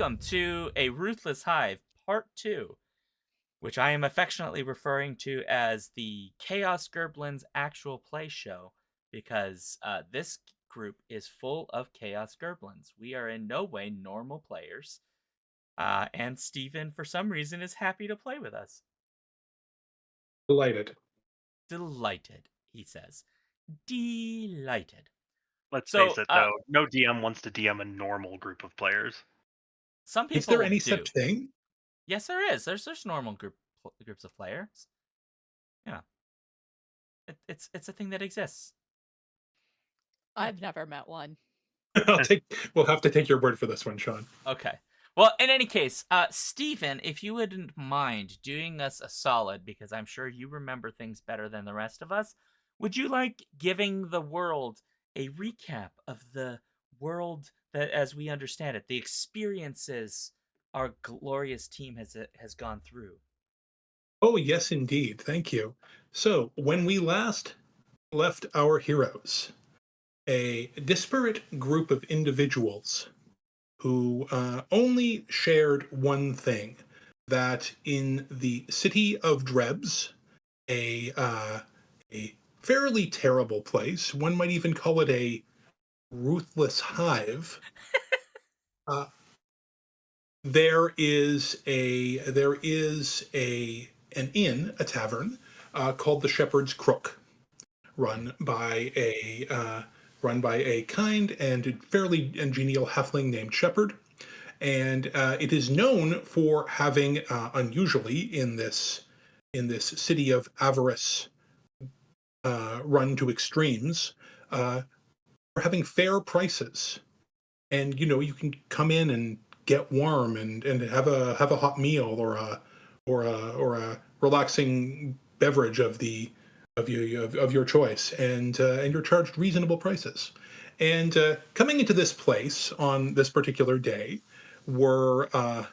welcome to a Ruthless Hive Part 2, which I am affectionately referring to as the Chaos Gerblins actual play show, because this group is full of Chaos Gerblins. We are in no way normal players, and Stephen, for some reason, is happy to play with us. Delighted. Delighted, he says. Delighted. Let's So, face it, though, no DM wants to DM a normal group of players. Some people Is there any do. such thing? Yes, there is. There's normal groups of players. Yeah. It's a thing that exists. I've never met one. We'll have to take your word for this one, Shaun. Okay. Well, in any case, Stephen, if you wouldn't mind doing us a solid, because I'm sure you remember things better than the rest of us, would you like giving the world a recap of the world that, as we understand it, the experiences our glorious team has gone through? Oh, yes, indeed. Thank you. So, when we last left our heroes, a disparate group of individuals who only shared one thing, that in the city of Drebs, a fairly terrible place, one might even call it a ruthless hive, there is an inn, a tavern, called the Shepherd's Crook, run by a kind and fairly genial halfling named Shepherd, and it is known for having, unusually in this city of avarice, run to extremes, for having fair prices, and you can come in and get warm and have a hot meal or a relaxing beverage of your choice, and you're charged reasonable prices. And coming into this place on this particular day were a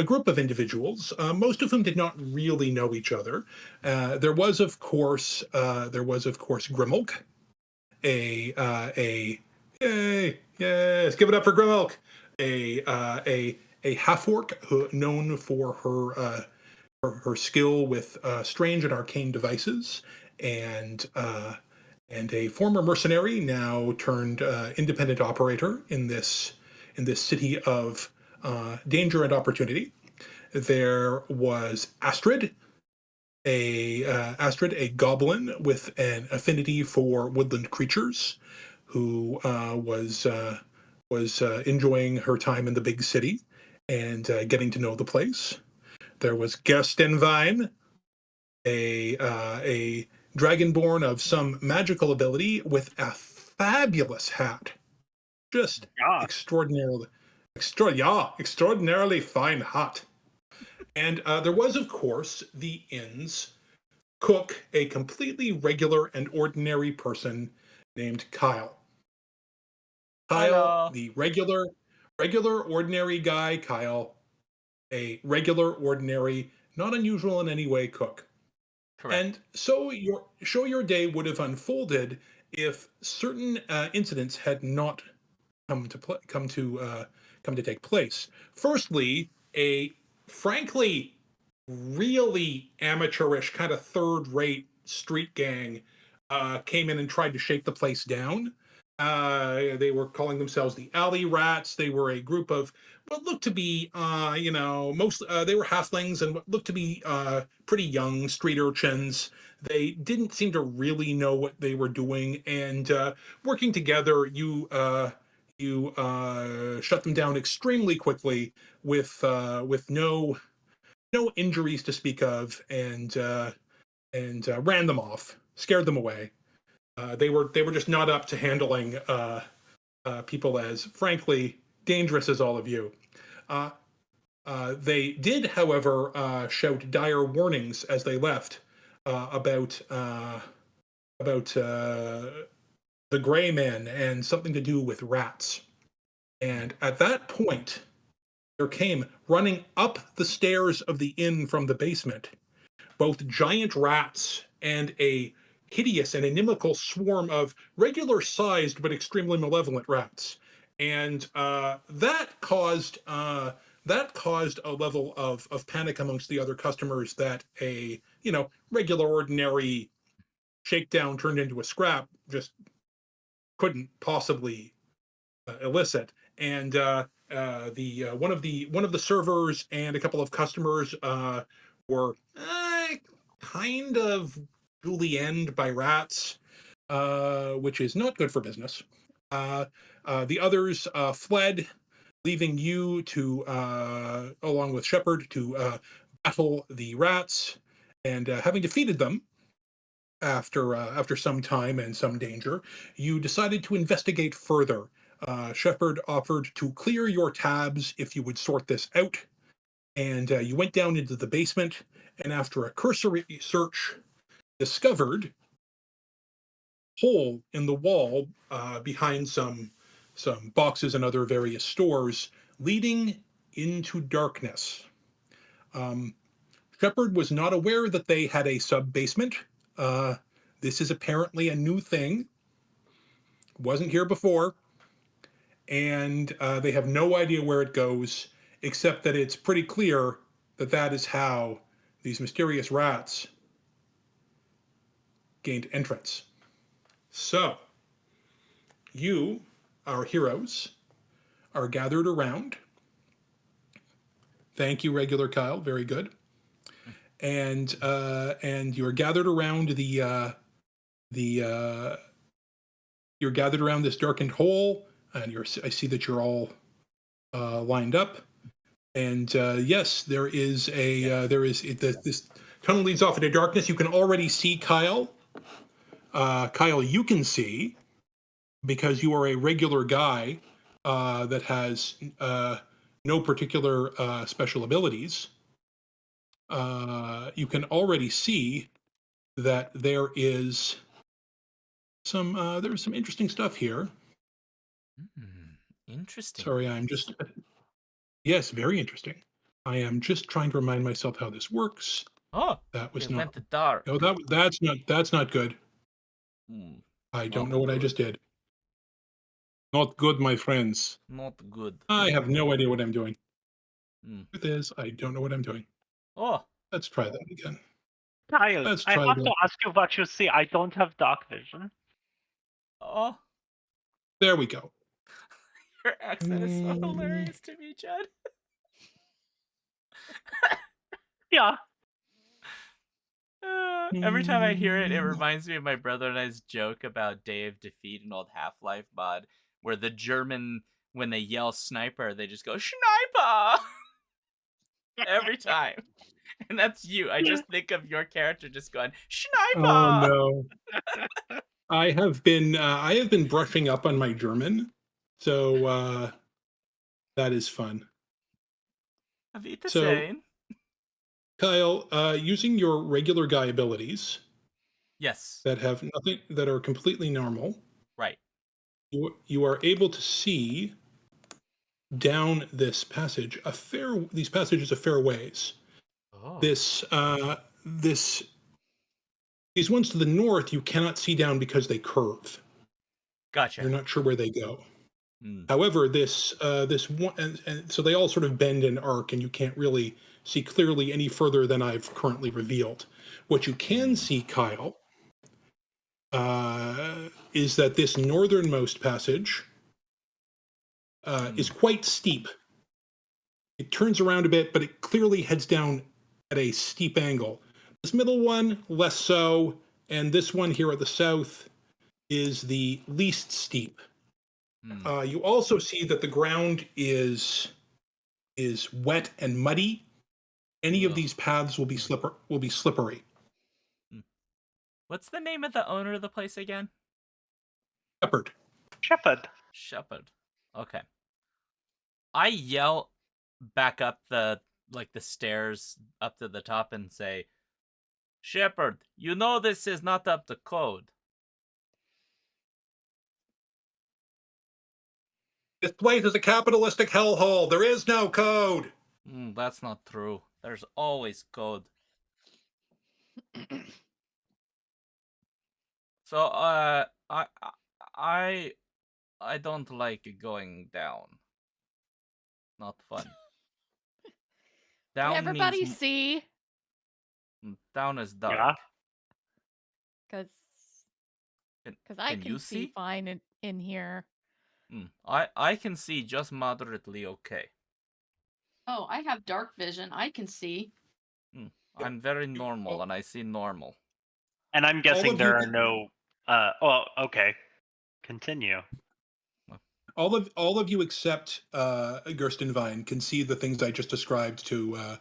group of individuals, most of whom did not really know each other. There was of course Grymuk, a yay, yes, give it up for Grymuk, a half orc known for her skill with strange and arcane devices, and a former mercenary now turned independent operator in this city of danger and opportunity. There was Astrid, a goblin with an affinity for woodland creatures, who was enjoying her time in the big city and getting to know the place. There was Gerstenwein, a dragonborn of some magical ability with a fabulous hat, just extraordinarily fine hat. And there was, of course, the inn's cook, a completely regular and ordinary person named Kyle. Kyle, the regular, ordinary guy, Kyle, a regular, ordinary, not unusual in any way cook. Correct. And so your day would have unfolded if certain incidents had not come to take place. Firstly, a frankly really amateurish kind of third-rate street gang came in and tried to shake the place down. They were calling themselves the Alley Rats. They were a group of what looked to be, they were halflings and what looked to be pretty young street urchins. They didn't seem to really know what they were doing, and working together, you shut them down extremely quickly with no injuries to speak of, and ran them off, scared them away. They were just not up to handling people as frankly dangerous as all of you. They did, however, shout dire warnings as they left about the Gray Men and something to do with rats. And at that point, there came, running up the stairs of the inn from the basement, both giant rats and a hideous and inimical swarm of regular-sized but extremely malevolent rats. and that caused a level of panic amongst the other customers that a regular ordinary shakedown turned into a scrap just couldn't possibly elicit. And the one of the servers and a couple of customers were kind of julienned by rats, which is not good for business. The others fled, leaving you to, along with Shepard, to battle the rats. And having defeated them after some time and some danger, you decided to investigate further. Shepard offered to clear your tabs if you would sort this out, and you went down into the basement. And after a cursory search, discovered hole in the wall behind some boxes and other various stores, leading into darkness. Shepard was not aware that they had a sub basement. This is apparently a new thing. Wasn't here before, and they have no idea where it goes, except that it's pretty clear that that is how these mysterious rats gained entrance. So, you, our heroes, are gathered around. Thank you, regular Kyle. Very good. And you're gathered around you're gathered around this darkened hole, and I see that you're all lined up. And yes, there is this tunnel leads off into darkness. You can already see Kyle. Kyle, you can see, because you are a regular guy that has no particular special abilities. You can already see that there's some interesting stuff here. Interesting. Sorry, yes, very interesting. I am just trying to remind myself how this works. Oh, that was it not. went to dark. No, that's not good. I don't know what I just did. Not good, my friends. Not good. I have no idea what I'm doing. Truth is, I don't know what I'm doing. Oh, let's try that again. Kyle, Let's I try have that. to ask you what you see. I don't have dark vision. Oh, there we go. Your accent is so hilarious to me, Judd. Yeah. Every time I hear it, it reminds me of my brother and I's joke about Day of Defeat, an old Half-Life mod, where the German, when they yell sniper, they just go, Sniper! Every time. And that's you. I just think of your character just going, Sniper! Oh no. I have been brushing up on my German, so that is fun. So, Kyle, using your regular guy abilities, yes, that have nothing, that are completely normal, right? You are able to see down this passage these passages a fair ways. Oh. These ones to the north you cannot see down because they curve. Gotcha. You're not sure where they go. However, this one, and so they all sort of bend and arc, and you can't really see clearly any further than I've currently revealed. What you can see, Kyle, is that this northernmost passage is quite steep. It turns around a bit, but it clearly heads down at a steep angle. This middle one, less so, and this one here at the south is the least steep. You also see that the ground is wet and muddy. Any of these paths will be slippery. What's the name of the owner of the place again? Shepard. Okay. I yell back up the stairs up to the top and say, Shepard, you know this is not up to code. This place is a capitalistic hellhole. There is no code. That's not true. There's always code. So, I I don't like going down. Not fun. Can Down everybody means see? down is dark. Yeah. Because Can, I can can you see see? fine in here. I can see just moderately okay. Oh, I have dark vision. I can see. I'm very normal and I see normal. And I'm guessing of you there are can- no. Okay. Continue. All of you except Gerstenwein can see the things I just described to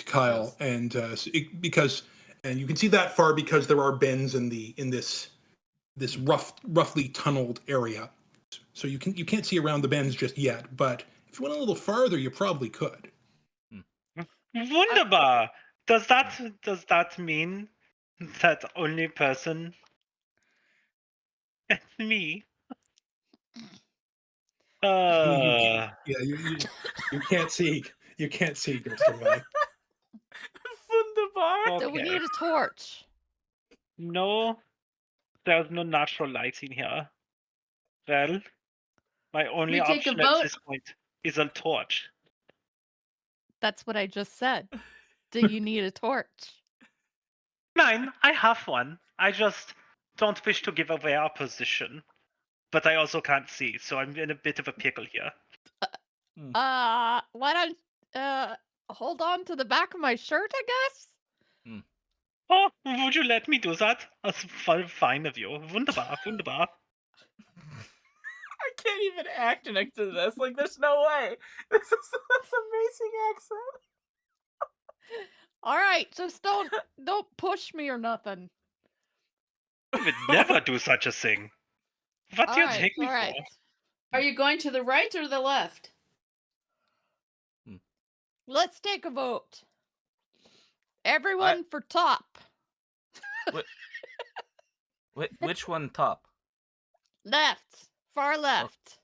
Kyle, Yes. and you can see that far because there are bends in this roughly tunneled area. So you can't see around the bends just yet, but if you went a little farther, you probably could. Wunderbar. Does that mean that only person? It's me. Yeah, you can't see Gerstenwein. Wunderbar. So we Okay. need a torch. No, there's no natural light in here. Well, my only We take a option at vote. this point is a torch. That's what I just said. Do you need a torch? Nine, I have one. I just don't wish to give away our position. But I also can't see, so I'm in a bit of a pickle here. Why don't hold on to the back of my shirt, I guess? Oh, would you let me do that? That's fine of you. Wunderbar, wunderbar. I can't even act next to this. Like, there's no way. This is this amazing accent. All right, just don't push me or nothing. I would never do such a thing. What do you take me for? Are you going to the right or the left? Let's take a vote. Everyone for top. Which one top? Left. Far left.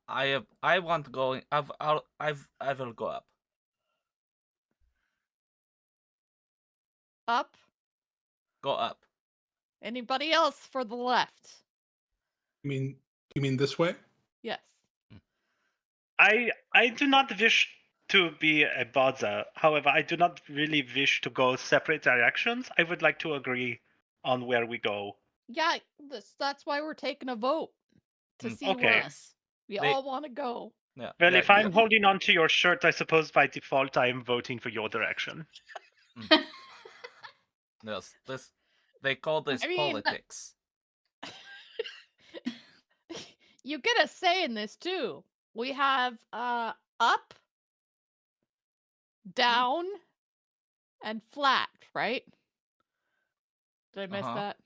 I want going. I will go up. Up. Go up. Anybody else for the left? You mean this way? Yes. I do not wish to be a bother. However, I do not really wish to go separate directions. I would like to agree on where we go. Yeah, that's why we're taking a vote to see Okay. where we all want to go. Yeah. Well, yeah, if I'm yeah. holding on to your shirt, I suppose by default I am voting for your direction. Yes, they call this politics. You get a say in this too. We have up, down, and flat, right? Did I miss that?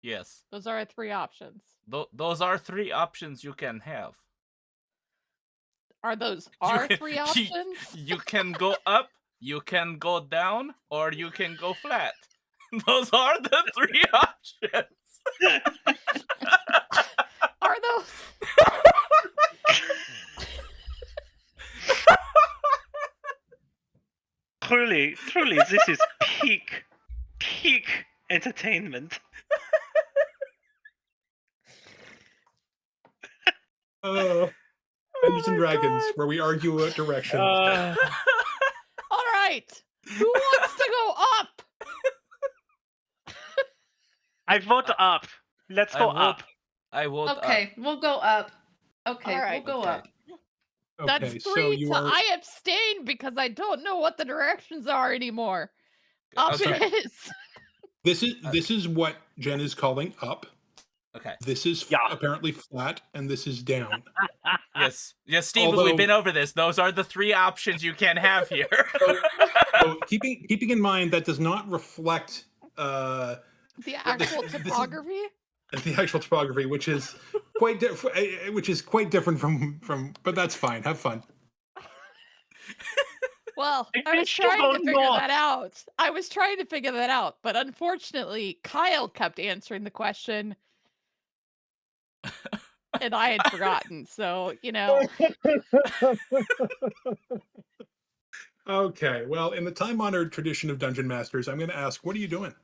Yes. Those are our three options. Those are three options you can have. Are those our three options? You can go up, you can go down, or you can go flat. Those are the three options. Are those? Truly, this is peak entertainment. Dungeons and Dragons, where we argue a direction. All right. Who wants to go up? I vote up. Let's go up. I vote up. Okay, we'll go up. Okay, All right. we'll go up. That's Okay, three so you to are. I abstain because I don't know what the directions are anymore. Up Okay. it is. This is what Jen is calling up. Okay. This is apparently flat, and this is down. Yes, Stephen, we've been over this. Those are the three options you can have here. So keeping in mind that does not reflect the actual topography. The actual topography, which is quite different from. But that's fine. Have fun. Well, I was trying to figure that out. But unfortunately, Kyle kept answering the question. And I had forgotten, so, Okay, well, in the time-honored tradition of Dungeon Masters, I'm going to ask, what are you doing?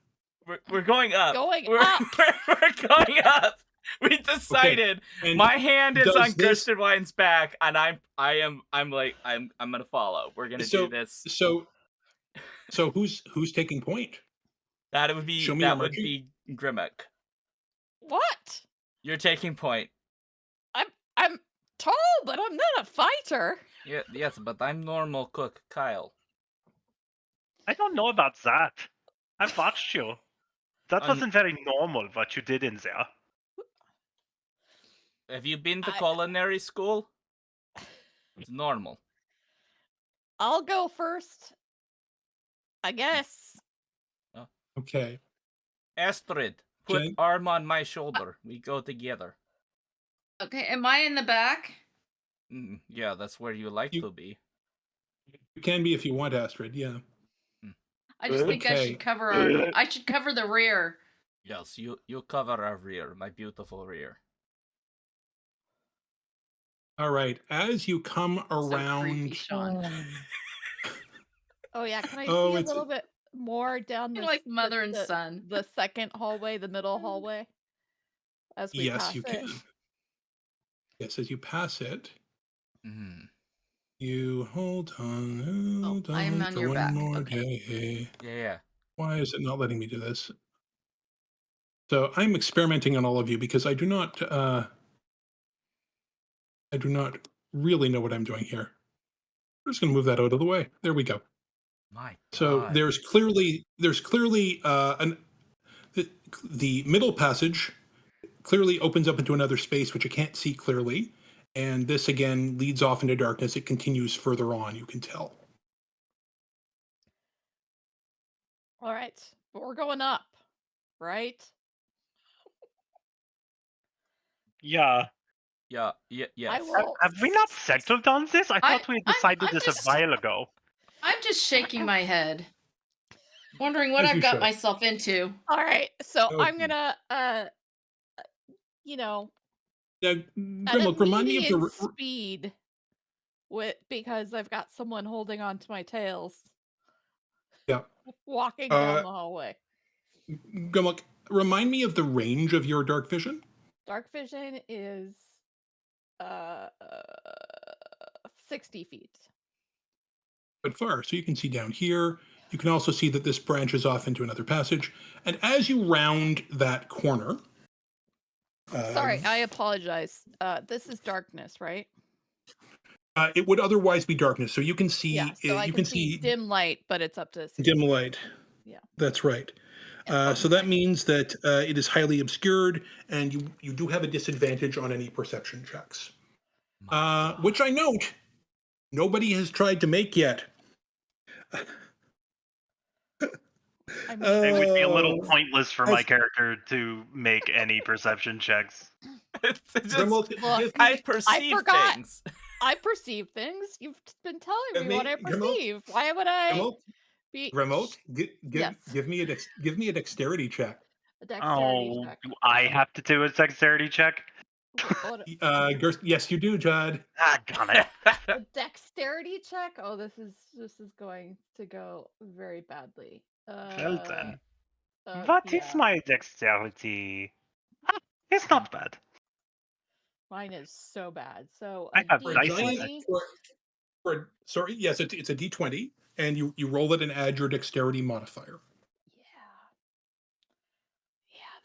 We're going up. Going we're, up. we're going up. We decided. and My hand is does on this- Gerstenwein's back, and I'm gonna follow. We're gonna do this. So who's taking point? That would be Show me your would marching. be Grymuk. What? You're taking point. I'm tall, but I'm not a fighter. Yeah, yes, but I'm normal cook Kyle. I don't know about that. I've watched you. That wasn't very normal what you did in there. Have you been to culinary school? It's normal. I'll go first. I guess. Okay. Astrid, put Jen? arm on my shoulder. We go together. Okay, am I in the back? Yeah, that's where you like to be. You can be if you want, Astrid. Yeah. I just think I should cover I should cover the rear. Yes, you cover our rear, my beautiful rear. All right. As you come So around, creepy, Shaun. Oh yeah, can I Oh, see a it's- little bit more down You're the like mother and son. the second hallway, the middle hallway? As we yes, pass you it. can. Yes, as you pass it, Mm. you hold on I am on for your one back. more Okay. day. Yeah. Why is it not letting me do this? So I'm experimenting on all of you because I do not really know what I'm doing here. I'm just going to move that out of the way. There we go. My God. So there's clearly the middle passage clearly opens up into another space which I can't see clearly, and this again leads off into darkness. It continues further on. You can tell. All right, but we're going up, right? Yeah. Yeah. Yes. I will. Have we not settled on this? I thought we I'm decided this just- a while ago. I'm just shaking my head. Wondering what As you I've got should. myself into. All right, so Oh, I'm gonna you know, Now, at Grymuk, remind me of immediate the. speed because I've got someone holding on to my tails. Yeah. Walking down the hallway. Grymuk, remind me of the range of your dark vision. Dark vision is 60 feet. But far, so you can see down here. You can also see that this branches off into another passage. And as you round that corner, Sorry, I apologize. This is darkness, right? it would otherwise be darkness. So you can see. Yeah, so I you can see dim light, but it's up to 60. dim light. Yeah. That's right. So that means that it is highly obscured, and you do have a disadvantage on any perception checks. Which I note, nobody has tried to make yet. I mean, It would be a little Oh. pointless for my character to make any perception checks. It's just, Grymuk, Look, give I me- perceive forgot. things. I perceive things. You've been telling Give me what me- I Grymuk, perceive. Why would I Grymuk, be Grymuk, Yes. give me a dexterity check. a dexterity Oh, check? do I have to do a dexterity check? What- Yes, you do, Judd. Ah, damn it. a dexterity check? Oh, this is going to go very badly. Well then. uh, What is yeah, my dexterity? Ah, it's not bad. mine is so bad. So I a have For a dice D20. sorry, yes, it's a d20, and you roll it and add your dexterity modifier. Yeah,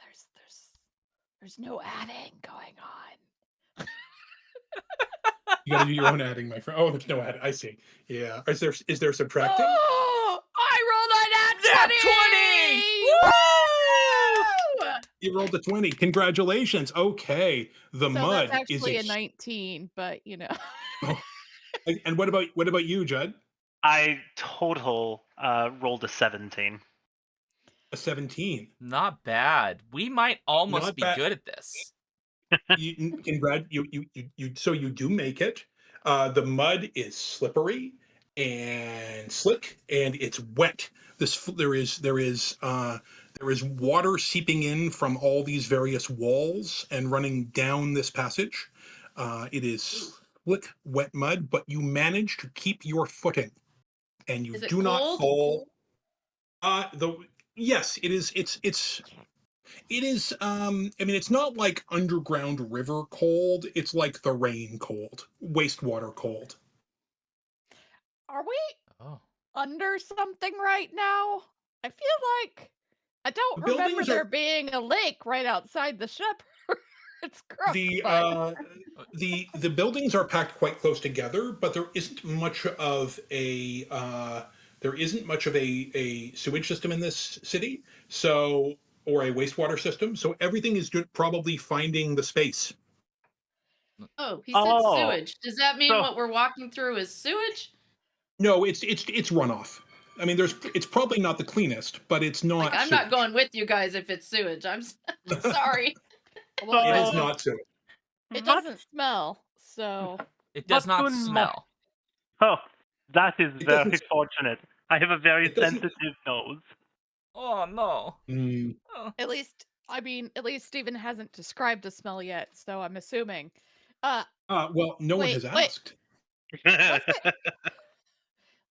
there's no adding going on. You got to do your own adding, my friend. Oh, there's no add. I see. Yeah. Is there subtracting? Oh, I rolled a nat 20! Woo! You rolled a 20. Congratulations. Okay. The So mud that's is actually a 19, but you know. And what about you, Judd? I total rolled a 17. A 17. Not bad. We might almost Not be bad. good at this. So you do make it. The mud is slippery and slick, and it's wet. There is water seeping in from all these various walls and running down this passage. It is slick, wet mud, but you manage to keep your footing, and you Is it do not cold? fall. Yes, it is. It is. I mean, it's not like underground river cold. It's like the rain cold, wastewater cold. Are we Oh. under something right now? I feel like I don't The remember buildings there are being a lake right outside the ship. It's crook, the but the buildings are packed quite close together, but there isn't much of a a sewage system in this city, so or a wastewater system. So everything is probably finding the space. Oh, he said Oh, sewage. Does that mean so what we're walking through is sewage? No, it's runoff. I mean, it's probably not the cleanest, but it's Like, not I'm not sewage. going with you guys if it's sewage. I'm sorry. well, It is So- not sewage. it what doesn't smell. So It does What not do smell. Oh, that is It very doesn't- fortunate. I have a very It doesn't. sensitive nose. Oh no. Mm, Oh. at least Stephen hasn't described a smell yet. So I'm assuming. well, no one has Wait. asked. Was it?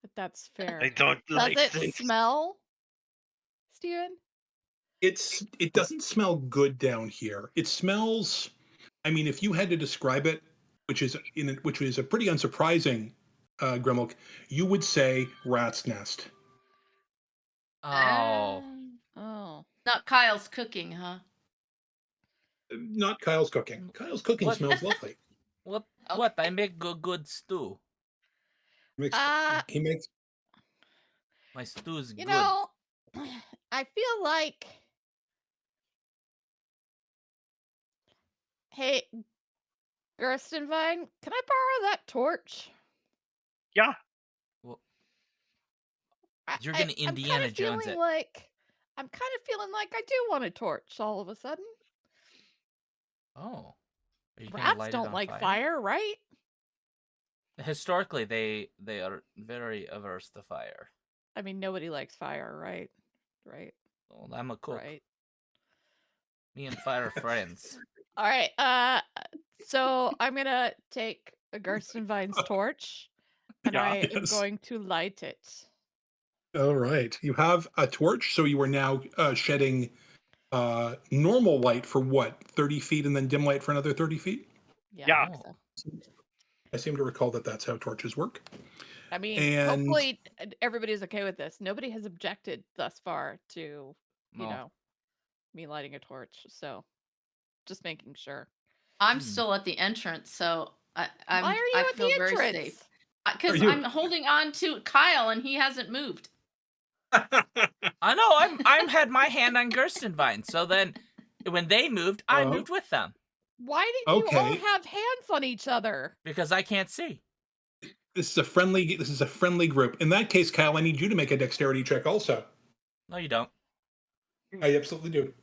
But that's fair. I don't Does like it this. smell, Steven? It doesn't smell good down here. It smells. I mean, if you had to describe it, which is a pretty unsurprising, Grymuk, you would say rat's nest. Oh. Oh. Not Kyle's cooking, huh? Not Kyle's cooking. Kyle's cooking What? smells lovely. What? Okay. What? I make good stew. He makes. My stew's You good. know, I feel like. Hey, Gerstenwein, can I borrow that torch? Yeah. Well, I- You're I- gonna I'm Indiana kinda Jones feeling it. like I'm kind of feeling like I do want a torch all of a sudden. Oh. Are you gonna Rats light it don't on like fire? fire, right? Historically, they are very averse to fire. I mean, nobody likes fire, right? Right. Well, I'm a cook. Right. Me and fire are friends. All right. So I'm gonna take a Gerstenwein's torch, and Yeah. I am Yes. going to light it. All right. You have a torch, so you are now shedding normal light for what, 30 feet, and then dim light for another 30 feet? Yeah. I think so. I seem to recall that that's how torches work. I mean, And- hopefully everybody's okay with this. Nobody has objected thus far to, you No. know, me lighting a torch. So, just making sure. I'm Hmm. still at the entrance, so Why are you I at feel the very entrance? safe. Because Are you- I'm holding on to Kyle and he hasn't moved. I know. I'm had my hand on Gerstenwein. So then, when they moved, I Oh. moved with them Why did you all Okay. have hands on each other? because I can't see. This is a friendly group. In that case, Kyle, I need you to make a dexterity check also. No, you don't. I absolutely do.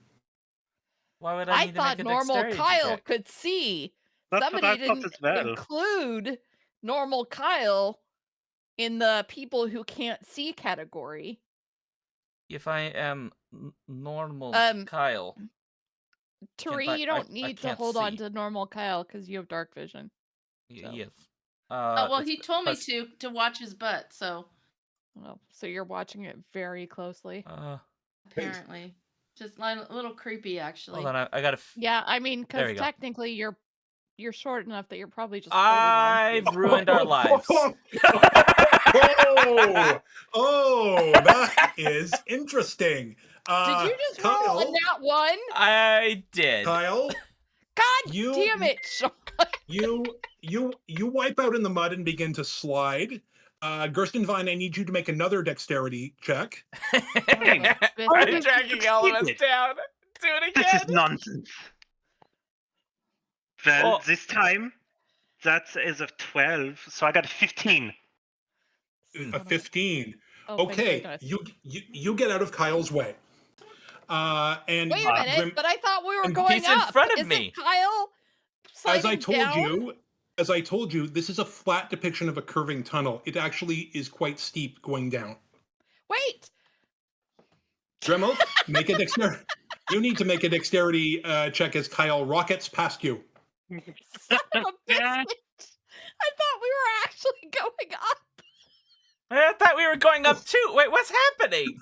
Why would I I need thought to make a normal dexterity Kyle check? could see. That's what Somebody I thought didn't as well. include normal Kyle in the people who can't see category. If I am normal Um, Kyle, Tari, you don't I need to can't hold on see. to normal Kyle because you have dark vision. So. Yes. Oh, well, it's he told me because- to watch his butt, so Well, so you're watching it very closely. apparently. Just a little creepy, actually. Hold on, I gotta. Yeah, I mean, There because we go. technically you're short enough that you're probably just holding on to I've ruined our lives. Oh, that is interesting. Did you just roll a Kyle, nat one? I did. Kyle, God you- damn it, Shaun. you wipe out in the mud and begin to slide. Gerstenwein, I need you to make another dexterity check. I'm Biscuit. dragging all of us Succeeded. down. Do it This again. is nonsense. Well, Oh. this time, that is a 12, so I got a 15. A 15. Oh, thank Okay, goodness. you get out of Kyle's way. And Wait a minute, but I thought we were and going he's in up. front of Isn't me. Kyle sliding down? as I told you, this is a flat depiction of a curving tunnel. It actually is quite steep going down. Wait, Dremel, make a dexterity. You need to make a dexterity check as Kyle rockets past you. son of a biscuit. I thought we were actually going up. I thought we were going up too. Wait, what's happening?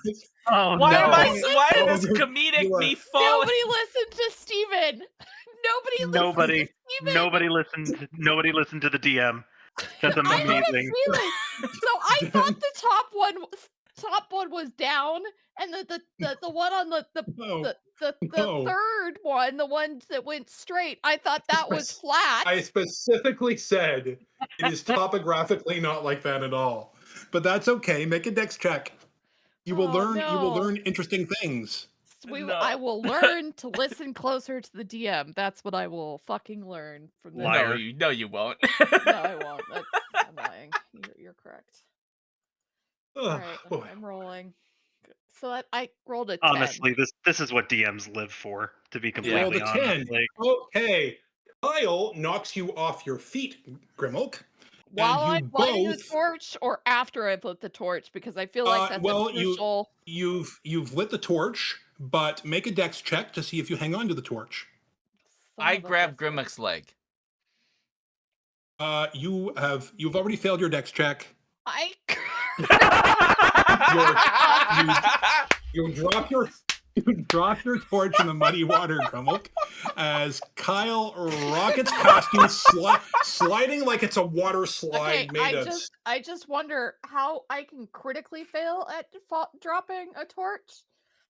Oh Why no! am I? Why Oh, is this you- comedic you, me falling? Nobody listened to Steven. Nobody listened to Steven. Nobody listened to the DM. That's I had a amazing. feeling. So I thought the top one was down, and the one on the No, the third one, the one that went straight, I thought that was flat. I specifically said it is topographically not like that at all. But that's okay. Make a dex check. You will learn. You will no. learn interesting things. No. I will learn to listen closer to the DM. That's what I will fucking learn from this. Liar. No, you won't. No, I won't. That's annoying. You're correct. Oh, All right, boy. I'm rolling. So I rolled a 10. Honestly, this is what DMs live for. To be You rolled completely a honest, 10. like Okay. Kyle knocks you off your feet, Grymuk. While you I'm lighting the both- torch, or after I've lit the torch, because I feel like that's well, a crucial. you've lit the torch, but make a dex check to see if you hang on to the torch. Son I of a grabbed biscuit. Grymuk's leg. You've already failed your dex check. I. You drop your torch in the muddy water, Grymuk, as Kyle rockets past you, sliding like it's a water slide made of. I just wonder how I can critically fail at dropping a torch.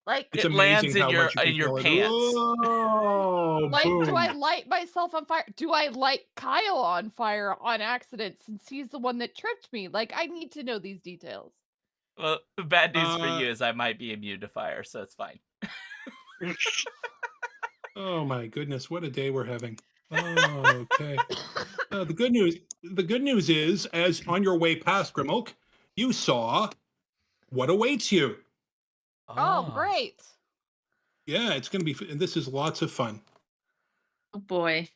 Like, It's It lands amazing in how your much you can in your feel it. pants. Oh, like, boom. do I light myself on fire? Do I light Kyle on fire on accident since he's the one that tripped me? Like, I need to know these details. Well, the bad news for you is I might be immune to fire, so it's fine. Oh my goodness, what a day we're having. Oh, okay. The good news is, as on your way past Grymuk, you saw what awaits you. Oh, great. Yeah, it's going to be. This is lots of fun. Oh boy.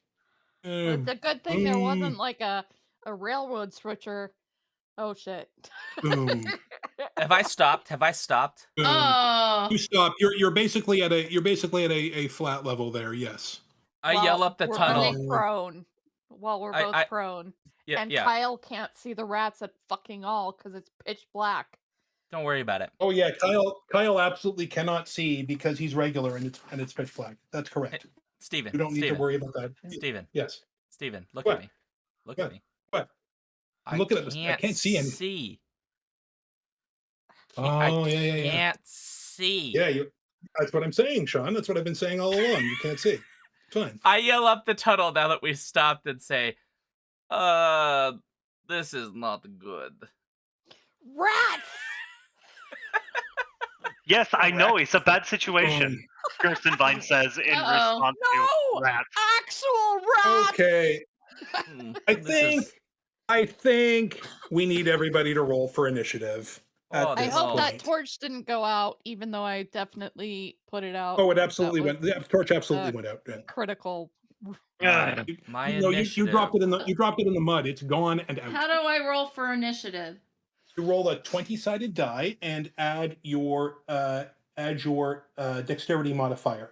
It's a good thing there wasn't like a railroad switcher. Oh shit. Boom. Have I stopped? Boom. Oh. You stop. You're basically at a flat level there. Yes. I yell up the we're tunnel. both prone. While we're both prone. Yeah, And yeah. Kyle can't see the rats at fucking all because it's pitch black. Don't worry about it. Oh yeah, Kyle absolutely cannot see because he's regular and it's pitch black. That's correct. Steven. You don't need to worry about that. Steven. Yes. Steven, look What? at me. Look at me. What? I'm looking at this. I can't see anything. Oh, yeah. I can't see. Yeah, that's what I'm saying, Shaun. That's what I've been saying all along. You can't see. Fine. I yell up the tunnel now that we've stopped and say, this is not good. Rats! yes, I know it's a bad situation. Gerstenwein says in response to rats. Actual rats! Okay. I think we need everybody to roll for initiative. I hope that torch didn't go out, even though I definitely put it out. Oh, it absolutely went. The torch absolutely went out. Yeah. Critical. My you initiative. dropped it in the mud. It's gone and out. How do I roll for initiative? You roll a 20-sided die and add your dexterity modifier.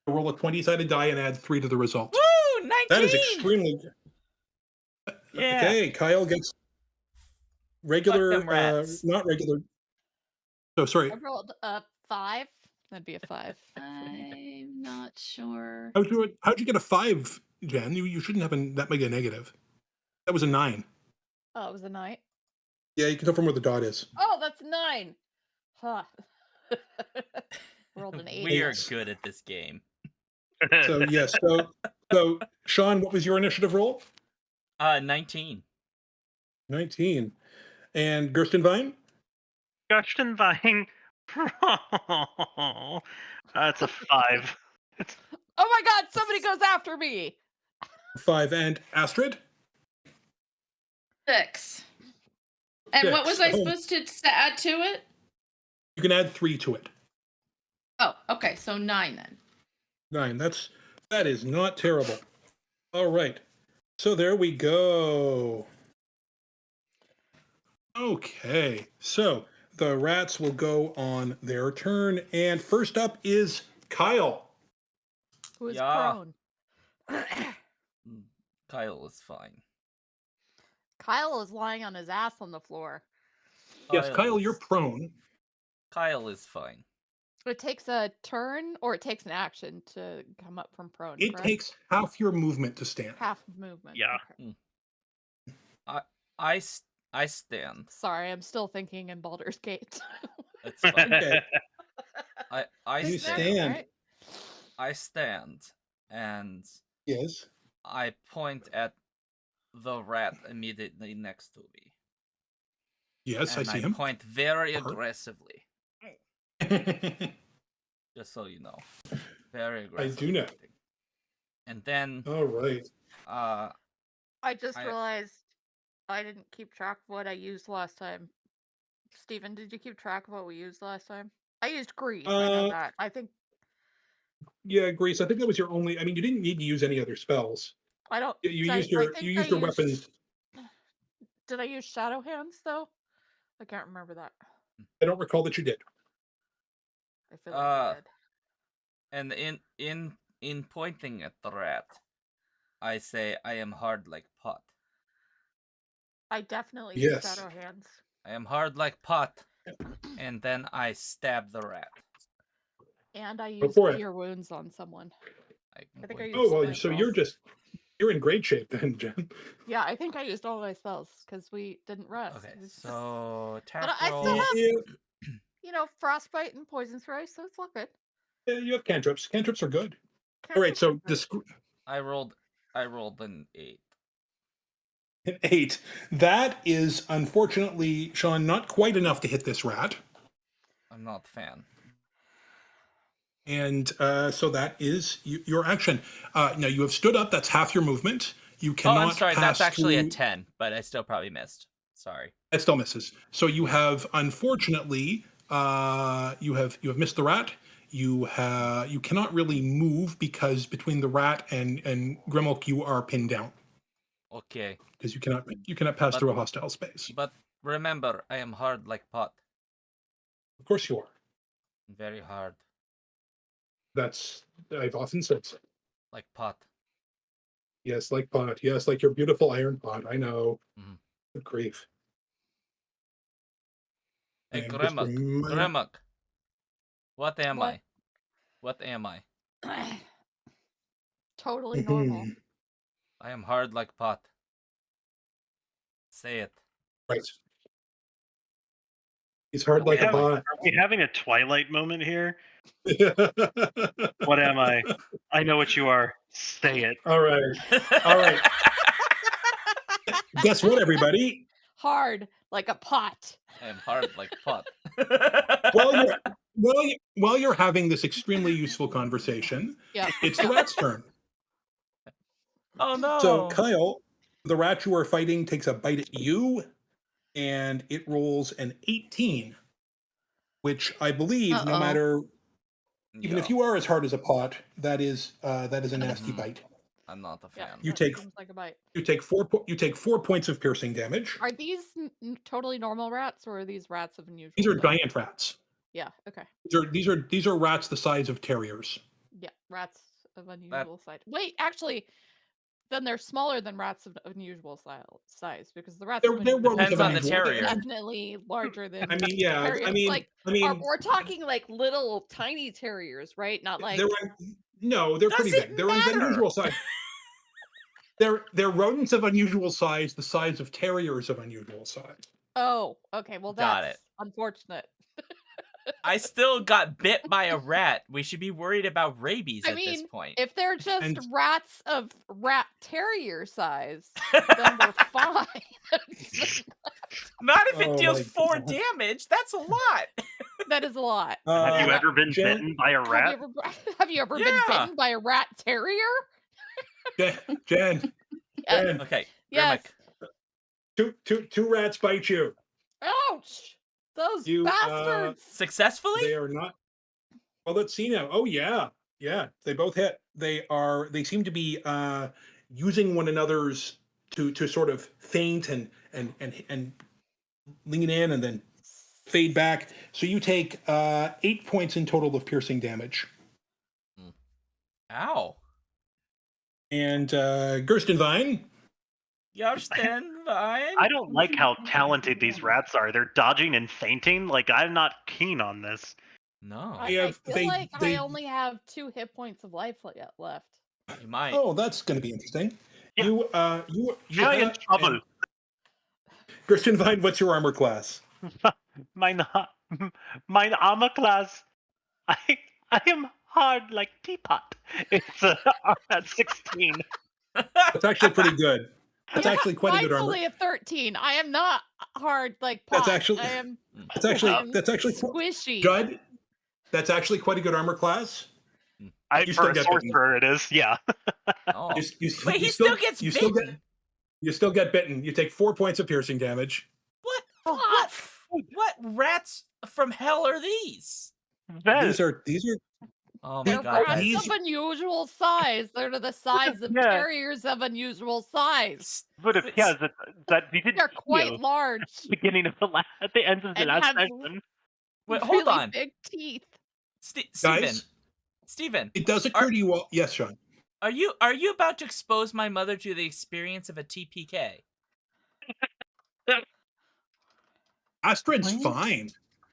You roll a 20-sided die and add 3 to the result. Woo! 19! That is extremely good. Yeah. Okay, Kyle gets regular, rats. not regular. So sorry. I rolled a 5. That'd be a 5. I'm not sure. How'd you get a 5, Jen? You shouldn't have that big a negative. That was a 9. Oh, it was a 9? Yeah, you can tell from where the dot is. Oh, that's 9. Huh. Rolled an 8. We are good at this game. So yes. So Shaun, what was your initiative roll? 19. 19. And Gerstenwein? Gerstenwein. That's a 5. Oh my god, somebody goes after me! 5. And Astrid? 6. And what 6. was I supposed to add to it? You can add 3 to it. Oh, okay, so 9 then. 9. That is not terrible. All right. So there we go. Okay. So the rats will go on their turn. And first up is Kyle. Who is Yeah. prone? Kyle is fine. Kyle is lying on his ass on the floor. Yes, Kyle, you're prone. Kyle is fine. It takes a turn or it takes an action to come up from prone. It correct? takes half your movement to stand. Half movement. Yeah. Okay. I stand. Sorry, I'm still thinking in Baldur's Gate. It's fine. Okay. I You stand. stand. Right? I stand, and Yes. I point at the rat immediately next to me. Yes, And I see him. point very Uh-huh. aggressively, just so you know. Very I aggressively. do know. And then, All right. I just I- realized I didn't keep track of what I used last time. Stephen, did you keep track of what we used last time? I used grease. I know that. I think Yeah, Grace. I think that was your only. I mean, you didn't need to use any other spells. I don't. You I used your think you I used your used- weapons. Did I use shadow hands though? I can't remember that. I don't recall that you did. I feel like I did. and in pointing at the rat, I say, I am hard like pot. I definitely Yes. used shadow hands. I am hard like pot. And then I stab the rat. And I Go used for it. cure wounds on someone. I think I used Oh well, my so spells. you're in great shape then, Jen. Yeah, I think I used all my spells because we didn't rest. Okay, It's just- so attack But I roll. still have, Yeah, you know, frostbite and poison spray, so it's all good. yeah, you have cantrips. Cantrips are good. All right, so this I rolled an 8. an 8. That is unfortunately, Shaun, not quite enough to hit this rat. I'm not a fan. And so that is your action. Now you have stood up. That's half your movement. You Oh, cannot. I'm sorry. Pass That's actually a through- 10, but I still probably missed. Sorry. That still misses. So you have, unfortunately, you have missed the rat. You cannot really move because between the rat and Grymuk you are pinned down Okay. because you cannot pass through a hostile space. But remember, I am hard like pot. Of course you are. Very hard. I've often said so. Like pot. Yes, like pot. Yes, like your beautiful iron pot. I know. Mhm. Good grief. Hey, And just Grymuk. What am What? I? What am I? Totally normal. I am hard like pot. Say it. Right. He's hard like a pot. Are we having a Twilight moment here? What am I? I know what you are. Say it. All right. All right. Guess what, everybody? Hard like a pot. I am hard like pot. While you're having this extremely useful conversation, Yeah. it's the rat's turn. Oh no. So Kyle, the rat you are fighting takes a bite at you, and it rolls an 18, which I believe, no Uh-oh. matter, even if Yeah, you are as hard as a pot, that is a nasty Mhm. bite. I'm not a Yeah, fan. You that take- seems like a bite. You take 4 points of piercing damage. Are these totally normal rats or are these rats of unusual? These are size? giant rats. Yeah. Okay. These are rats the size of terriers. Yeah, rats of unusual size. Wait, actually, then they're smaller than rats of unusual size because the rats They're of unusual rodents Depends of on the unusual- terrier. are definitely larger than. I mean, yeah. terriers. I mean, like, we're talking like little tiny terriers, right? Not like. they're pretty Does it big. They're of matter? unusual size. They're rodents of unusual size, the size of terriers of unusual size. Oh, okay. Well, Got that's it. unfortunate. I still got bit by a rat. We should be worried about rabies I at this mean, point. If they're just And- rats of rat terrier size, then we're fine. Not if it Oh deals my 4 God. damage. That's a lot. That is a lot. Have you ever been Jen- bitten by a rat? Have you ever been Yeah. bitten by a rat terrier? Jen, Yes. Jen, Okay. Yes. Grymuk. two rats bite you. Ouch! Those You, bastards. Successfully? They are not. Well, let's see now. Oh yeah, they both hit. They seem to be using one another's to sort of feint and lean in and then fade back. So you take 8 points in total of piercing damage. Ow. And Gerstenwein, Gerstenwein. I don't like how talented these rats are. They're dodging and fainting. Like, I'm not keen on this. No, I feel like I only have 2 hit points of life left. you might. Oh, that's going to be interesting. Yeah. You Giant trouble. Gerstenwein, what's your armor class? Mine armor class. I am hard like teapot. It's at 16. That's actually pretty good. That's actually quite a good Mine's armor. only a 13. I am not hard like pot. That's actually I am that's actually squishy. Judd. That's actually quite a good armor class. For a sorcerer, it is. Yeah. Oh. You Wait, he still gets bitten. You still get bitten. You take 4 points of piercing damage. What? What rats from hell are these? These are. Oh my They're god! rats of unusual size. They're the size of terriers of unusual size. But that we did. They're quite large. Beginning of at the end of the last session. Wait, hold really on. Big teeth. Stephen. It does occur to you all. Yes, Shaun. Are you about to expose my mother to the experience of a TPK? Astrid's fine.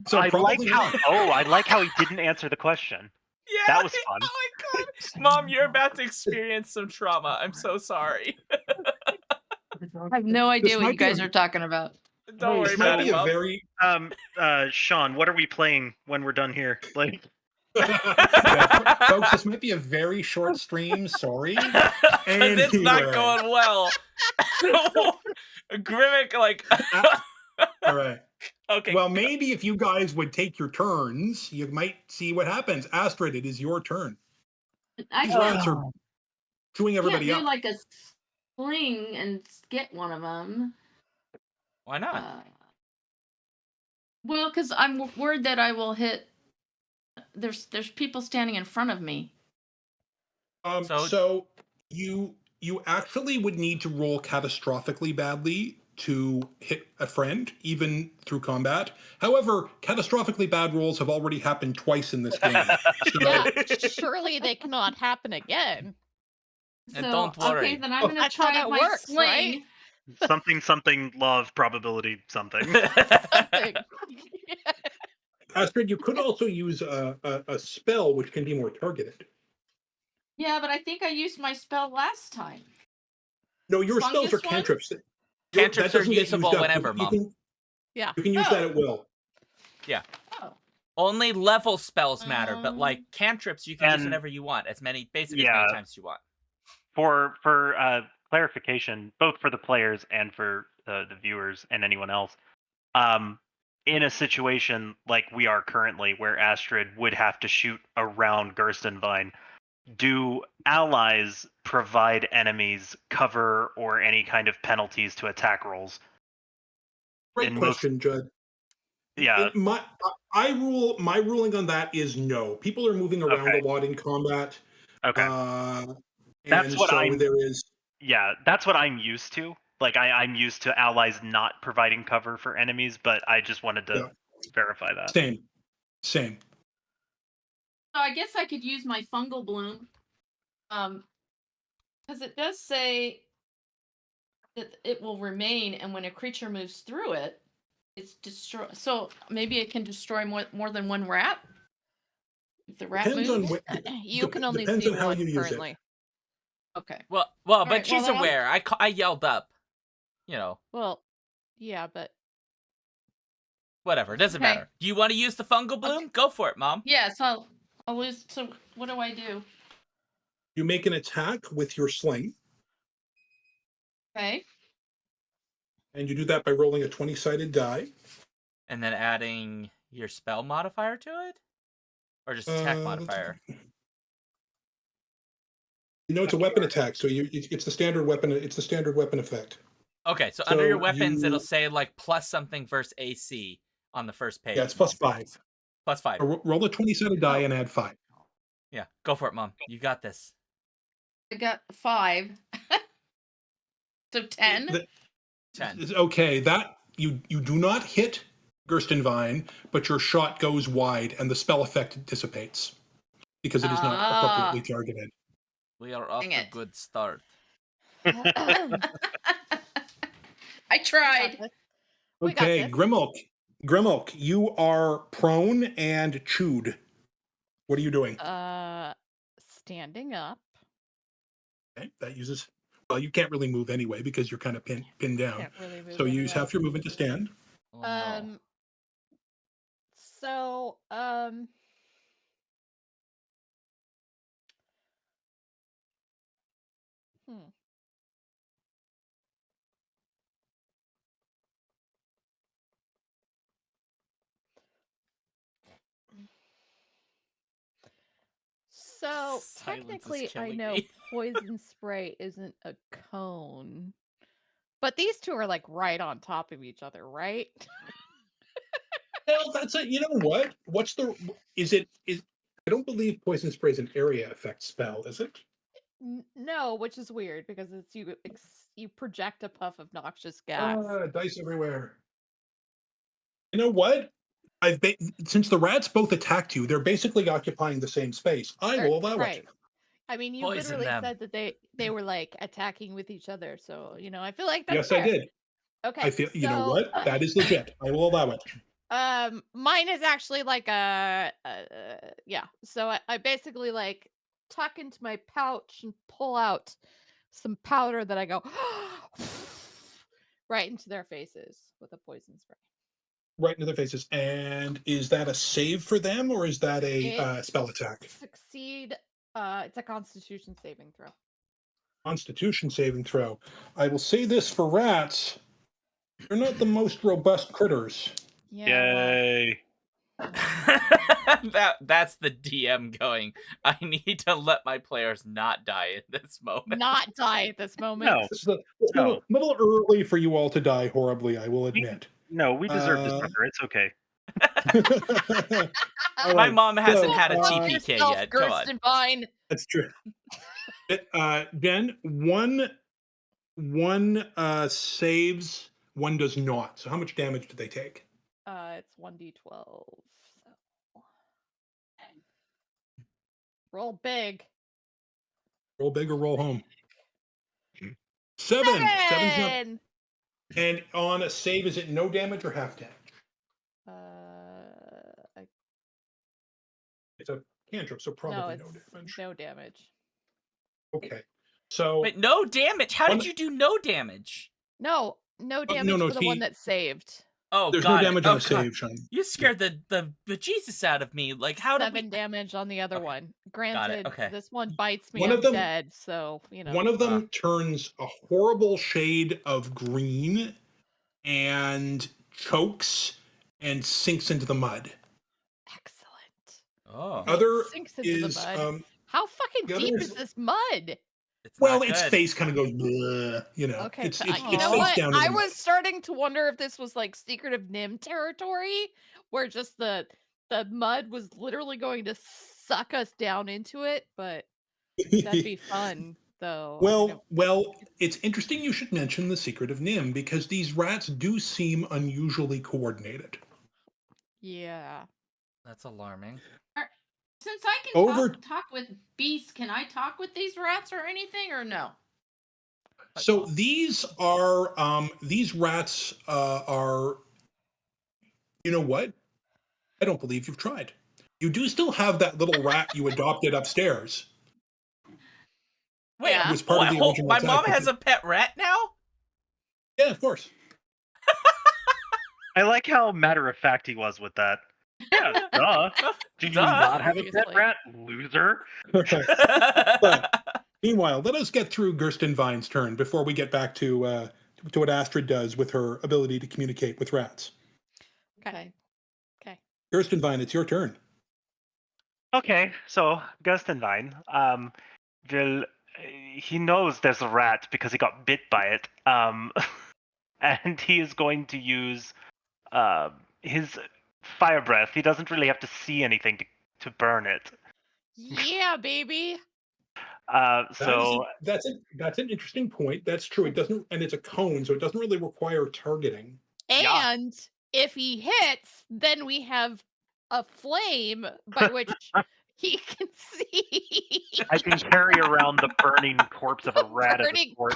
So I like how he didn't answer the question. Yeah, that was fun. Oh my god, Mom, you're about to experience some trauma. I'm so sorry. I have no idea what you guys are talking about. Don't worry about it, Mom. Very... Sean, what are we playing when we're done here? Like, folks, this might be a very short stream. Sorry, and it's not going well. Grymuk, like. All right. Okay. Well, maybe if you guys would take your turns, you might see what happens. Astrid, it is your turn. These rats are chewing everybody up. Do like a sling and get one of them. Why not? Well, because I'm worried that I will hit. There's people standing in front of me. So you actually would need to roll catastrophically badly to hit a friend, even through combat. However, catastrophically bad rolls have already happened twice in this game. So... Yeah, surely they cannot happen again. And so, don't worry. Okay, then I'm gonna try my sling. Right? Something love probability something. Astrid, you could also use a spell which can be more targeted. Yeah, but I think I used my spell last time. No, your spells are cantrips. Cantrips are usable whenever, Mom. You can use that at will. Yeah. Oh. Only level spells matter, but like cantrips, you can use whenever you want, as many times as you want. For clarification, both for the players and for the viewers and anyone else, in a situation like we are currently, where Astrid would have to shoot around Gerstenwein, do allies provide enemies cover or any kind of penalties to attack rolls? Great question, Judd. Yeah. My ruling on that is no. People are moving around a lot in combat. Okay. That's what that's what I'm used to. Like I'm used to allies not providing cover for enemies, but I just wanted to verify that. Same. So I guess I could use my fungal bloom, because it does say that it will remain, and when a creature moves through it, it's destroyed. So maybe it can destroy more than one rat. If the rat moves, you can only see one currently. Okay. Well, but she's aware. I yelled up. You know. Well, yeah, but whatever. It doesn't matter. Do you want to use the fungal bloom? Okay. Go for it, Mom. Yes, I'll use. So what do I do? You make an attack with your sling. Okay. And you do that by rolling a 20-sided die. And then adding your spell modifier to it? Or just attack modifier? No, it's a weapon attack, so it's the standard weapon. It's the standard weapon effect. Okay, so under your weapons, it'll say like plus something versus AC on the first page. Yeah, it's +5. +5. Roll a 20-sided die and add 5. Yeah, go for it, Mom. You got this. I got 5. So 10. 10. Okay, that you do not hit Gerstenwein, but your shot goes wide and the spell effect dissipates because it is not appropriately targeted. We are off to a good start. I We got tried. this. We got Okay, this. Grymuk, you are prone and chewed. What are you doing? Standing up. Okay, that uses. Well, you can't really move anyway because you're kind of pinned down. Can't really move So you use anyway. half your movement to stand. Oh, no. So, So Silence is technically, I killing know me. poison spray isn't a cone, but these two are like right on top of each other, right? Well, that's it. You know what? What's the? Is it? Is I don't believe poison spray is an area effect spell, is it? No, which is weird because it's you project a puff of noxious gas. Dice everywhere. You know what? Since the rats both attacked you, they're basically occupying the same space. I will allow Right. it. I mean, you Poison literally them. said that they were like attacking with each other, so I feel like that's Yes, fair. I did. Okay, I feel. You know so, what? That is legit. I will allow it. Mine is actually like yeah. So I basically like tuck into my pouch and pull out some powder that I go right into their faces with a poison spray. Right into their faces. And is that a save for them, or is that a spell attack? Succeed. It's a Constitution saving throw. Constitution saving throw. I will say this for rats: they're not the most robust critters. Yeah. Well, Yay. That's the DM going. I need to let my players not die in this moment. not die at this moment. No, It's a No. little early for you all to die horribly, I will admit. no, we deserve this Uh, sucker. It's okay. All My right, mom hasn't had a so, TPK Yourself, yet. Come on. Gerstenwein. That's true. Jen, one saves, one does not. So how much damage do they take? It's 1d12. So. Roll big. Roll big or roll home. 7. 7's not. 7. And on a save, is it no damage or half damage? It's a cantrip, so probably no damage. No damage. Okay. So Wait, no damage? How did you do no damage? No damage for the one that saved. Oh, there's got no damage it. on Oh, a save, Shaun. You scared the Jesus out of me. Like, how did 7 damage on the other one. Got it, Granted, okay. this one bites me, One I'm of them- dead, so, One of them turns a horrible shade of green and chokes and sinks into the mud. Excellent. Oh. Other Sinks into is the mud. How fucking the other deep is- is this mud? It's well, not its good. face kind of goes, bleh, you know. Okay, It's you face know what? down in I the was mud. starting to wonder if this was like Secret of Nim territory, where just the mud was literally going to suck us down into it, but that'd be fun, though. Well, it's interesting you should mention the Secret of Nim because these rats do seem unusually coordinated. Yeah. That's alarming. Since I can Over- talk with beasts, can I talk with these rats or anything, or no? So these rats are, you know what? I don't believe you've tried. You do still have that little rat you adopted upstairs. Wait, Yeah. It was part of the original my attack, mom but has a pet rat now? Yeah, of course. I like how matter of fact he was with that. Yeah, duh. Do you not have a pet Obviously. rat, loser? But meanwhile, let us get through Gerstenwein's turn before we get back to what Astrid does with her ability to communicate with rats. Okay. Gerstenwein, it's your turn. Okay, so Gerstenwein, he knows there's a rat because he got bit by it. And he is going to use his fire breath. He doesn't really have to see anything to burn it. Yeah, baby. That's an interesting point. That's true. It doesn't, and it's a cone, so it doesn't really require targeting. And if he hits, then we have a flame by which he can see. I can carry around the burning corpse of a rat as a Burning torch.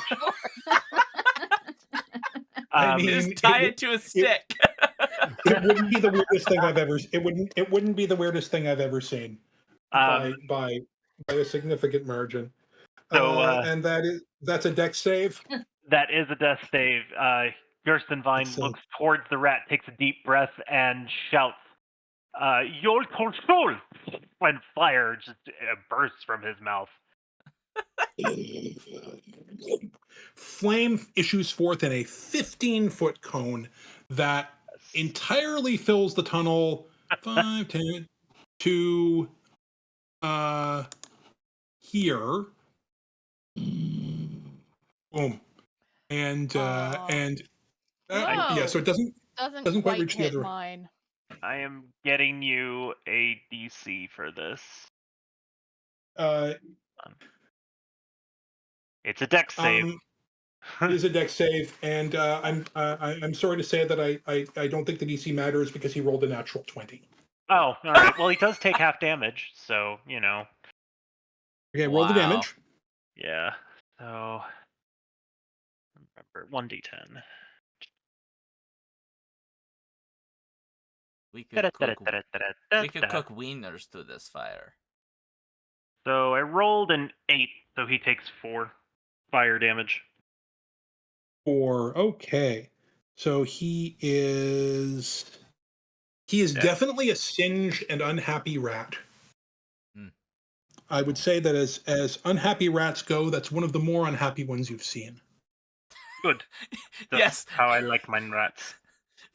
I mean, Just tie it to a stick. it wouldn't be the weirdest thing I've ever. It wouldn't be the weirdest thing I've ever seen by a significant margin. So And that's a dex save. that is a death save. Gerstenwein Excellent. looks towards the rat, takes a deep breath, and shouts, "Your control!" When fire just bursts from his mouth. Flame issues forth in a 15-foot cone that entirely fills the tunnel 5, 10 to here. Boom. And yeah, so it doesn't quite reach the hit other. mine. I am getting you a DC for this. It's a dex save. It is a dex save, and I'm sorry to say that I don't think the DC matters because he rolled a natural 20. Oh, all right. Well, he does take half damage, so you know. Okay, roll the damage. Yeah. So remember 1d10. We could cook wieners to this fire. So I rolled an 8, so he takes 4 fire damage. 4. Okay. So he is definitely a singed and unhappy rat. I would say that as unhappy rats go, that's one of the more unhappy ones you've seen. Good. That's Yes. how I like mine rats.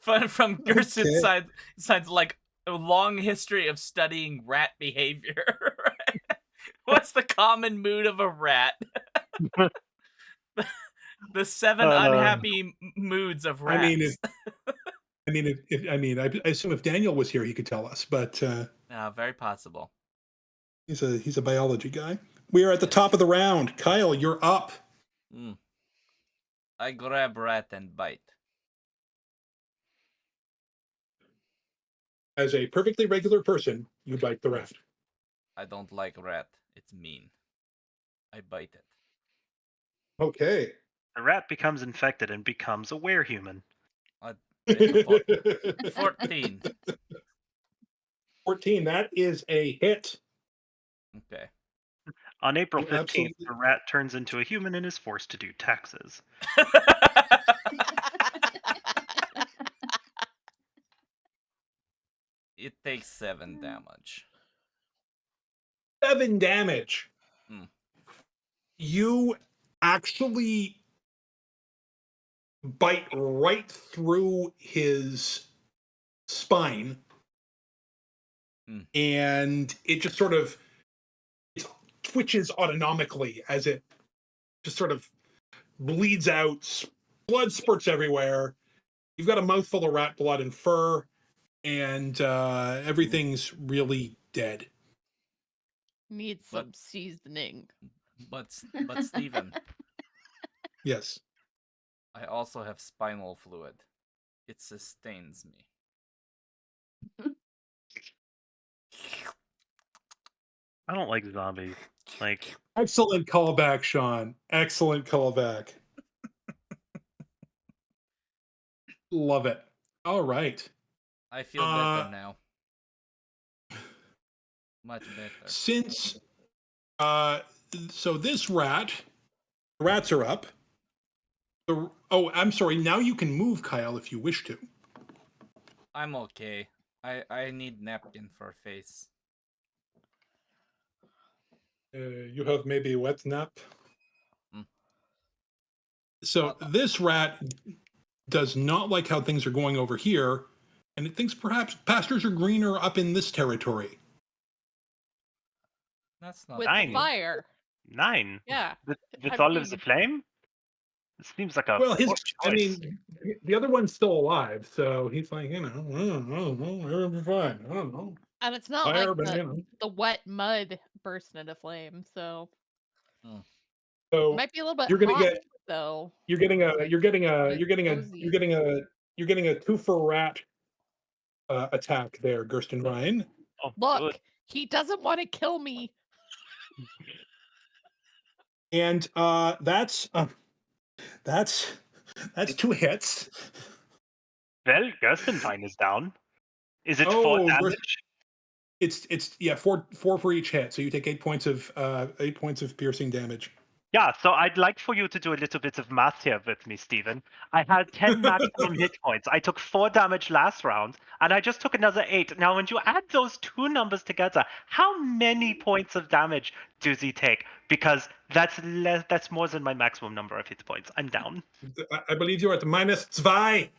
From Gersten's side's like a long history of studying rat behavior. What's the common mood of a rat? The 7 unhappy moods of rats. I assume if Daniel was here, he could tell us. But very possible. He's a biology guy. We are at the top of the round. Kyle, you're up. I grab rat and bite. As a perfectly regular person, you bite the rat. I don't like rat. It's mean. I bite it. Okay. The rat becomes infected and becomes a werehuman. 14. 14. That is a hit. Okay. On April 15th, the rat turns into a human and is forced to do taxes. It takes 7 damage. 7 damage. You actually bite right through his spine, and it just sort of twitches autonomically as it just sort of bleeds out. Blood spurts everywhere. You've got a mouthful of rat blood and fur, and everything's really dead. Needs some seasoning. But Stephen. Yes. I also have spinal fluid. It sustains me. I don't like zombies. Excellent callback, Shaun. Excellent callback. Love it. All right. I feel better now. Much better. Since so this rats are up. I'm sorry. Now you can move, Kyle, if you wish to. I'm okay. I need napkin for face. You have maybe a wet nap. So this rat does not like how things are going over here, and it thinks perhaps pastures are greener up in this territory. That's not with 9. fire. 9. Yeah. With all of the flame. It seems like a the other one's still alive, so he's like, it'll be fine. I don't know. And it's not Fire, like the wet mud bursting into flame, so So it might be a little bit you're gonna hot, get though. you're getting a 2 for rat attack there, Gerstenwein. Oh, Look, good. he doesn't want to kill me. And that's That's 2 hits. Well, Gerstenwein is down. Is it 4 Oh, damage? it's yeah, 4 for each hit. So you take 8 points of piercing damage. Yeah, so I'd like for you to do a little bit of math here with me, Stephen. I had 10 maximum hit points. I took 4 damage last round, and I just took another 8. Now, when you add those 2 numbers together, how many points of damage does he take? Because that's more than my maximum number of hit points. I'm down. I believe you're at -2. Minus- -2.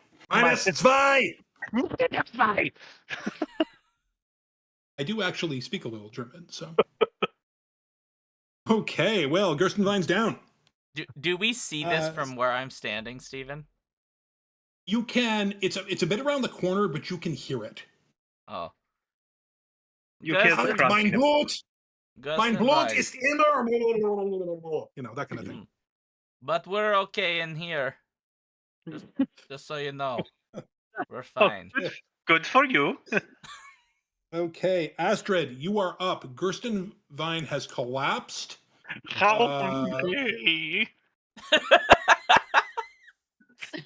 That's fine. I do actually speak a little German, so. Okay, well, Gerstenwein's down. Do we see this from where I'm standing, Stephen? You can. It's a bit around the corner, but you can hear it. Oh. You killed the Halt, crunch. mein Blut! Mein Blut Gerstenwein. ist immer. You know, that kind of thing. But we're okay in here. Just so you know. We're fine. Good for you. Okay, Astrid, you are up. Gerstenwein has collapsed. Help me.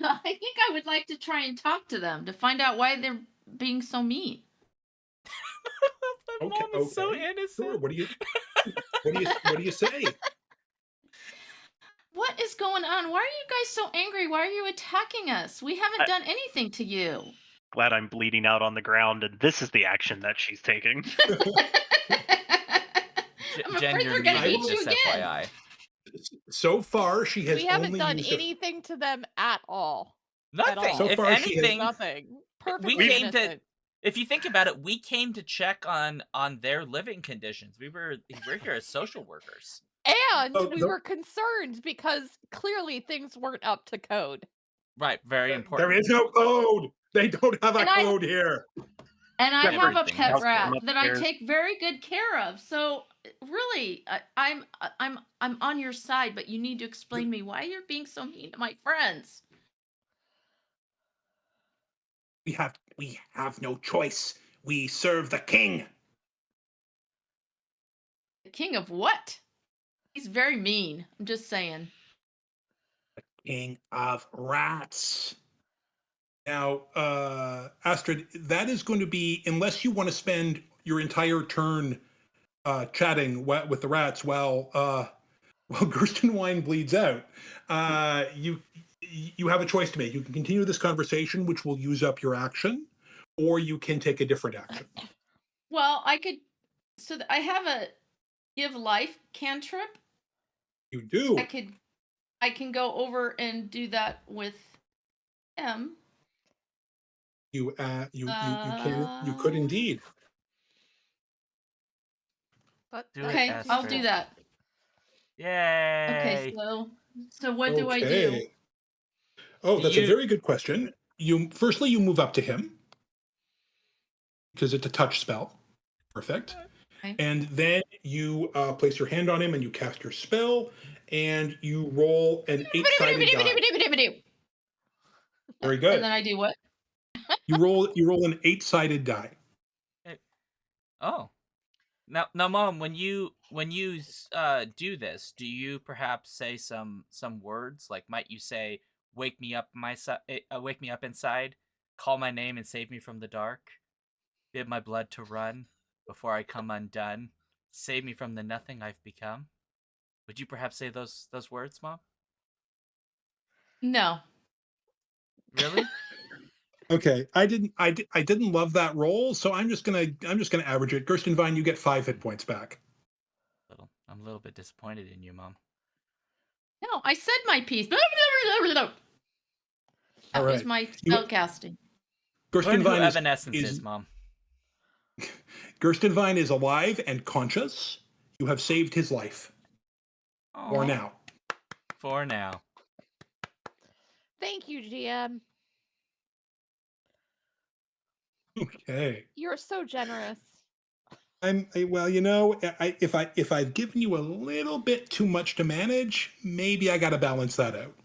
I think I would like to try and talk to them to find out why they're being so mean. My Okay, mom is so okay. innocent. Sure. What do you say? What is going on? Why are you guys so angry? Why are you attacking us? We haven't done anything to you. Glad I'm bleeding out on the ground, and this is the action that she's taking. I'm Jen, afraid you're we're gonna muted, eat you just again. FYI. So far, she has We haven't only done used anything to them at all. Nothing. So If far, she has- anything, Nothing. Perfectly came to- innocent. if you think about it, we came to check on their living conditions. We're here as social workers. And Oh, we the- were concerned because clearly things weren't up to code. Right, very important. There is no code. They don't have a And I- code here. And I have a Everything pet has rat come that I upstairs. take very good care of. So really, I'm on your side, but you need to explain me why you're being so mean to my friends. We have no choice. We serve the king. The king of what? He's very mean. I'm just saying. King of rats. Now, Astrid, that is going to be, unless you want to spend your entire turn chatting with the rats while Gerstenwein bleeds out, you have a choice to make. You can continue this conversation, which will use up your action, or you can take a different action. Well, I could. So I have a give life cantrip. You do. I can go over and do that with him. You could indeed. But Do it, Okay, I'll Astrid. do that. Yay! Okay, so what do I do? Oh, that's a You- very good question. Firstly you move up to him because it's a touch spell. Perfect. Okay. And then you place your hand on him and you cast your spell and you roll an 8-sided die. Very And good. then I do what? You roll an 8-sided die. Oh. Now, Mom, when you do this, do you perhaps say some words? Like, might you say, "Wake me up, wake me up inside, call my name and save me from the dark, bid my blood to run before I come undone, save me from the nothing I've become"? Would you perhaps say those words, Mom? No. Really? Okay, I didn't love that roll, so I'm just gonna average it. Gerstenwein, you get 5 hit points back. I'm a little bit disappointed in you, Mom. No, I said my piece. That All was right. my spell casting. Learn who Gerstenwein Evanescence is is, Mom. Gerstenwein is alive and conscious. You have saved his life. For Aw. now. For now. thank you, GM. Okay. You're so generous. Well, you know, if I've given you a little bit too much to manage, maybe I got to balance that out.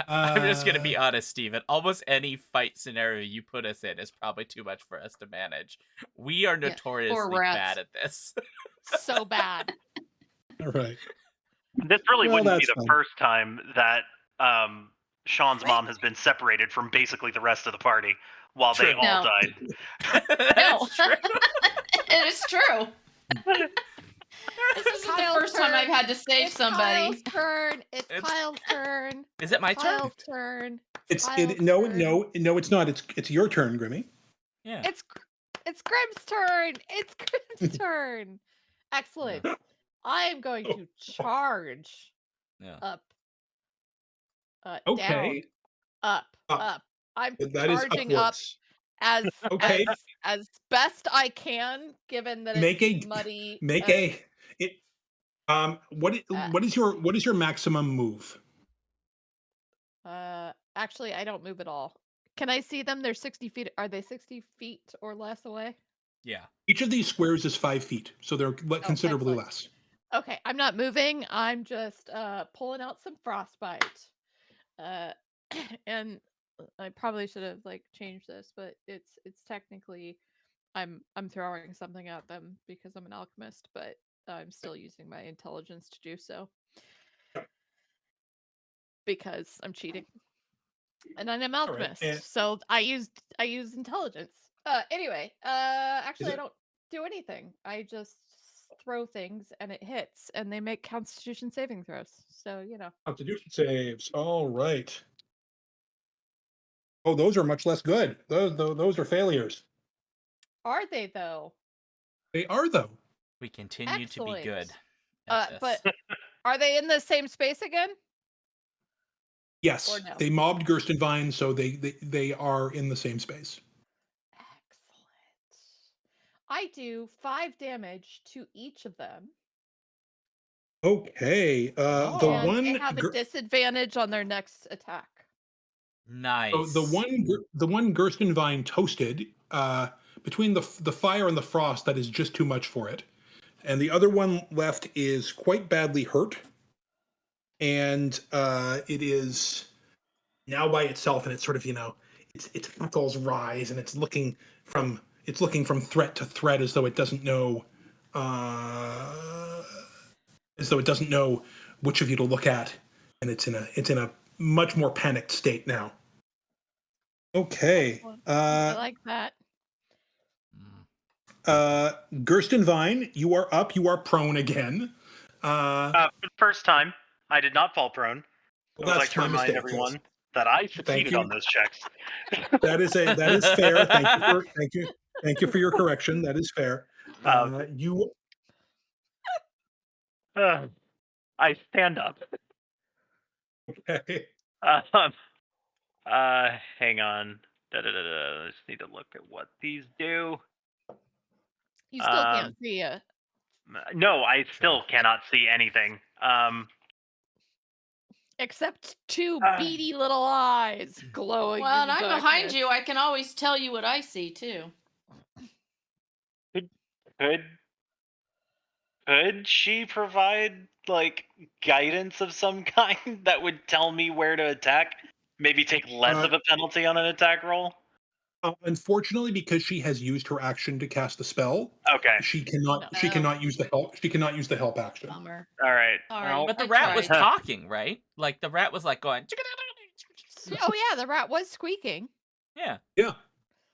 I'm just gonna be honest, Steven. Almost any fight scenario you put us in is probably too much for us to manage. We are notoriously rats. bad at this. So bad. All right. This really Well, wouldn't be that's the fine. first time that Shaun's mom has been separated from basically the rest of the party while they True. all No. died. That's true. It is true. This isn't the Kyle's first time I've turn. had to save It's somebody. Kyle's turn. It's It's- Kyle's turn. Is it my turn? Kyle's turn. No, Kyle's turn. no, it's not. It's your turn, Grimmy. Yeah. It's Grim's turn. It's Grim's turn. Excellent. I am going to charge Yeah. up, down, Okay. up. Up. I'm That is charging up upwards. as Okay. as best I can, given that Make it's a muddy. what is your maximum move? Actually, I don't move at all. Can I see them? They're 60 feet. Are they 60 feet or less away? Yeah. Each of these squares is 5 feet, so they're considerably excellent. less. Okay, I'm not moving. I'm just pulling out some frostbite. And I probably should have like changed this, but it's technically I'm throwing something at them because I'm an alchemist, but I'm still using my intelligence to do so. Because I'm cheating. And I'm an alchemist. and- So I use intelligence. Anyway, actually I don't do anything. I just throw things and it hits and they make constitution saving throws. So, Constitution saves. All right. Oh, those are much less good. Those are failures. Are they though? They are though. We continue to be good. Excellent. But are they in the same space again? Yes, Or no? they mobbed Gerstenwein, so they are in the same space. Excellent. I do 5 damage to each of them. Okay. Oh. The And one they have a disadvantage on their next attack. Nice. so the one Gerstenwein toasted, between the fire and the frost, that is just too much for it. And the other one left is quite badly hurt. And it is now by itself, and it's sort of, its knuckles rise, and it's looking from threat to threat, as though it doesn't know which of you to look at, and it's in a much more panicked state now. Okay. Excellent. I like that. Gerstenwein, you are up. You are prone again. For the first time, I did not fall prone. I would like That's to my remind mistake. everyone Yes. that I Thank succeeded you. on those checks. That is fair. Thank you for your correction. That is fair. You I stand up. okay? Hang on. I just need to look at what these do. You still can't see it. No, I still cannot see anything. Except 2 beady little eyes glowing. Well, in and the I'm behind darkness. you. I can always tell you what I see too. Could she provide like guidance of some kind that would tell me where to attack? Maybe take less of a penalty on an attack roll? Unfortunately, because she has used her action to cast the spell, Okay. she cannot. She No. cannot use the help. She cannot use the help action. Bummer. All right. Sorry. Well, But the I rat was tried. talking, right? Like the rat was like going. Oh yeah, the rat was squeaking. Yeah. Yeah.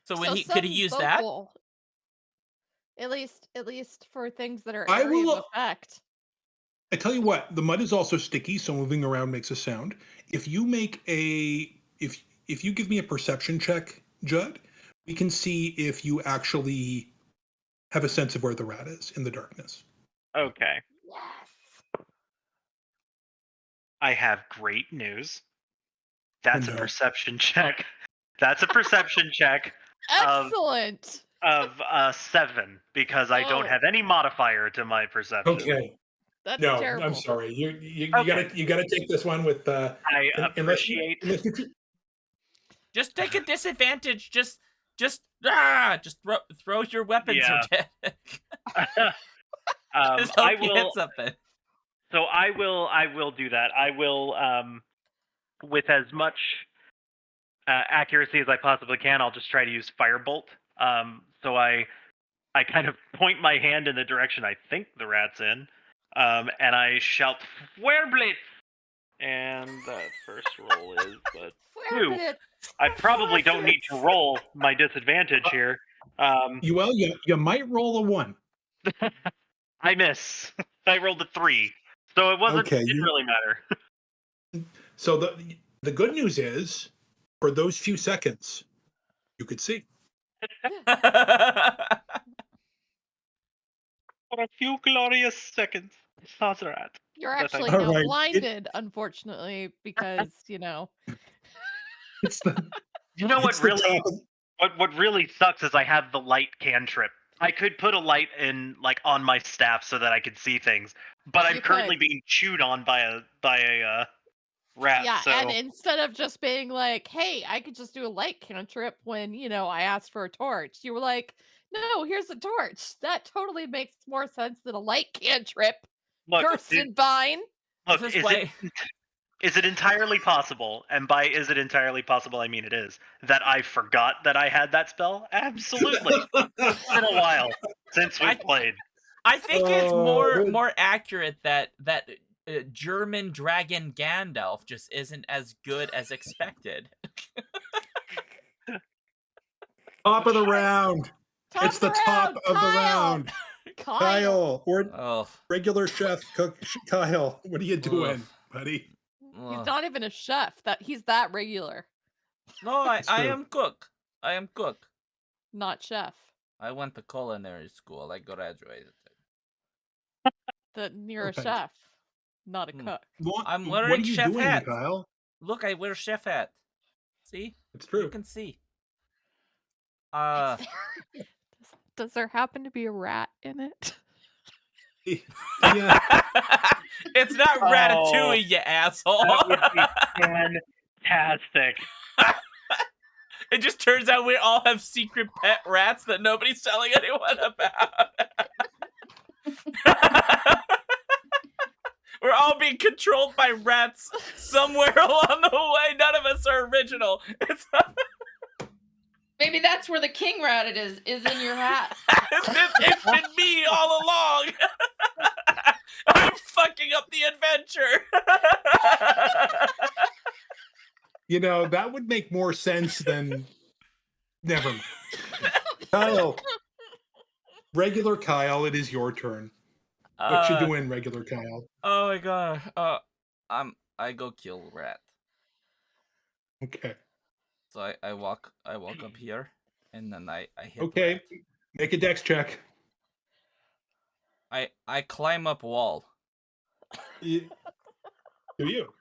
So So could he use that? vocal, At least for things that are I area will- of effect. I tell you what, the mud is also sticky, so moving around makes a sound. If you make if you give me a perception check, Judd, we can see if you actually have a sense of where the rat is in the darkness. Okay. Yes. I have great news. That's Oh, no. a perception check. That's a perception check Excellent. of 7 because I don't Oh. have any modifier to my perception. Okay. That's No, terrible. I'm sorry. You Okay. gotta take this one with. I appreciate. Just take a disadvantage. Just throw your weapons. Yeah. Just hope I you will. hit something. So I will do that. I will, with as much accuracy as I possibly can, I'll just try to use Firebolt. So I kind of point my hand in the direction I think the rat's in, and I shout, "Werblitz!" And that first roll is a Wait a 2. minute. I probably don't need to Profits. roll my disadvantage here. You might roll a 1. I miss. I rolled a 3. So it wasn't. Okay, It didn't really matter. So the good news is, for those few seconds, you could see. For a few glorious seconds, I saw that. You're That I- actually All now right, blinded, unfortunately, because It's the You know what it's the really? top of, What really sucks is I have the light cantrip. I could put a light in on my staff so that I could see things, but I'm You currently could. being chewed on by a rat. yeah, So and instead of just being like, "Hey, I could just do a light cantrip," when I asked for a torch, you were like, "No, here's a torch." That totally makes more sense than a light cantrip. look, Gerstenwein. look, This is why. is it entirely possible? And by is it entirely possible, I mean it is that I forgot that I had that spell. Absolutely, it's been a while since we've played. I think it's Oh, more accurate that German dragon Gandalf just isn't as good as expected. top of the round. Top It's the of top round, of the Kyle! round. Kyle. Kyle, or Oh, regular chef cook. Kyle, what are you doing, Ugh. buddy? He's not even a chef. He's that regular, No, It's I true. am cook. I am cook. not chef. I went to culinary school. I graduated. You're a Okay. chef, not a cook. I'm What are wearing you chef doing, hat. Kyle? Look, I wear chef hat. See? It's You true. can see. Does there happen to be a rat in it? Yeah. It's not Oh, Ratatouille, you asshole. That would be fantastic. It just turns out we all have secret pet rats that nobody's telling anyone about. We're all being controlled by rats somewhere along the way. None of us are original. Maybe that's where the king rat is in your hat. It's been me all along. I'm fucking up the adventure. That would make more sense than. Never mind. Kyle, regular Kyle, it is your turn. What you doing, regular Kyle? Oh my god. I go kill rat. Okay. So I walk up here, and then I hit. Okay. Rat. Make a dex check. I climb up wall. Do you?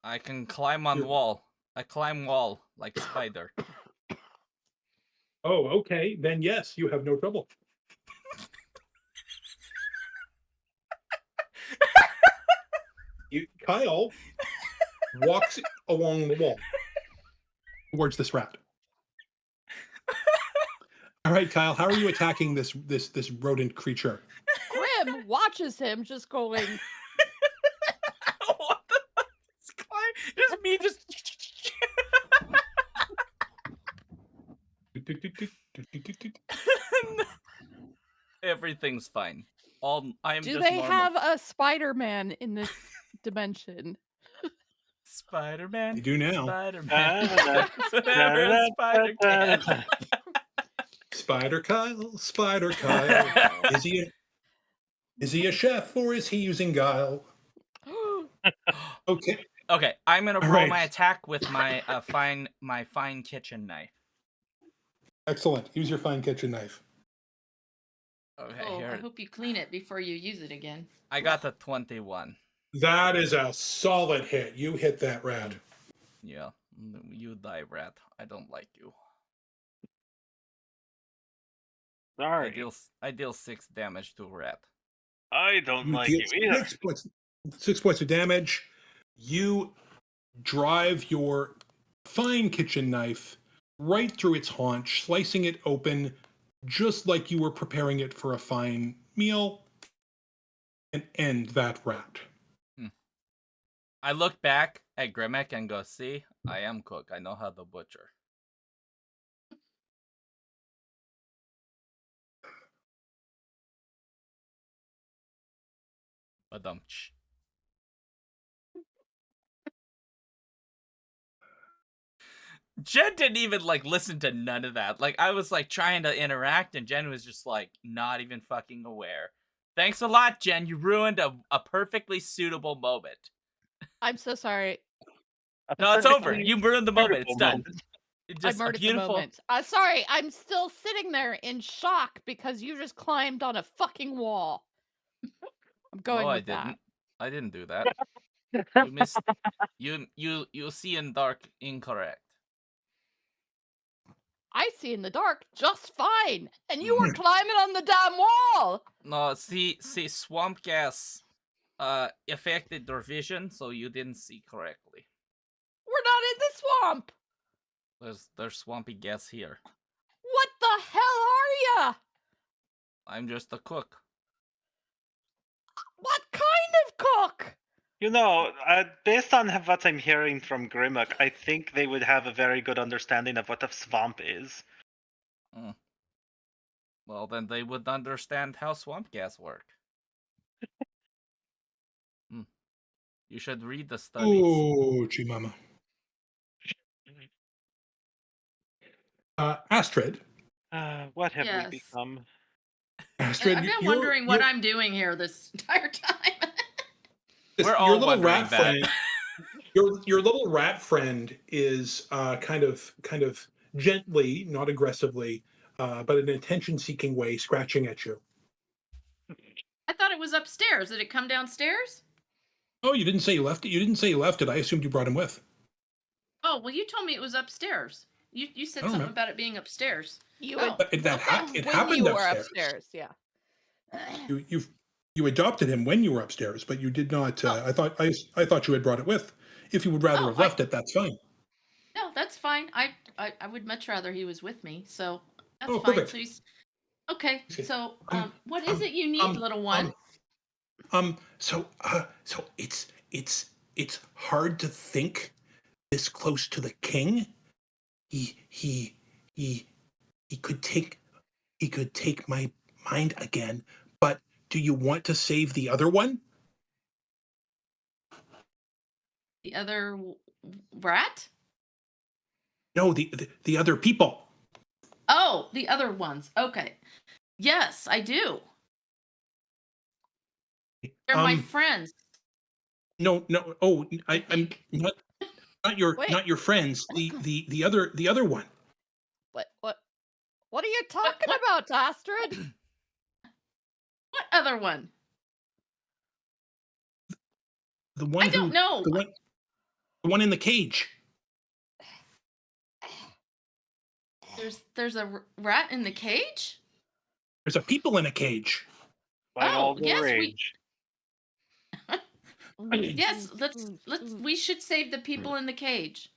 I can climb on wall. I climb wall like spider. Oh, okay. Then yes, you have no trouble. Kyle walks along the wall towards this rat. All right, Kyle, how are you attacking this rodent creature? Grim watches him just going. What the fuck is climb? Just me just. Everything's fine. I'm Do just they normal. have a Spider-Man in this dimension? Spider-Man? You do now. Spider-Man. Whatever spider can. Spider Kyle. Is he a chef or is he using guile? Okay. Okay, I'm gonna All roll right. my attack with my fine kitchen knife. Excellent. Use your fine kitchen knife. Okay, Oh, here. I hope you clean it before you use it again. I got the 21. That is a solid hit. You hit that rat. Yeah, you die, rat. I don't like you. Sorry. I deal 6 damage to rat. I don't You like deal you either. 6 points of damage. You drive your fine kitchen knife right through its haunch, slicing it open just like you were preparing it for a fine meal, and end that rat. I look back at Grymuk and go, see, I am cook. I know how to butcher. Badumch. Jen didn't even like listen to none of that. Like I was like trying to interact, and Jen was just like not even fucking aware. Thanks a lot, Jen. You ruined a perfectly suitable moment. I'm so sorry. No, it's over. Perfectly You ruined the moment. It's beautiful done. moment. It's I just a murdered the beautiful. moment. Sorry, I'm still sitting there in shock because you just climbed on a fucking wall. I'm going No, with I that. didn't. I didn't do that. You missed. You see in dark incorrect. I see in the dark just fine, and you were climbing on the damn wall. No, see, swamp gas affected your vision, so you didn't see correctly. We're not in the swamp. There's swampy gas here. What the hell are ya? I'm just a cook. What kind of cook? You know, based on what I'm hearing from Grymuk, I think they would have a very good understanding of what a swamp is. Well, then they would understand how swamp gas work. You should read the studies. Oh, Chimama. Astrid. What have Yes. we become? Astrid, I've been wondering what I'm doing here this entire time. We're all your little wondering rat that. friend. Your little rat friend is kind of gently, not aggressively, but in an attention-seeking way, scratching at you. I thought it was upstairs. Did it come downstairs? Oh, you didn't say you left it. You didn't say you left it. I assumed you brought him with. Oh, well, you told me it was upstairs. You said something about it being upstairs. You Oh. It when happened you were upstairs. Yeah. You adopted him when you were upstairs, but you did not. Oh. I thought you had brought it with. If you would rather have left it, that's fine. No, that's fine. I would much rather he was with me. So that's fine. Perfect. So he's okay. Okay. So what is it you need, little one? So it's hard to think this close to the king. He could take my mind again, but do you want to save the other one? The other rat? No, the other people. Oh, the other ones. Okay. Yes, I do. They're my friends. No. Oh, I'm not your friends. The other one. What are you talking about, Astrid? What other one? The one I don't know. The one in the cage. There's a rat in the cage? There's a people in a cage. By all the yes, rage. Yes, we should save the people in the cage.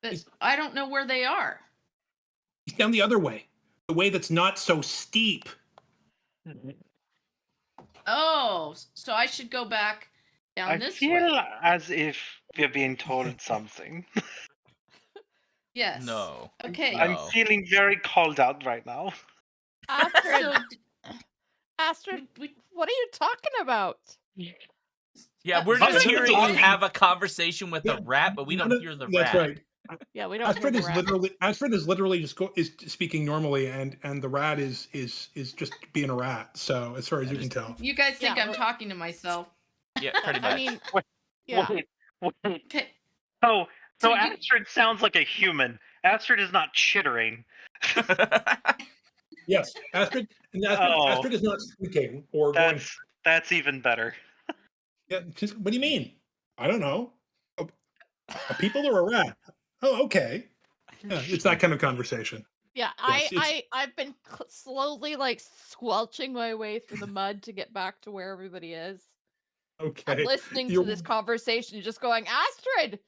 But I don't know where they are. He's down the other way. The way that's not so steep. Oh, so I should go back down this way. I feel as if we're being told something. Yes. No. Okay. I'm feeling very called out right now. Astrid, what are you talking about? Yeah, we're just hearing you have a conversation with a rat, but we don't hear the rat. That's right. Yeah, we don't. Astrid is literally just speaking normally, and the rat is just being a rat. So as far as you can tell, you guys think I'm talking to myself. Yeah, pretty much. I mean, yeah. Wait. Okay. So Astrid sounds like a human. Astrid is not chittering. Yes, Astrid is not speaking or going. That's even better. Yeah, what do you mean? I don't know. A people or a rat? Oh, okay. Yeah, it's that kind of conversation. Yeah, I've been slowly like squelching my way through the mud to get back to where everybody is. Okay. I'm listening to this conversation, just going, Astrid,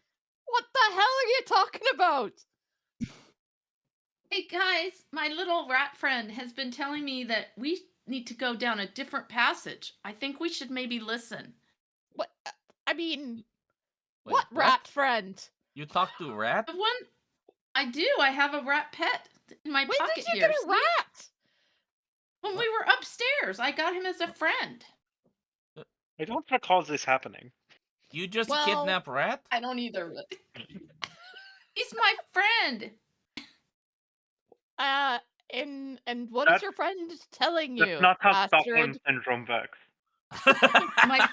what the hell are you talking about? Hey guys, my little rat friend has been telling me that we need to go down a different passage. I think we should maybe listen. What? I mean, Wait, what rat friend? You talk to a rat? The one I do. I have a rat pet in my pocket When did you here. get a rat? When we were upstairs, I got him as a friend. I don't recall this happening. You just kidnap rat? I don't either. He's my friend. And what is your friend telling you, That's not how Stockholm Astrid? syndrome works. My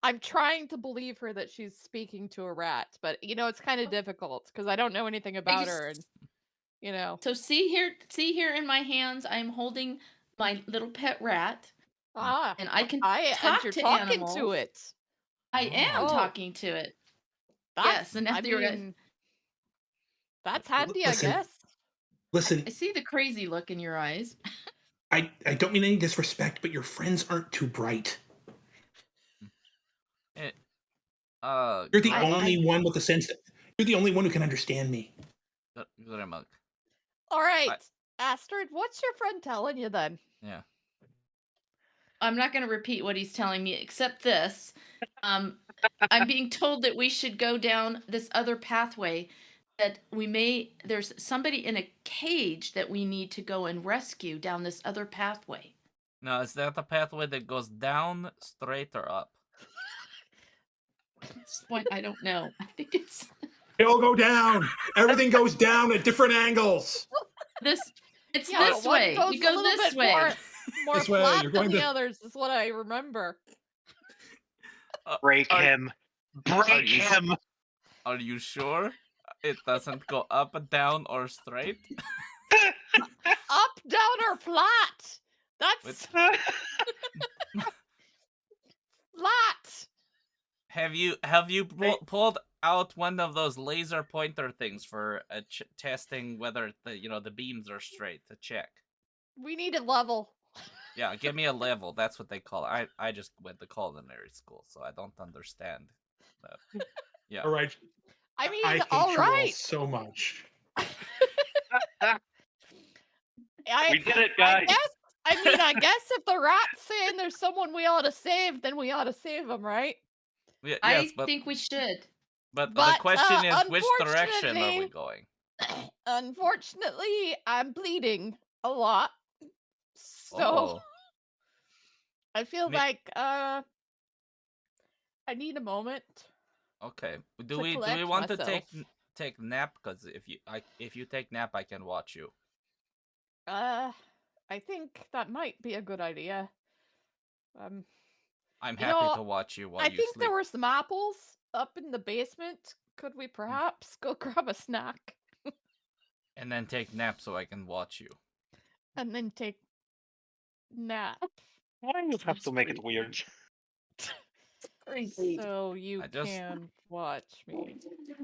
I'm trying to believe her that she's speaking to a rat, but it's kind of difficult because I don't know anything about her, and So see here in my hands, I'm holding my little pet rat, and I can and talk you're to talking animals. to it. I am Oh. talking to it. That's, Yes, and I after you're mean, that's handy, I guess. Listen, I see the crazy look in your eyes. I don't mean any disrespect, but your friends aren't too bright. You're the only one with the sense that you're the only one who can understand me. Grymuk. All right, Astrid, what's your friend telling you then? Yeah. I'm not going to repeat what he's telling me, except this. I'm being told that we should go down this other pathway. That there's somebody in a cage that we need to go and rescue down this other pathway. Now, is that the pathway that goes down, straight, or up? At this point, I don't know. I think it's. They all go down. Everything goes down at different angles. This one way. goes You go a little this bit way. more This way, flat you're than going the to- others is what I remember. Break him. Break you him. Are you sure it doesn't go up, down, or straight? Up, down, or flat? That's flat. Have you pulled out one of those laser pointer things for testing whether the beams are straight to check? We need a level. Yeah, give me a level. That's what they call it. I just went to culinary school, so I don't understand. Yeah. All right. I mean, I hate all you all right. so much. We did it, guys. I guess if the rat's saying there's someone we ought to save, then we ought to save them, right? Yes, I but think we should. the question is, which unfortunately- direction are we going? Unfortunately, I'm bleeding a lot. So Oh. I feel like I need a moment. Okay. Do to we collect want to myself. take nap? Because if you take nap, I can watch you. I think that might be a good idea. I'm happy to watch you while I you think sleep. there were some apples up in the basement. Could we perhaps go grab a snack And then take nap so I can watch you. and then take nap Why do you have to make it weird? Crazy. so you I just- can watch me?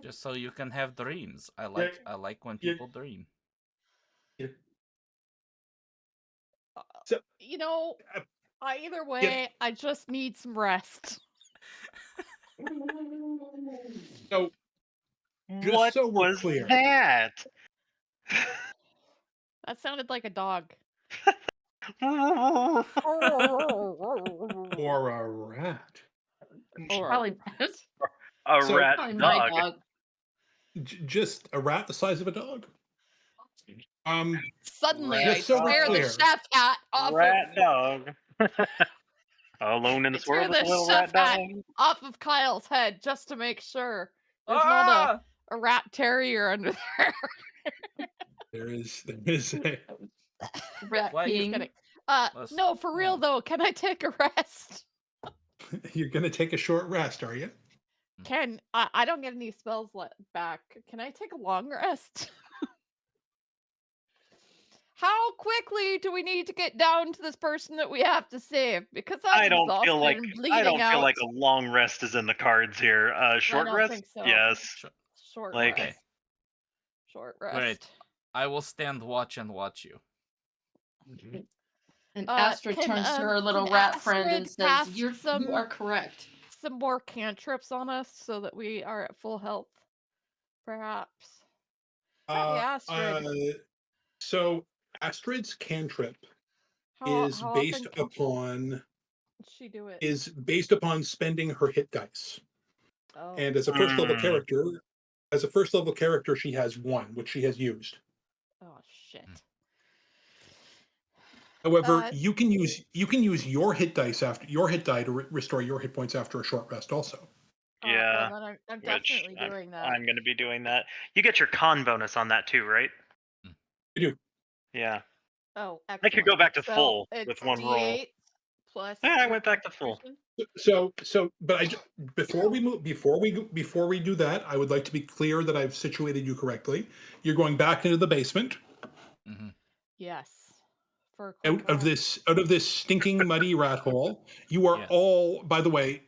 Just so you can have dreams. I like when people dream. So, Either way, I just need some rest. So, just What so we're was clear. that? That sounded like a dog. Or a rat. Probably A So- rat probably my dog. dog. Just a rat the size of a dog. Suddenly, Rat I so we're tear the clear. chef hat off Rat dog. Alone in I this tear world with the a little chef rat hat dog. off of Kyle's head just to make sure there's not a rat terrier under there. There is a Rat Why you king. Kidding. Let's- No, for real though, can I take a rest? You're gonna take a short rest, are you? I don't get any spells back. Can I take a long rest? How quickly do we need to get down to this person that we have to save? Because I'm I don't exhausted feel like and bleeding I don't out. feel like a long rest is in the cards here. Short don't rest, think so. yes. Short like- rest. Short rest. Great. I will stand watch and watch you. And Uh, Astrid can, turns to um, her little can rat friend and Astrid says, cast you some- are correct. Some more cantrips on us so that we are at full health, perhaps. Astrid. So Astrid's cantrip How, is how based often can upon she do it? is based upon spending her hit dice. Oh. And as a first level Mm. character, she has one, which she has used. Oh shit. However, Uh, you can use your hit die to restore your hit points after a short rest also. Yeah, Well, then I'm which definitely doing that. I'm going to be doing that. You get your con bonus on that too, right? You do. Yeah. Oh, I excellent. could go back to So full it's with one roll. D8 plus. Yeah, I your went back to full. constitution? But before we do that, I would like to be clear that I've situated you correctly. You're going back into the basement, Yes. For a quick out of this stinking muddy rat hole. You are Yes. all, by the way,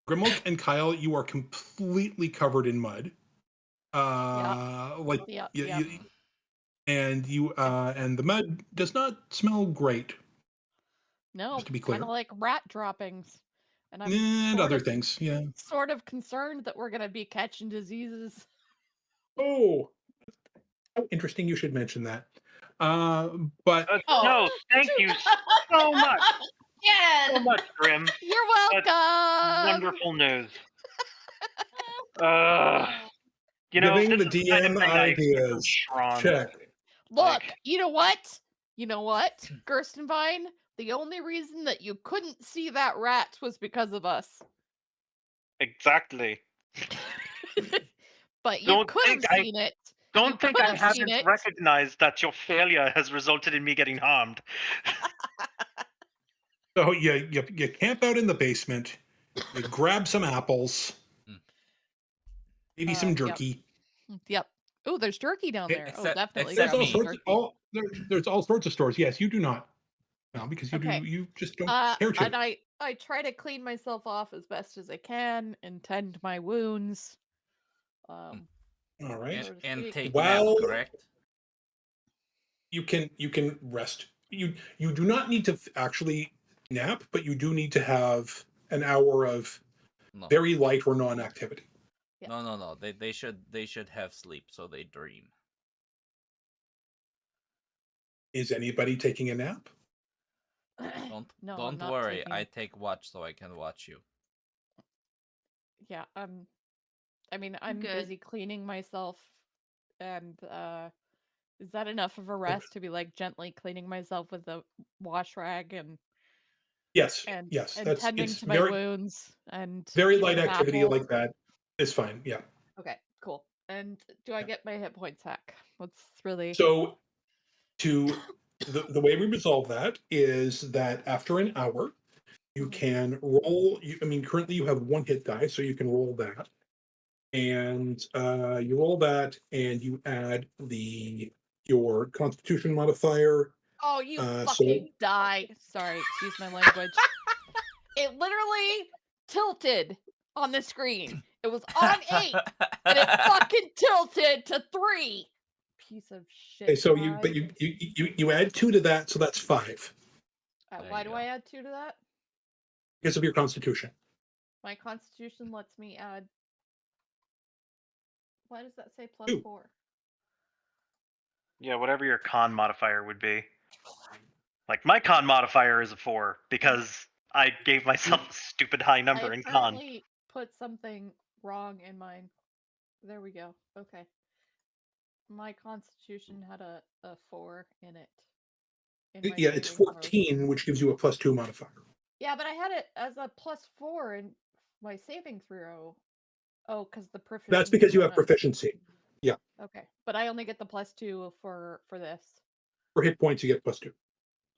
Grymuk and Kyle, you are completely covered in mud. Like Yep. and the mud does not smell great, No, just to be clear. kind of like rat droppings. And I'm And sort other of, things, yeah. sort of concerned that we're gonna be catching diseases. Oh, how interesting! You should mention that. But No, thank you so much. Yeah. So much, Grim. You're That's welcome. wonderful news. You know, giving this the is the kind of DM thing I expect from ideas. Shaun. Check. Look, Like- you know what? You know what, Gerstenwein? The only reason that you couldn't see that rat was because of us. Exactly. But you Don't could have think I- seen it. Don't You think could I have seen haven't it. recognized that your failure has resulted in me getting harmed. So you camp out in the basement. You grab some apples, maybe some Yep. jerky. Yep. Oh, there's jerky down there. Except- Definitely. except grab There's some me. jerky. there's all sorts of stores. Yes, you do not. No, because Okay. you just don't And care to. I try to clean myself off as best as I can and tend my wounds. All right. so to And speak. take Well- nap, correct? You can rest. You do not need to actually nap, but you do need to have an hour of No. very light or non-activity. Yeah. No. They should have sleep so they dream. Is anybody taking a nap? Don't No, I'm don't not worry. taking- I take watch so I can watch you. Yeah, I mean, I'm Good. busy cleaning myself, and is that enough of a rest to be like gently cleaning myself with a wash rag and Yes. and Yes. and That's tending it's to my very wounds and very eating light an activity apple? like that is fine. Yeah. Okay, cool. And do I get my hit points back? What's really So to the way we resolve that is that after an hour, you Mhm. can roll. I mean, currently you have one hit die, so you can roll that, and you roll that, and you add your Constitution modifier. Oh, you so- fucking die. Sorry, excuse my language. It literally tilted on the screen. It was on 8 and it fucking tilted to 3. Piece of shit. Okay, so die. you add 2 to that, so that's 5 There Why you do go. I add 2 to that? because of your Constitution. My constitution lets me add. Why does that say Two. +4? Yeah, whatever your con modifier would be. Like my con modifier is a 4 because I gave myself a stupid high number I in con. apparently put something wrong in mine. There we go. Okay. My constitution had a 4 in it. In my Yeah, it's saving throw. 14, which gives you a +2 modifier. Yeah, but I had it as a +4 in my saving throw. Oh, because the proficiency. That's because you have bonus. proficiency. Okay, but I only get the +2 for this. For hit points, you get +2.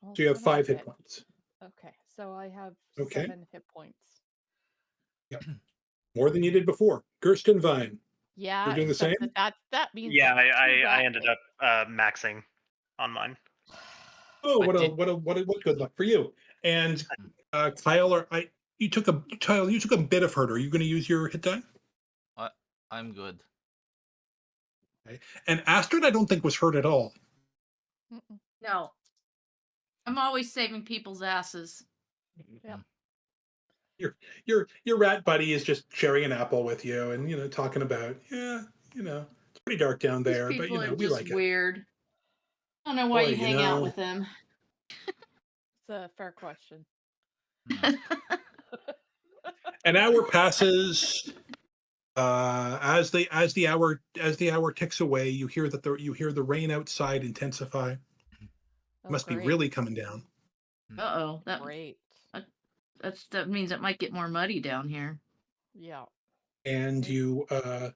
Well, So you have son of a 5 hit bitch. points. Okay, so I have Okay. 7 hit points. More than you did before. Gerstenwein. Yeah, We're doing the except same? that means Yeah, that's 2 I ended back. up maxing on mine. Oh, But what good luck for you. And Kyle, you took a bit of hurt. Are you going to use your hit die? I'm good. Okay. And Astrid, I don't think was hurt at all. Mm-mm. No. I'm always saving people's asses. Yep. Your rat buddy is just sharing an apple with you, and talking about it's pretty dark down These there, but people are we just like it. weird. I don't know why Boy, you you hang out know. with them. It's a fair question. An hour passes. As the hour ticks away, you hear the rain outside intensify. Oh, Must be great. really coming down. Uh-oh. Great. That means it might get more muddy down here. Yeah. and you have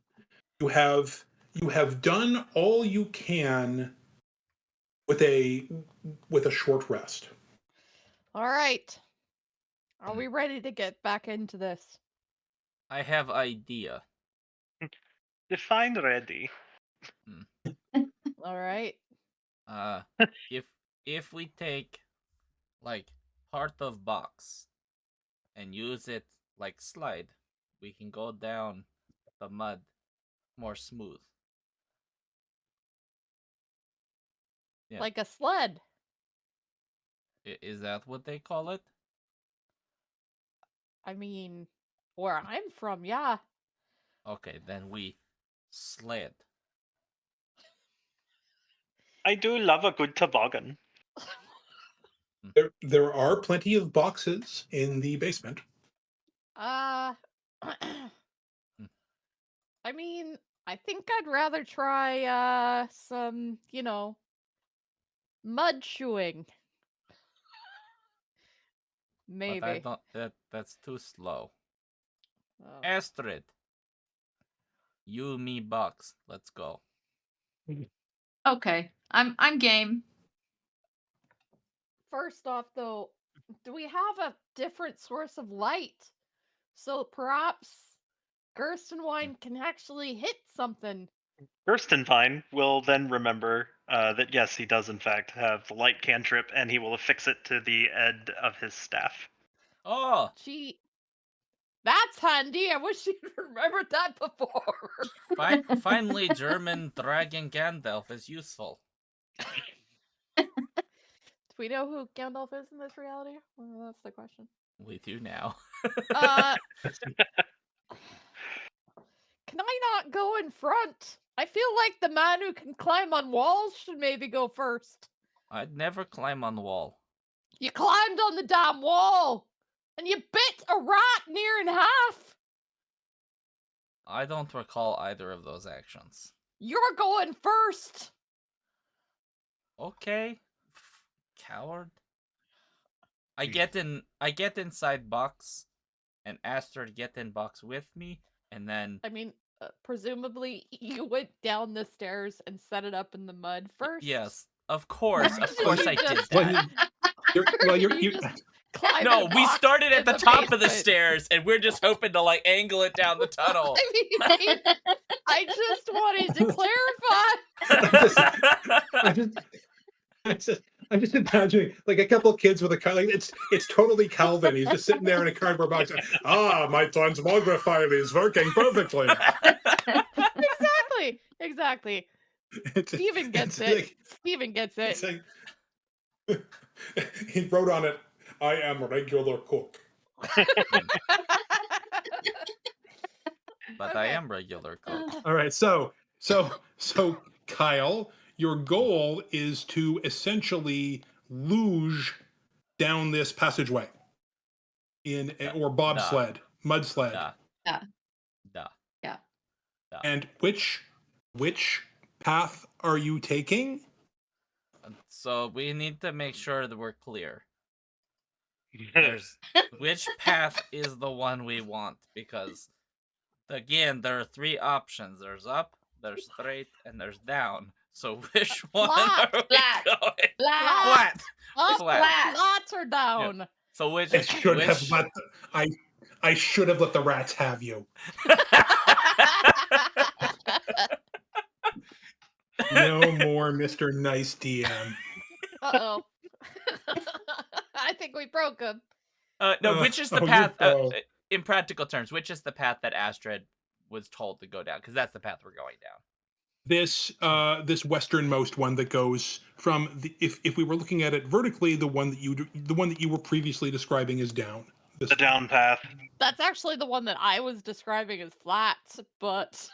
done all you can with a short rest. All right. Are we ready to get back into this? I have idea. Define ready. All right. If we take like part of box and use it like slide, we can go down the mud more smooth. Yeah. Like a sled. Is that what they call it? I mean, where I'm from, yeah. Okay, then we sled. I do love a good toboggan. There are plenty of boxes in the basement. I mean, I think I'd rather try some, mud shoeing. Maybe. But I don't. That's too slow. Oh. Astrid, you, me, box. Let's go. Okay, I'm game. First off, though, do we have a different source of light? So perhaps Gerstenwein can actually hit something. Gerstenwein will then remember that yes, he does in fact have the light cantrip, and he will affix it to the end of his staff. Oh, Gee, that's handy. I wish you'd remembered that before. finally, German dragon Gandalf is useful. Do we know who Gandalf is in this reality? Well, that's the question. We do now. Can I not go in front? I feel like the man who can climb on walls should maybe go first. I'd never climb on the wall. You climbed on the damn wall! And you bit a rat near in half! I don't recall either of those actions. You're going first! Okay, coward. I get inside box, and Astrid get in box with me, and then I mean, presumably you went down the stairs and set it up in the mud first. yes, of course I did Well, that. you Climbed No, the we box started in at the top of the basement. stairs, and we're just hoping to like angle it down the tunnel. I just wanted to clarify. I'm just imagining like a couple of kids with a car. Like it's totally Calvin. He's just sitting there in a cardboard box. My transmogrify is working perfectly. Exactly. Steven gets it. Like, Steven gets it. it's like, he wrote on it, "I am a regular cook." But I am regular cook. All right, so Kyle, your goal is to essentially luge down this passageway or bobsled, mudsled. Duh. And which path are you taking? So we need to make sure that we're clear. There's which path is the one we want, because again, there are three options. There's up, there's straight, and there's down. So which one Flat, are we flat, going? Flat. Up, Flat. flats or down. Yeah. So which I should have let the rats have you. No more Mr. Nice DM. Uh-oh. I think we broke him. No, which is the path, in practical terms, which is the path that Astrid was told to go down? Because that's the path we're going down. This westernmost one that goes from if we were looking at it vertically, the one that you were previously describing is down. The down path. That's actually the one that I was describing as flats, but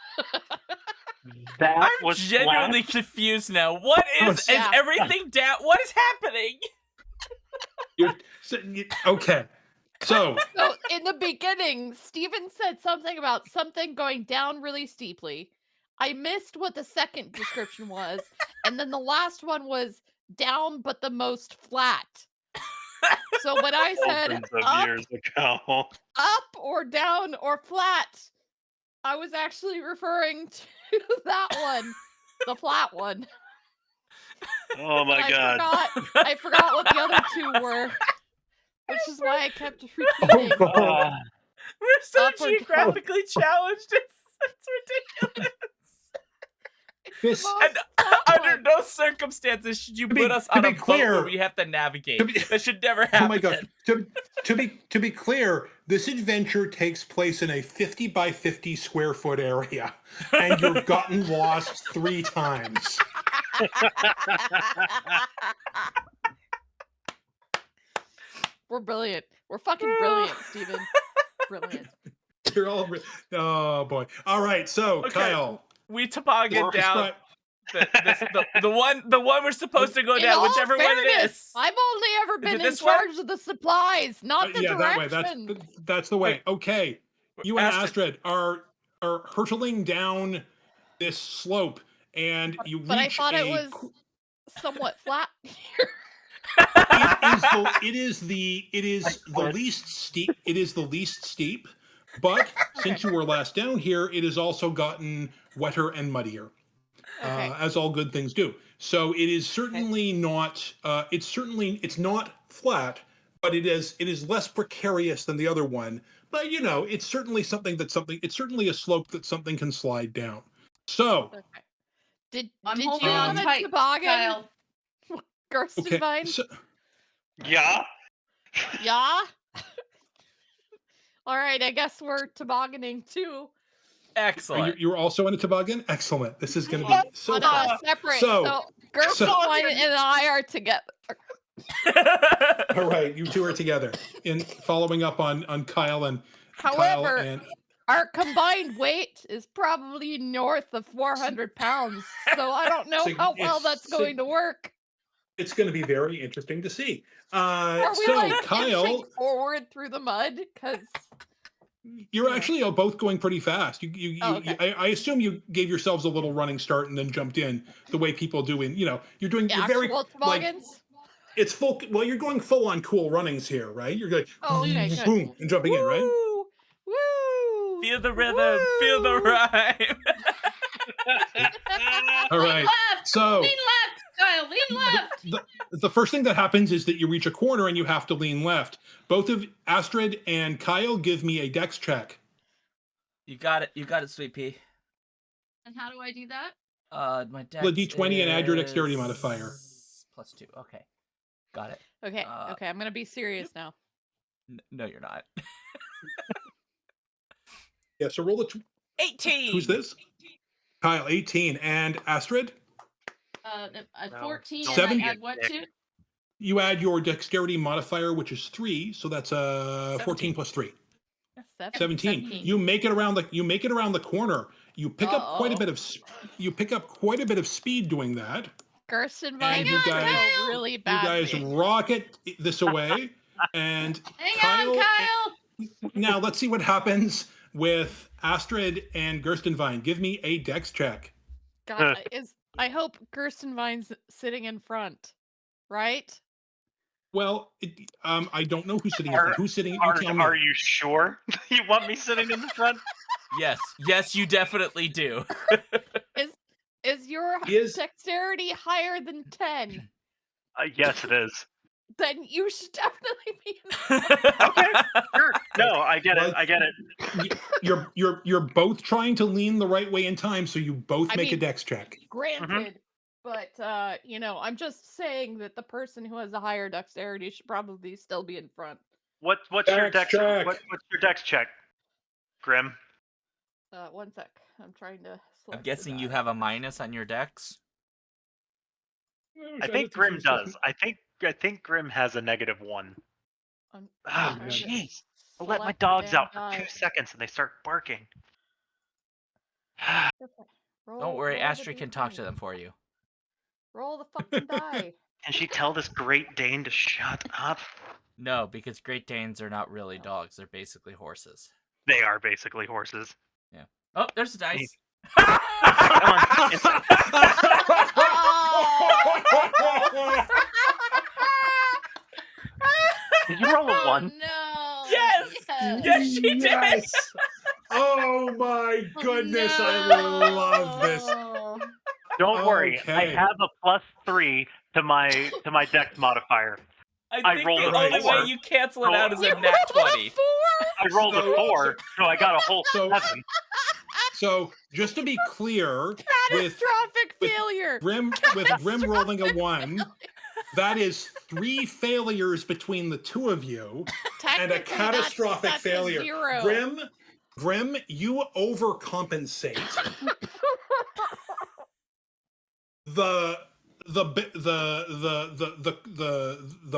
That I'm was genuinely confused now. What is Yeah. everything down? What is happening? Okay. So in the beginning, Stephen said something about something going down really steeply. I missed what the second description was, and then the last one was down but the most flat. So when I said thousands of years ago. up or down or flat, I was actually referring to that one, the flat one. Oh my I god. I forgot what the other two were, which is why I kept Oh, repeating. God. We're so Upward geographically challenged. It's ridiculous. This- And flat under one. no circumstances should you To be- put us to on a be boat clear- where we have to navigate. to be- That should never happen. Oh my god! To be clear, this adventure takes place in a 50 by 50 square foot area, and you've gotten lost 3 times. We're brilliant. We're fucking brilliant, Stephen. Brilliant. You're all. Oh boy! All right, so Okay. Kyle, We toboggan down describe- the one we're supposed to go In down, all whichever one it fairness, is. I've only ever it been in this one? charge of the supplies, not the yeah, direction. that way. That's the way. Wait. Okay, you and Astrid- Astrid are hurtling down this slope, and you But I reach thought it a was somewhat flat here. it is the least steep. It is the least steep, but since you were last down here, it has also gotten wetter and muddier, Okay. as all good things do. So it is certainly not. It's not flat, but it is less precarious than the other one. But you know, it's certainly something. It's certainly a slope that something can slide down. So Okay. Did I'm you holding on want a tight, toboggan, Kyle. okay, Gerstenwein? so, Yeah. Yeah. All right, I guess we're tobogganing too. Excellent. you're also in a toboggan. Excellent. This is going to be so On fun. a separate. So- So Gerstenwein and I are together. All right, you two are together in following up on Kyle and However, Kyle and our combined weight is probably north of 400 pounds. So I don't know how well that's going to work. it's going to be very interesting to see. Are we So like Kyle, inching forward through the mud? Because you're actually both going pretty fast. Oh, okay. I assume you gave yourselves a little running start and then jumped in the way people do in, you're doing, you're very, actual toboggans. it's full, well, you're going full on cool runnings here, right? You're going, Oh, okay, good. boom, and jumping in, right? Woo! Woo! Feel the rhythm, feel the rhyme. All right. Lean left. So Lean left, Kyle. Lean left. the first thing that happens is that you reach a corner and you have to lean left. Both of Astrid and Kyle give me a dex check. You got it, Sweet Pea. And how do I do that? My dex Roll a d20 and add your dexterity is modifier. +2. Okay, got it. Okay, okay, I'm gonna be serious now. No, you're not. Yeah, so roll 18. who's this? Kyle, 18. And Astrid? 14. don't And I be a add what dick. to? You add your dexterity modifier, which is 3, so that's 14 plus 3. 17. 17. You make it around the corner. You pick up quite a bit of speed doing that. Gerstenwein And you is guys- going really You badly. guys rocket this away, and Hang on, Kyle. Now let's see what happens with Astrid and Gerstenwein. Give me a dex check. God, I hope Gerstenwein's sitting in front, right? Well, I don't know who's sitting in front. Who's sitting? You tell me. Are you sure you want me sitting in the front? Yes, you definitely do. Is your Is- dexterity higher than 10? Yes, it is. Then you should definitely be in Sure. No, I get it. I get it. You're both trying to lean the right way in time, so you both I make a mean- dex check. Granted, but I'm just saying that the person who has a higher dexterity should probably still be in front. What's your Dex dex check. what's your dex check, Grim? One sec. I'm trying to. I'm select the guessing you die. have a minus on your dex. I think Grim does. I think Grim has a -1. I'm Ah, trying to jeez. I let my select the dogs damn out for die. 2 seconds and they start barking. Okay. Don't worry, roll the Astrid can talk to D20. them for you. Roll the fucking die. Can she tell this Great Dane to shut up? No, because Great Danes are not really dogs. They're basically horses. They are basically horses. Oh, there's a dice. Come on. Did you roll a 1? No. Yes! Yes, she did! Oh my goodness, I love this. Don't worry, I Okay. have a +3 to my dex modifier. I think rolled the a only 4. way you cancel it So out is You a nat rolled a 20. 4? I rolled a 4, so I got a whole So 7. so just to be clear, Catastrophic failure. Grim rolling a 1, that is 3 failures between the two of you, and a Technically, catastrophic that's failure. A 0. Grim, you overcompensate. The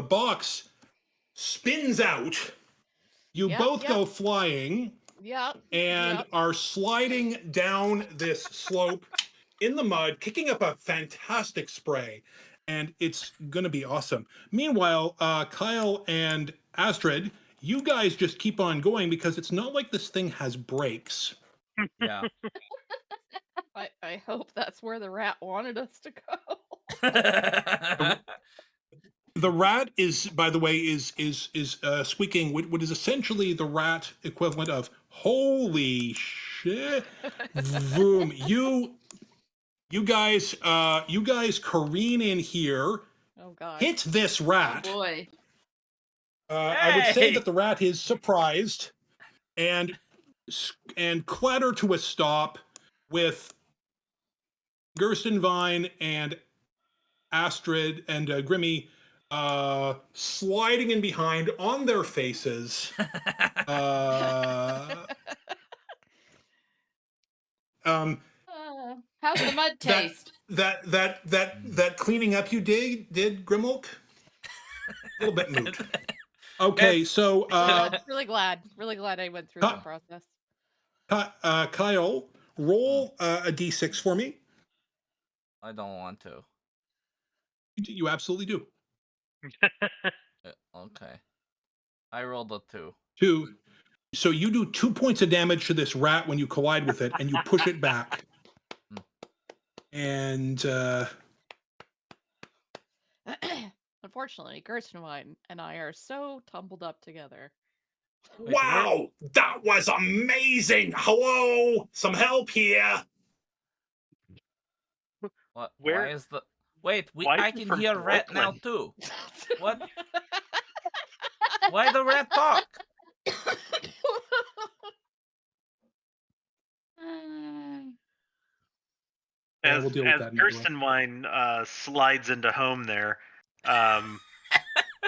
box spins out. You both go flying. And are sliding down this slope in the mud, kicking up a fantastic spray, and it's gonna be awesome. Meanwhile, Kyle and Astrid, you guys just keep on going because it's not like this thing has brakes. Yeah. I hope that's where the rat wanted us to go. The rat is, by the way, is squeaking what is essentially the rat equivalent of "Holy shit!" Boom! You guys careen in here. Oh god! Hit this rat. Oh boy! I would say that the rat is surprised and clatter to a stop with Gerstenwein and Astrid and Grimmy sliding in behind on their faces. How's the mud taste? That cleaning up you did Grymuk? A little bit moot. Okay, so really glad I went through the process. Kyle, roll a d6 for me. I don't want to. You absolutely do. Okay. I rolled a 2. 2. So you do 2 points of damage to this rat when you collide with it, and you push it back. And unfortunately, Gerstenwein and I are so tumbled up together. Wow, that was amazing! Hello, some help here. What? Where? Why is the? Wait, Why is I it can from hear rat now Brooklyn? too. What? Why the rat talk? As we'll deal with that another way. Gerstenwein slides into home there,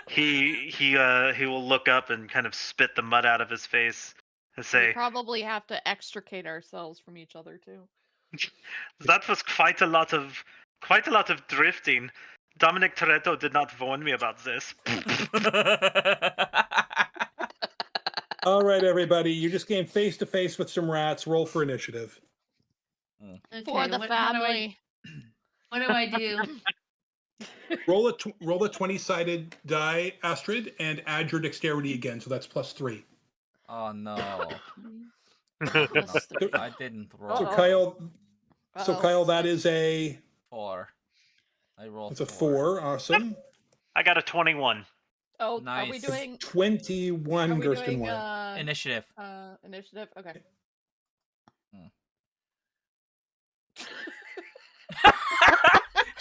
he will look up and kind of spit the mud out of his face and We say, probably have to extricate ourselves from each other too. "That was quite a lot of drifting. Dominic Toretto did not warn me about this." All right, everybody, you just came face to face with some rats. Roll for initiative. Okay, For the family. What do I do? Roll a 20-sided die, Astrid, and add your dexterity again. So that's +3. Oh no! Plus three. I didn't roll. So Kyle, that is a 4. I rolled. It's a 4. Awesome. I got a 21. Oh, Nice. are we doing 21 Gerstenwein. Initiative. Initiative? Okay.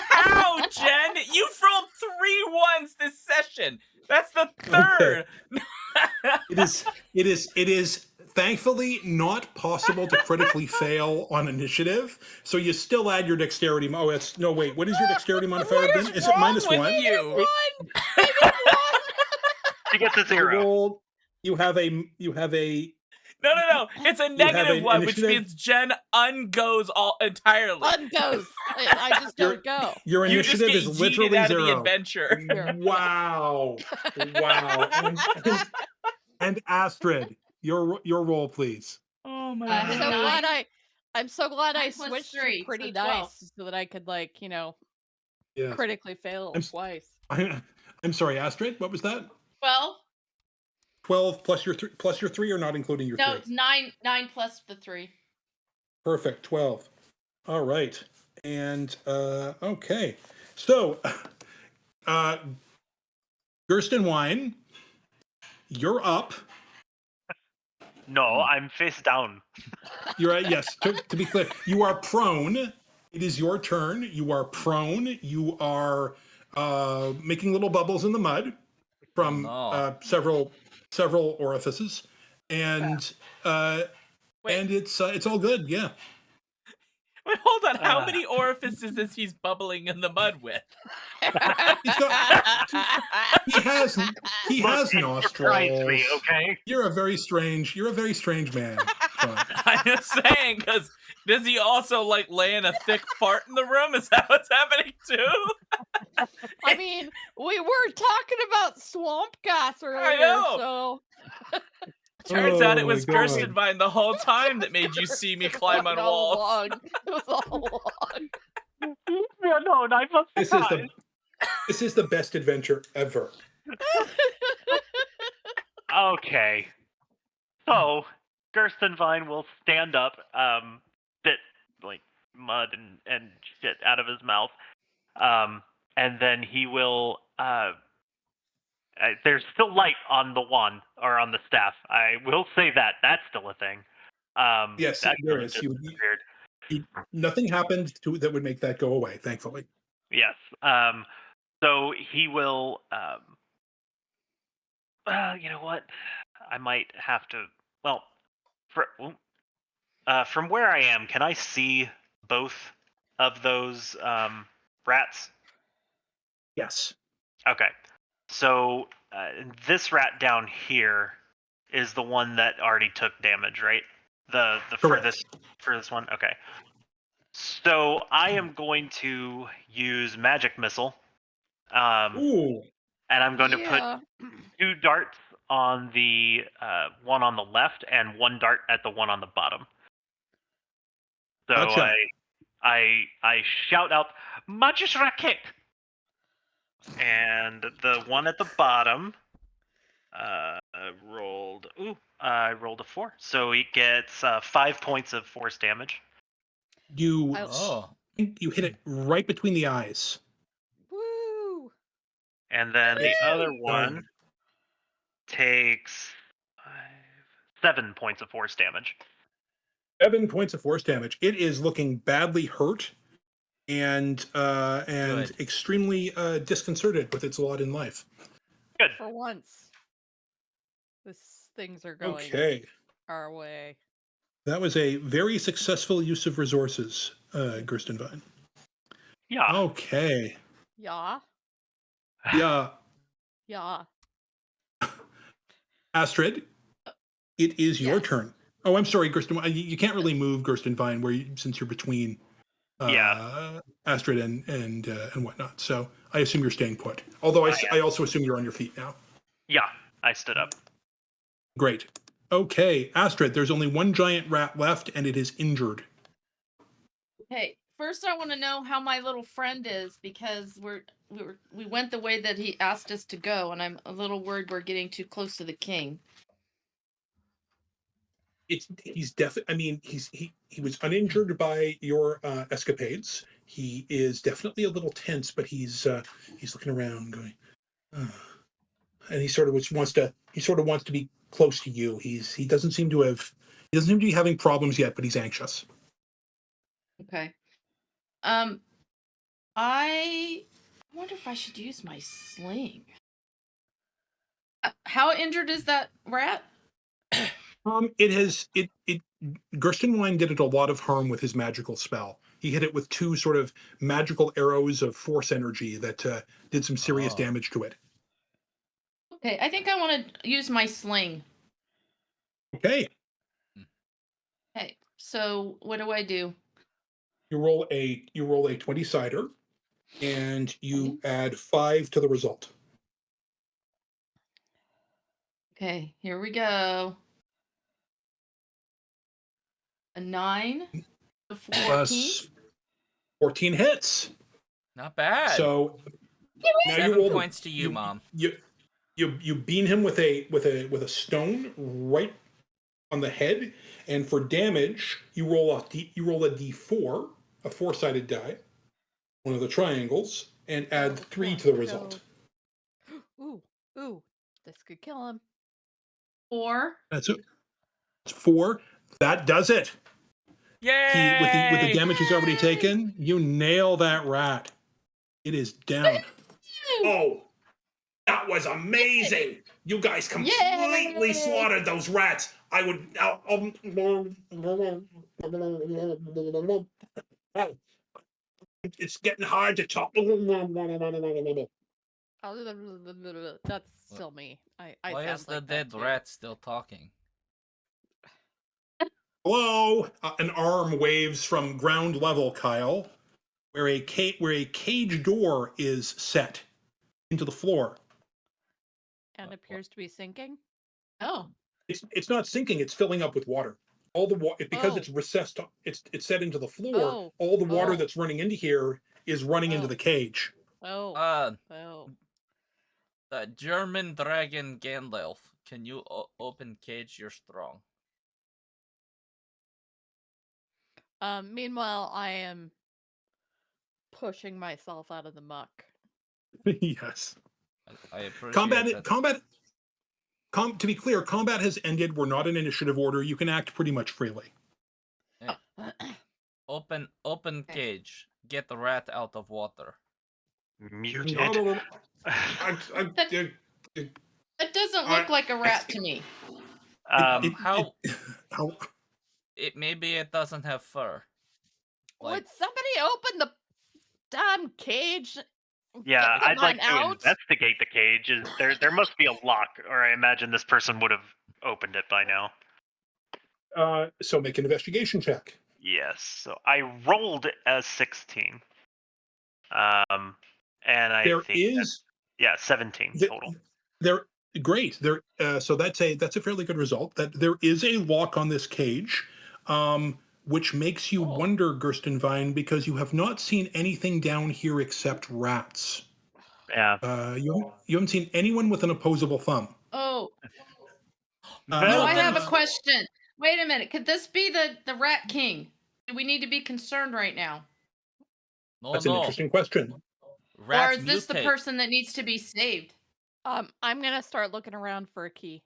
How, Jen? You've rolled 3 ones this session. That's the 3rd. Okay. It is thankfully not possible to critically fail on initiative. So you still add your dexterity. Oh, it's no wait. What is your dexterity modifier again? Is it wrong -1? with you? He gets a 0. You have a No. It's a have negative an 1, which initiative? means Jen ungoes all entirely. Ungoes. I just don't go. Your You just initiative get is literally yeeted out of 0. the adventure. Wow. And Astrid, your roll, please. Oh my I'm so god. glad I'm so glad I 9 plus switched 3, to pretty so 12. dice so that I could Yes. critically fail twice. I'm sorry, Astrid. What was that? 12? 12 plus your 3, or not including your 3? No, it's 9 plus the 3. Perfect. 12. All right. And okay. So Gerstenwein, you're up. No, I'm face down. You're right. Yes. To be clear, you are prone. It is your turn. You are prone. You are making little bubbles in the mud from no. several orifices, and it's all good. Yeah. Wait, hold on. How Uh. many orifices is he's bubbling in the mud with? He's got. He has Look, it surprised nostrils. me, okay? You're a very strange man. Sean. I'm just saying, because does he also like lay in a thick fart in the room? Is that what's happening too? I mean, we were talking about swamp gas earlier, know. so Turns out it Oh my was God. Gerstenwein the whole time that made you see me climb on all walls. along. It was all along. Yeah, no, I was This is the best adventure ever. Okay. So, Gerstenwein will stand up, spit like mud and shit out of his mouth, and then he will. There's still light on the wand or on the staff. I will say that that's still a thing. Yes, that there really is. just disappeared. Nothing happened that would make that go away, thankfully. Yes. So he will. You know what? I might have to. Well, from where I am, can I see both of those rats? Yes. Okay. So this rat down here is the one that already took damage, right? The Correct. furthest one. Okay. So I am going to use magic missile. Ooh. And I'm going to put Yeah. 2 darts on the one on the left and 1 dart at the one on the bottom. So Gotcha. I shout out Magis Racket! And the one at the bottom rolled I rolled a 4. So he gets 5 points of force damage. You Oh. you hit it right between the eyes. Woo! And then the other one takes 7 points of force damage. 7 points of force damage. It is looking badly hurt and Good. extremely disconcerted with its lot in life. Good. For once. Things are going Okay. our way. That was a very successful use of resources, Gerstenwein. Yeah. Okay. Yeah. Yeah. Yeah. Astrid, it is your Yes. turn. Oh, I'm sorry, Gerstenwein. You can't really move Gerstenwein since you're between Astrid and whatnot. So I assume you're staying put. Although I also assume you're on your feet now. Yeah, I stood up. Great. Okay, Astrid, there's only one giant rat left, and it is injured. Okay, first I want to know how my little friend is because we went the way that he asked us to go, and I'm a little worried we're getting too close to the king. He's definitely. I mean, he was uninjured by your escapades. He is definitely a little tense, but he's looking around, going, and he sort of wants to be close to you. He doesn't seem to be having problems yet, but he's anxious. Okay. I wonder if I should use my sling. How injured is that rat? Gerstenwein did it a lot of harm with his magical spell. He hit it with 2 sort of magical arrows of force energy that did some serious damage to it. Okay, I think I want to use my sling. Okay. Okay, so what do I do? You roll a 20-sider, and you add 5 to the result. Okay, here we go. A 9, a 14. Plus 14 hits. Not bad. So now 7 points to you, Mom. You bean him with a stone right on the head, and for damage you roll a d4, a 4-sided die, one of the triangles, and add 3 to the result. Ooh, this could kill him. 4. That's it. It's 4. That does it. Yay! With the damage he's already taken, you nail that rat. It is down. Oh, that was amazing. You guys completely Yay! slaughtered those rats. I would. It's getting hard to talk. That's still me. I Why sound is the like that dead too. rat still talking? Hello. An arm waves from ground level, Kyle, where a cage door is set into the floor. And appears to be sinking. Oh. It's not sinking. It's filling up with water. All the water, because it's recessed. It's set into the floor. All the water that's running into here is running into the cage. The German dragon Gandalf. Can you open cage? You're strong. Meanwhile, I am pushing myself out of the muck. Yes. I appreciate that. To be clear, combat has ended. We're not in initiative order. You can act pretty much freely. Yeah. Open cage. Get the rat out of water. Muted. That doesn't look like a rat to me. Maybe it doesn't have fur. Would somebody open the damn cage? Yeah, I'd like to out? investigate the cage. There must be a lock, or I imagine this person would have opened it by now. So make an investigation check. Yes. So I rolled a 16. And I think 17 total. Great. So that's a fairly good result. That there is a lock on this cage, which makes you wonder, Gerstenwein, because you have not seen anything down here except rats. Yeah. You haven't seen anyone with an opposable thumb. Oh. I have a question. Wait a minute. Could this be the Rat King? Do we need to be concerned right now? That's an interesting question. Or is this the person that needs to be saved? I'm gonna start looking around for a key.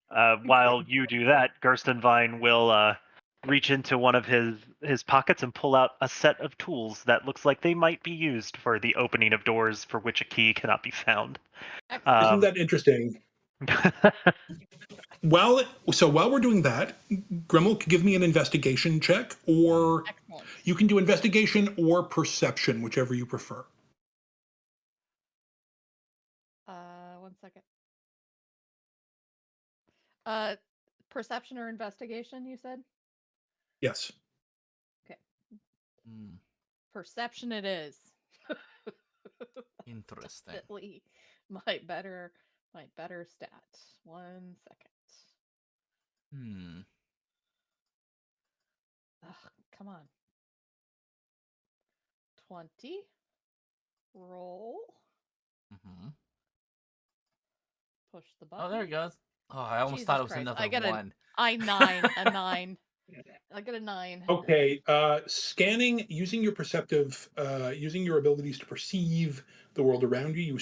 While you do that, Gerstenwein will reach into one of his pockets and pull out a set of tools that looks like they might be used for the opening of doors for which a key cannot be found. Isn't that interesting? While we're doing that, Grymuk, give me an investigation check, or you can do investigation or perception, whichever you prefer. 1 second. Perception or investigation, you said? Yes. Okay. Perception it is. Interesting. My better stat. 1 second. Ugh, come on. 20. Roll. Push the button. Oh, there it goes. Oh, I almost thought it was another I get 1. A 9. I get a 9. Okay. Scanning, using your abilities to perceive the world around you. You're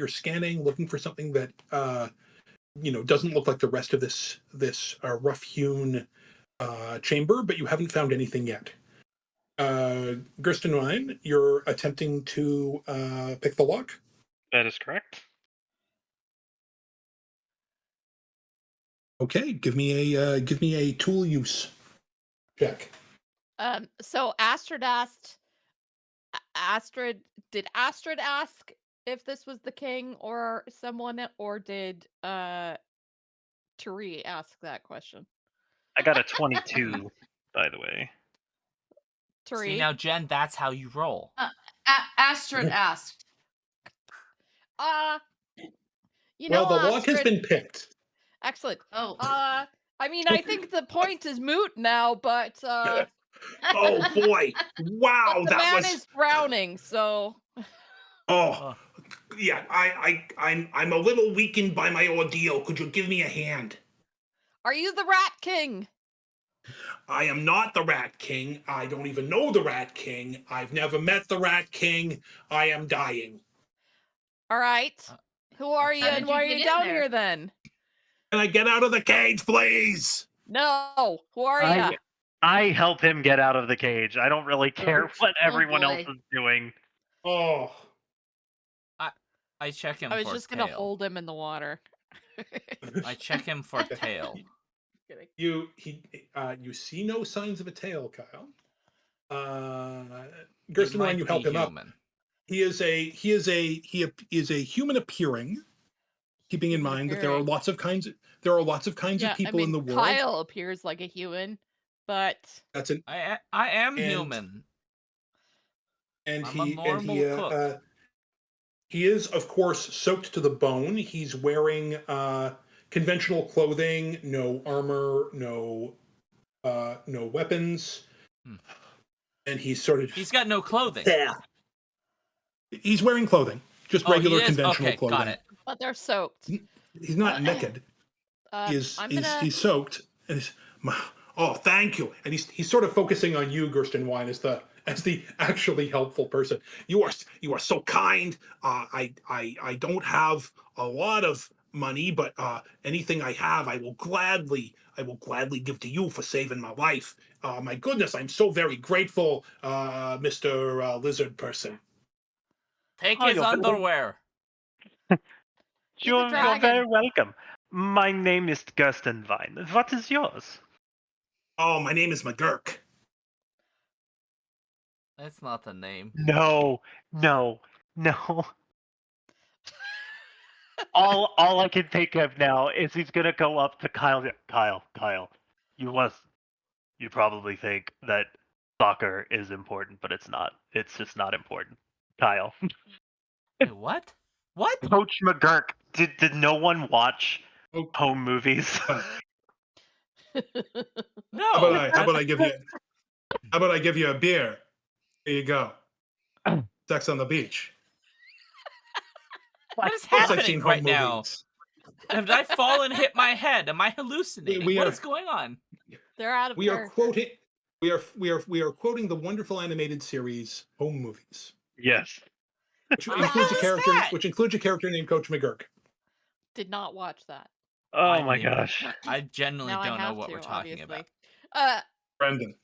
scanning, looking for something that doesn't look like the rest of this rough-hewn chamber, but you haven't found anything yet. Gerstenwein, you're attempting to pick the lock. That is correct. Okay, give me a tool use check. So Astrid asked. Did Astrid ask if this was the king or someone, or did Tari ask that question? I got a 22, by the way. Tari. See, now, Jen, that's how you roll. Astrid asked. The lock has been picked. Excellent. Oh. I mean, I think the point is moot now, but Oh boy! Wow, the man is drowning, so. Oh, yeah. I'm a little weakened by my ordeal. Could you give me a hand? Are you the Rat King? I am not the Rat King. I don't even know the Rat King. I've never met the Rat King. I am dying. All right. Who are you, and why are you down here then? Can I get out of the cage, please? No, who are I you? I help him get out of the cage. I don't really care what everyone else boy. is doing. Oh, I check him I was for just gonna tail. hold him in the water. I check him for tail. Kidding. you see no signs of a tail, Kyle. It Gerstenwein, might you be help him up. human. He is a human appearing. Keeping in Human mind that there are appearing. lots of kinds of Yeah, I people in mean, the world. Kyle appears like a human, but That's an I am And- human. and I'm a he and normal cook. he is of course soaked to the bone. He's wearing conventional clothing, no armor, no weapons, Hmm. and he's sort of He's got no clothing. yeah. He's wearing clothing, just Oh, regular he is? conventional Okay, clothing. got it. but they're soaked. He's not naked. He's I'm gonna. he's soaked, and oh, thank you. And he's sort of focusing on you, Gerstenwein, as the actually helpful person. You are so kind. I don't have a lot of money, but anything I have, I will gladly give to you for saving my life. My goodness, I'm so very grateful, Mr. Lizard Person. Take Oh, his you're very- underwear. He's a You're dragon. very welcome. My name is Gerstenwein. What is yours? Oh, my name is McGurk. That's not the name. No. All I can think of now is he's gonna go up to Kyle. Kyle. You probably think that soccer is important, but it's not. It's just not important. Kyle. Wait, what? What? Coach McGurk. Did no one watch Oh. home movies? No. How about I give you a beer? Here you go. Sex on the beach. What is Of course I've happening seen home right now? movies. Have I fallen, hit my head? Am I hallucinating? We What are- is going on? They're out of We are character. quoting we are quoting the wonderful animated series Home Movies, Yes. which What includes the a hell is character that? named Coach McGurk. Did not watch that. Oh my didn't. gosh. I genuinely Now I don't know have what to, we're talking obviously. about. Brendan.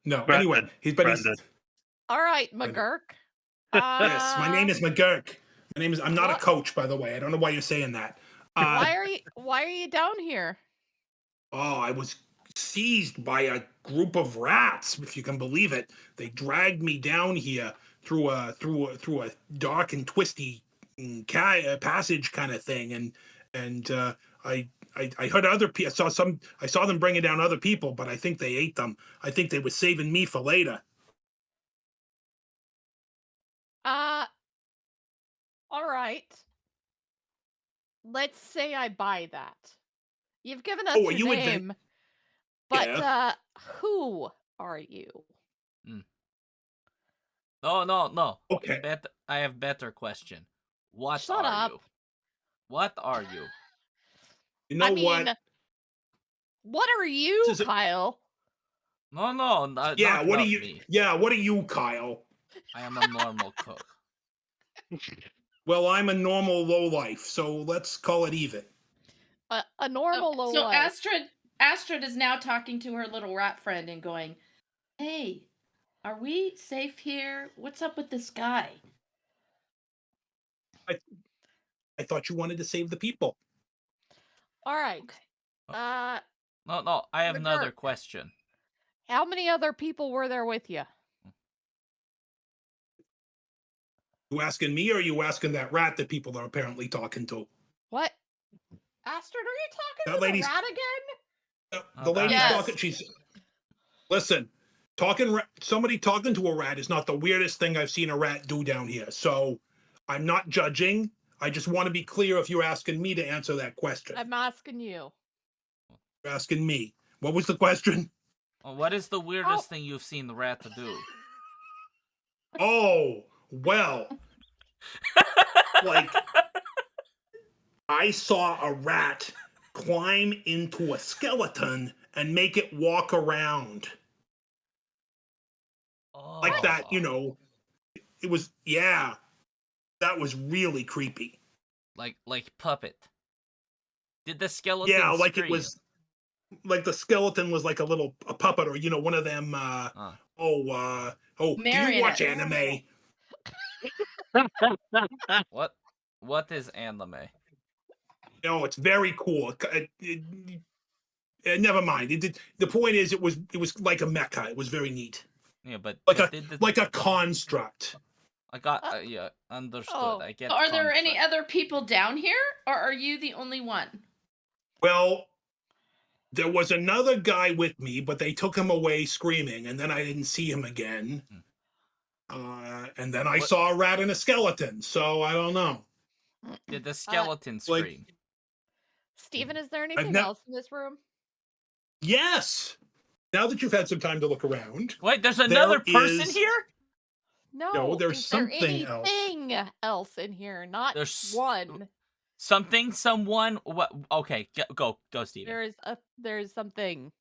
No. Brendan. Anyway, he's Brendan. All right, Brendan. McGurk. yes. My name is McGurk. I'm not a what- coach, by the way. I don't know why you're saying that. Why are you down here? Oh, I was seized by a group of rats, if you can believe it. They dragged me down here through a dark and twisty passage kind of thing, and I heard other people. I saw them bringing down other people, but I think they ate them. I think they were saving me for later. All right. Let's say I buy that. You've given us Oh, are your you name, but Yeah. who are you? No. Okay. I have better question. What Shut are up. you? What are you? You know I mean, what? what are you, This is a- Kyle? No, Yeah. not What are about you? me. Yeah. What are you, Kyle? I am a normal cook. Well, I'm a normal lowlife, so let's call it even. A normal low So life. Astrid is now talking to her little rat friend and going, "Hey, are we safe here? What's up with this guy?" I thought you wanted to save the people. All right. Okay. No, I have another McGurk. question. How many other people were there with you? You asking me, or are you asking that rat that people are apparently talking to? What? Astrid, are you talking That to lady's- the rat again? The lady's Yes. talking. Listen. Somebody talking to a rat is not the weirdest thing I've seen a rat do down here. So, I'm not judging. I just want to be clear if you're asking me to answer that question. I'm asking you. You're asking me. What was the question? What is the weirdest thing you've seen the rat to do? Oh, well. Like, I saw a rat climb into a skeleton and make it walk around. Like that, it was, yeah. That was really creepy. Like puppet. Did the skeleton Yeah, like scream? it was. like the skeleton was like a puppet, or one of them. Do you watch Marionettes. anime? What is anime? No, it's very cool. Never mind. The point is, it was like a mecha. It was very neat, Yeah, but like a construct. I got yeah, understood. Oh. I get. Are there any construct. other people down here, or are you the only one? Well, there was another guy with me, but they took him away screaming, and then I didn't see him again. And then I saw a rat and a skeleton, so I don't know. Did the skeleton scream? Stephen, is there anything else in this room? Yes. Now that you've had some time to look around. Wait, there's another person here? No, there's something else. Anything else in here? Not one. Something, someone. What? Okay, go, Stephen. There's something.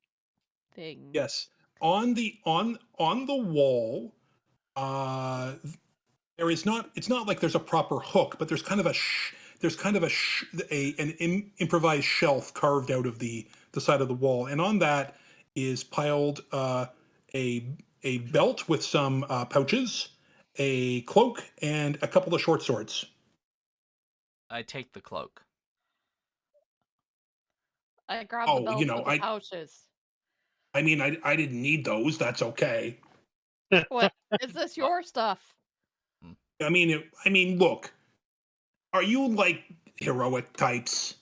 Thing. Yes, on the wall. There is not. It's not like there's a proper hook, but there's kind of an improvised shelf carved out of the side of the wall, and on that is piled a belt with some pouches, a cloak, and a couple of short swords. I take the cloak. I grab the belt with the pouches. I mean, I didn't need those. That's okay. What is this? Your stuff? I mean, look. Are you like heroic types?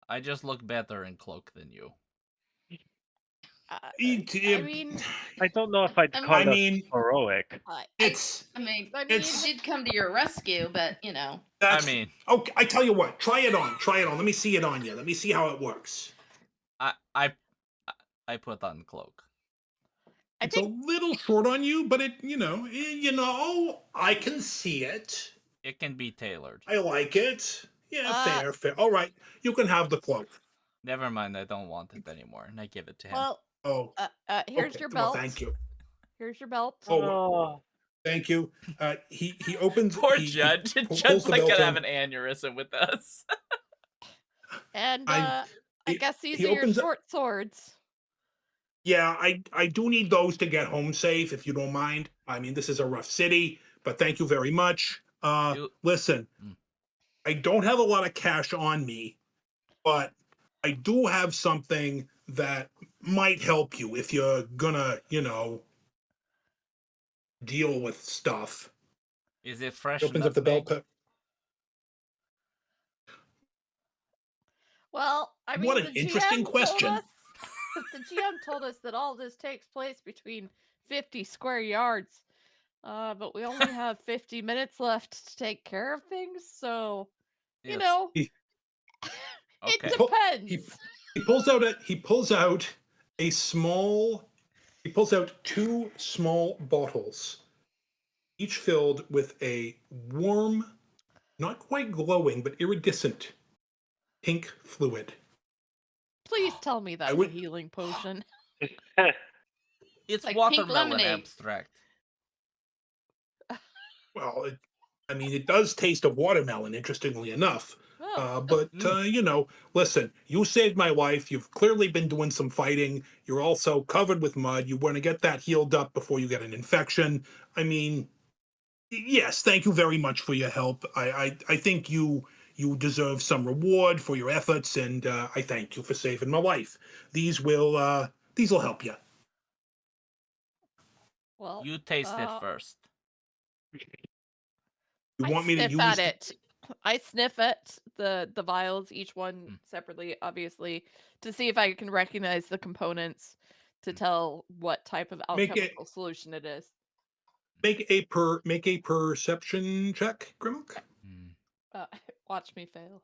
I just look better in cloak than you. I don't know if I'd call it heroic. I did come to your rescue, but okay. I tell you what. Try it on. Let me see it on you. Let me see how it works. I put on the cloak. It's a little short on you, but I can see it. It can be tailored. I like it. Yeah, fair. All right, you can have the cloak. Never mind, I don't want it anymore, and I give it to him. Well, here's your belt. Well, thank you. Here's your belt. Oh, thank you. He opens. Poor Judd. Judd's like gonna have an aneurysm with us. And I guess these are your short swords. Yeah, I do need those to get home safe, if you don't mind. I mean, this is a rough city, but thank you very much. Listen, I don't have a lot of cash on me, but I do have something that might help you if you're gonna, deal with stuff. Is it fresh? Opens up the belt. Well, I mean, what an interesting question. The GM told us that all this takes place between 50 square yards, but we only have 50 minutes left to take care of things, so, it depends. He pulls out two small bottles, each filled with a warm, not quite glowing, but iridescent pink fluid. Please tell me that's a healing potion. It's like watermelon abstract. Well, it does taste of watermelon, interestingly enough. But listen, you saved my life. You've clearly been doing some fighting. You're also covered with mud. You want to get that healed up before you get an infection. I mean, yes, thank you very much for your help. I think you deserve some reward for your efforts, and I thank you for saving my life. These will help you. Well, you taste it first. You want me to use it? I sniff at the vials, each one separately, obviously, to see if I can recognize the components to tell what type of alchemical solution it is. Make a perception check, Grymuk. Watch me fail.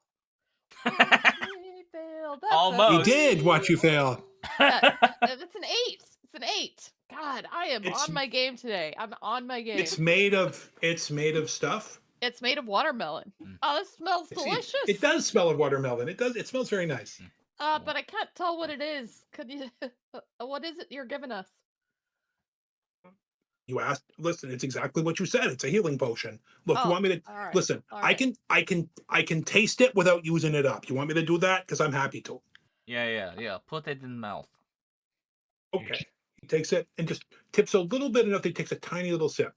Watch me fail. Almost. You did watch you fail. It's an 8. It's an 8. God, I am on my game today. I'm on my game. It's made of stuff. It's made of watermelon. Oh, this smells delicious. It does smell of watermelon. It does. It smells very nice. But I can't tell what it is. Could you? What is it you're giving us? You asked. Listen, it's exactly what you said. It's a healing potion. Look, you want me to listen? I can taste it without using it up. You want me to do that? Because I'm happy to. Yeah. Put it in mouth. Okay. He takes it and just tips a little bit enough that he takes a tiny little sip.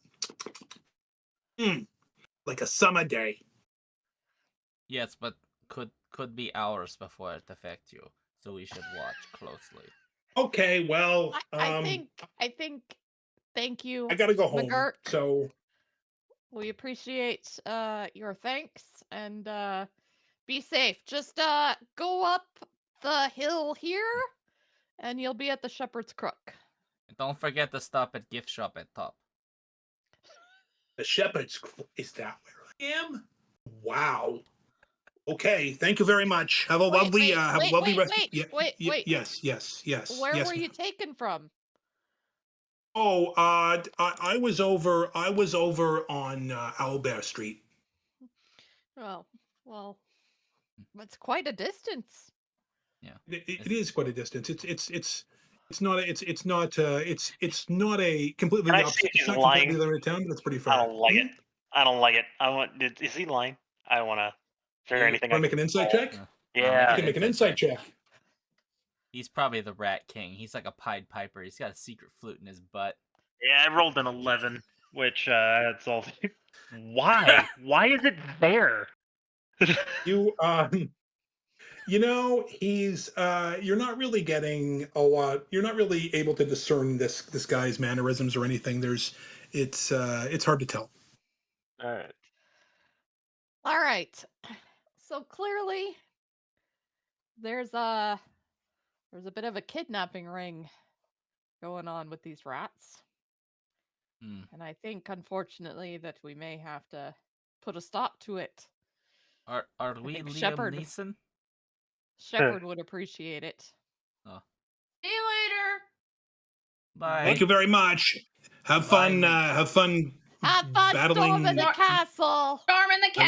Like a summer day. Yes, but could be hours before it affects you, so we should watch closely. Okay, well, I think. Thank you. I gotta go home. McGurk. So We appreciate your thanks and be safe. Just go up the hill here, and you'll be at the Shepherd's Crook. Don't forget to stop at gift shop at top. the shepherd's is that where I am? Wow. Okay, thank you very much. Have a lovely rest. Wait. Yes. Where yes, were you ma'am. taken from? Oh, I was over on Owlbear Street. Oh, well, that's quite a distance. Yeah. It is quite a distance. It's not a completely Can I the see opposite. if It's he's not completely lying? the other way of town, but it's pretty I far. don't like it. I don't like it. I want. Is he lying? I want to. Is there You anything I Want to make an insight check? Yeah. You can make an insight check. He's probably the Rat King. He's like a Pied Piper. He's got a secret flute in his butt. Yeah, I rolled an 11, which that's all. Why? Why is it there? You he's you're not really getting a lot. You're not really able to discern this guy's mannerisms or anything. It's hard to tell. All right. All right. So clearly, there's a bit of a kidnapping ring going on with these rats. And I think, unfortunately, that we may have to put a stop to it. Are we think Liam Shepherd- Neeson? Shepherd would appreciate it. Oh. See you later. Bye. Thank you very much. Have fun. Bye, Have fun. Have fun battling. storming the castle. Storming the I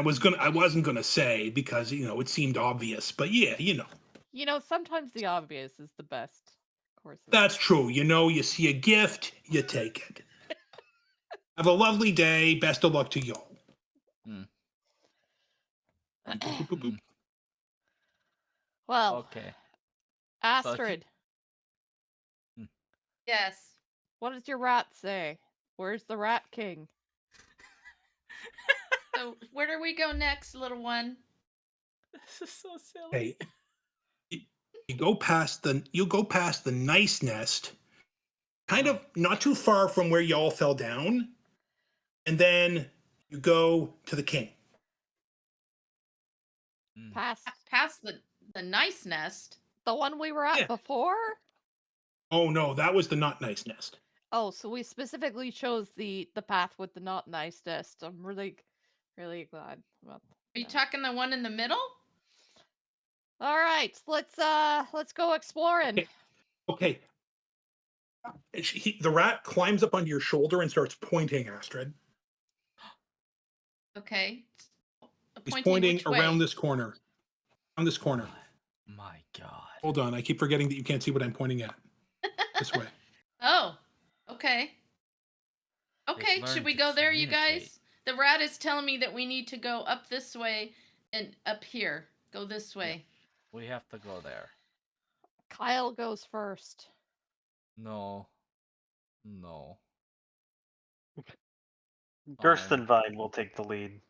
was gonna- castle. I wasn't gonna say because it seemed obvious, but yeah, Sometimes the obvious is the best course. that's true. You see a gift, you take it. Have a lovely day. Best of luck to y'all. Boop, boop, boop. Well, Okay. Astrid, Yes. what does your rat say? Where's the Rat King? So where do we go next, little one? This is so silly. Hey, you go past the nice nest, kind of not too far from where y'all fell down, and then you go to the king. Past the nice nest. the one we were at Yeah. before? Oh no, that was the not nice nest. Oh, so we specifically chose the path with the not nice nest. I'm really glad about Are you that. talking the one in the middle? All right, let's go exploring. Okay. The rat climbs up onto your shoulder and starts pointing, Astrid. Okay. He's pointing which way? around this corner. On this corner. My God. Hold on, I keep forgetting that you can't see what I'm pointing at. This way. Oh, okay. They've Okay, should learned we to go there, you communicate. guys? The rat is telling me that we need to go up this way and up here. Go this way. We have to go there. Kyle goes first. No. Gerstenwein will take the lead.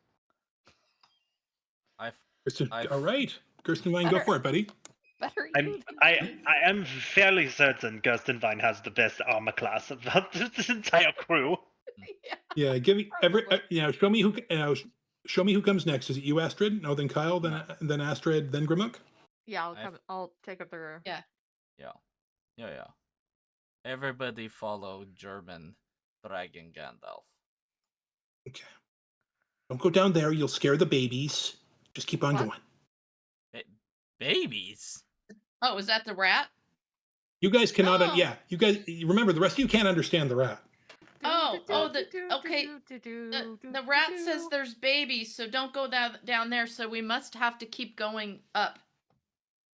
All right. Gerstenwein, go for it, buddy. Better you than I am fairly certain Gerstenwein has the best armor class of this entire crew. Yeah, give me Probably. show me who comes next. Is it you, Astrid? No, then Kyle, then Astrid, then Grymuk? Yeah, I've- I'll take up the rear. Yeah. Yeah. Everybody follow German Dragon Gandalf. Okay. Don't go down there, you'll scare the babies. Just keep on What? going. Babies? Oh, is that the rat? You guys cannot Oh. you guys remember the rest of you can't understand the rat. Okay. The rat says there's babies, so don't go down there. So we must have to keep going up,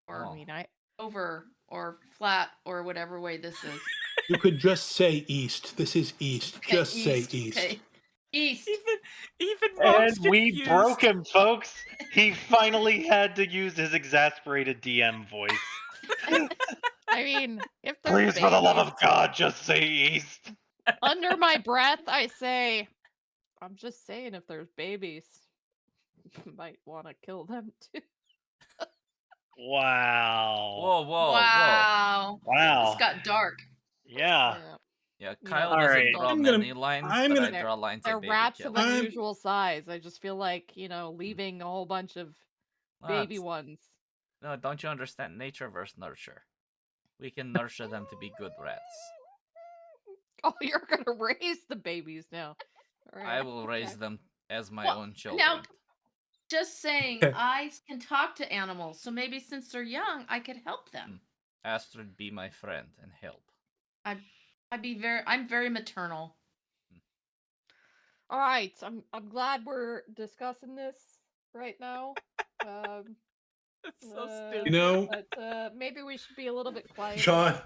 or Oh. I mean, over, or flat, or whatever way this is. You could just say east. This is east. Okay, Just say east. Okay. East. Even mom's And we confused. broke him, folks. He finally had to use his exasperated DM voice. I mean, if there's Please, for the love babies, of God, just say East. under my breath, I say, I'm just saying, if there's babies, you might want to kill them too. Wow. Whoa, whoa, Wow. This Wow. got dark. Yeah. whoa. You Kyle know, doesn't Alright. draw I'm gonna- many lines, I'm but gonna- I draw lines they're like baby rats of killer. unusual size. I just feel like, leaving a whole bunch of baby That's- ones. No, don't you understand? Nature versus nurture. We can nurture them to be good rats. Oh, you're gonna raise the babies now. All I right, will raise okay. them as my Well, own children. now, just saying, I can talk to animals, so maybe since they're young, I could help them. Astrid, be my friend and help. I'm very maternal. All right, I'm glad we're discussing this right now. It's so You stupid. know, But maybe we should be a little bit quieter.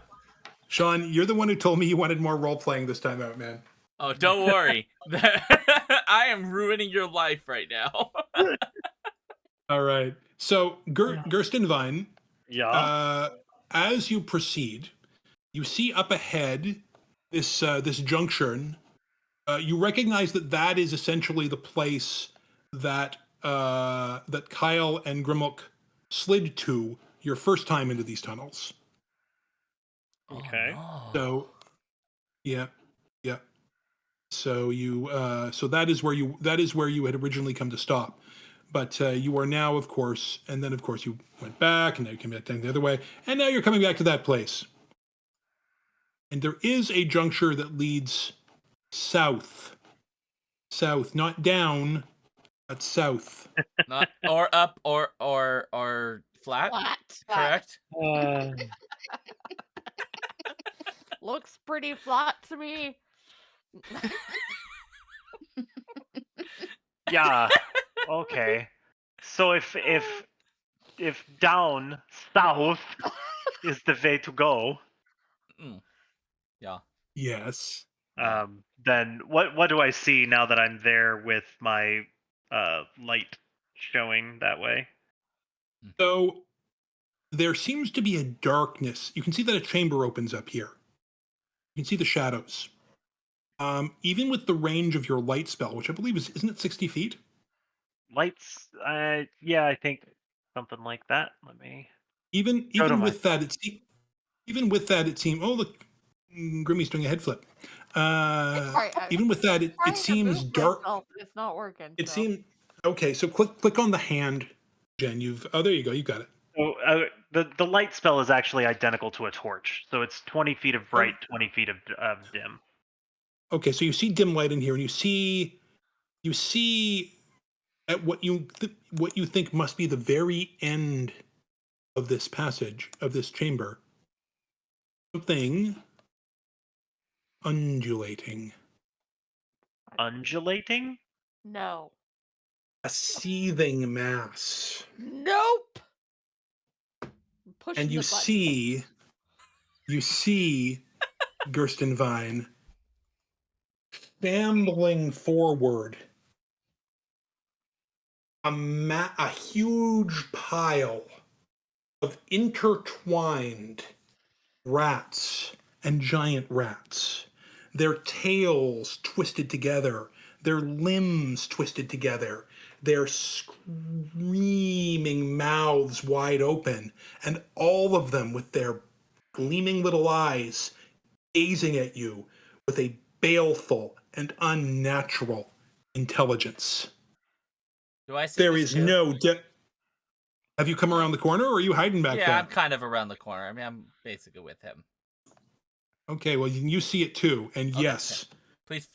Sean, you're the one who told me you wanted more role playing this time out, man. Oh, don't worry. I am ruining your life right now. All right. So, Gerstenwein, Yeah. as you proceed, you see up ahead this junction. You recognize that is essentially the place that that Kyle and Grymuk slid to your first time into these tunnels. Okay. Oh, no. So, yeah. So that is where you had originally come to stop, but you are now, of course, and then of course you went back, and now you came back down the other way, and now you're coming back to that place. And there is a juncture that leads south, not down, but south. Not or up or flat. Flat. Correct. Looks pretty flat to me. Yeah. Okay. So if down south is the way to go, Yeah. Yes. then what do I see now that I'm there with my light showing that way? So there seems to be a darkness. You can see that a chamber opens up here. You can see the shadows. Even with the range of your light spell, which I believe isn't it 60 feet? Lights, yeah, I think something like that. Let me Even Go to with that, it seems. Oh, look, Grimmy's doing a head flip. Even with that, it seems dark. It's not working. It so. seems okay. So click on the hand, Jen. There you go. You got it. So the light spell is actually identical to a torch. So it's 20 feet of bright, 20 feet of dim. Okay, so you see dim light in here, and you see at what you think must be the very end of this passage, of this chamber, something undulating. Undulating? No. A seething mass. Nope. And you see Gerstenwein shambling forward. A huge pile of intertwined rats and giant rats. Their tails twisted together, their limbs twisted together, their screaming mouths wide open, and all of them with their gleaming little eyes gazing at you with a baleful and unnatural intelligence. Do I see There this is too? no Have you come around the corner, or are you hiding back there? Yeah, I'm kind of around the corner. I mean, I'm basically with him. Okay, well, you see it too, and Okay, yes, please.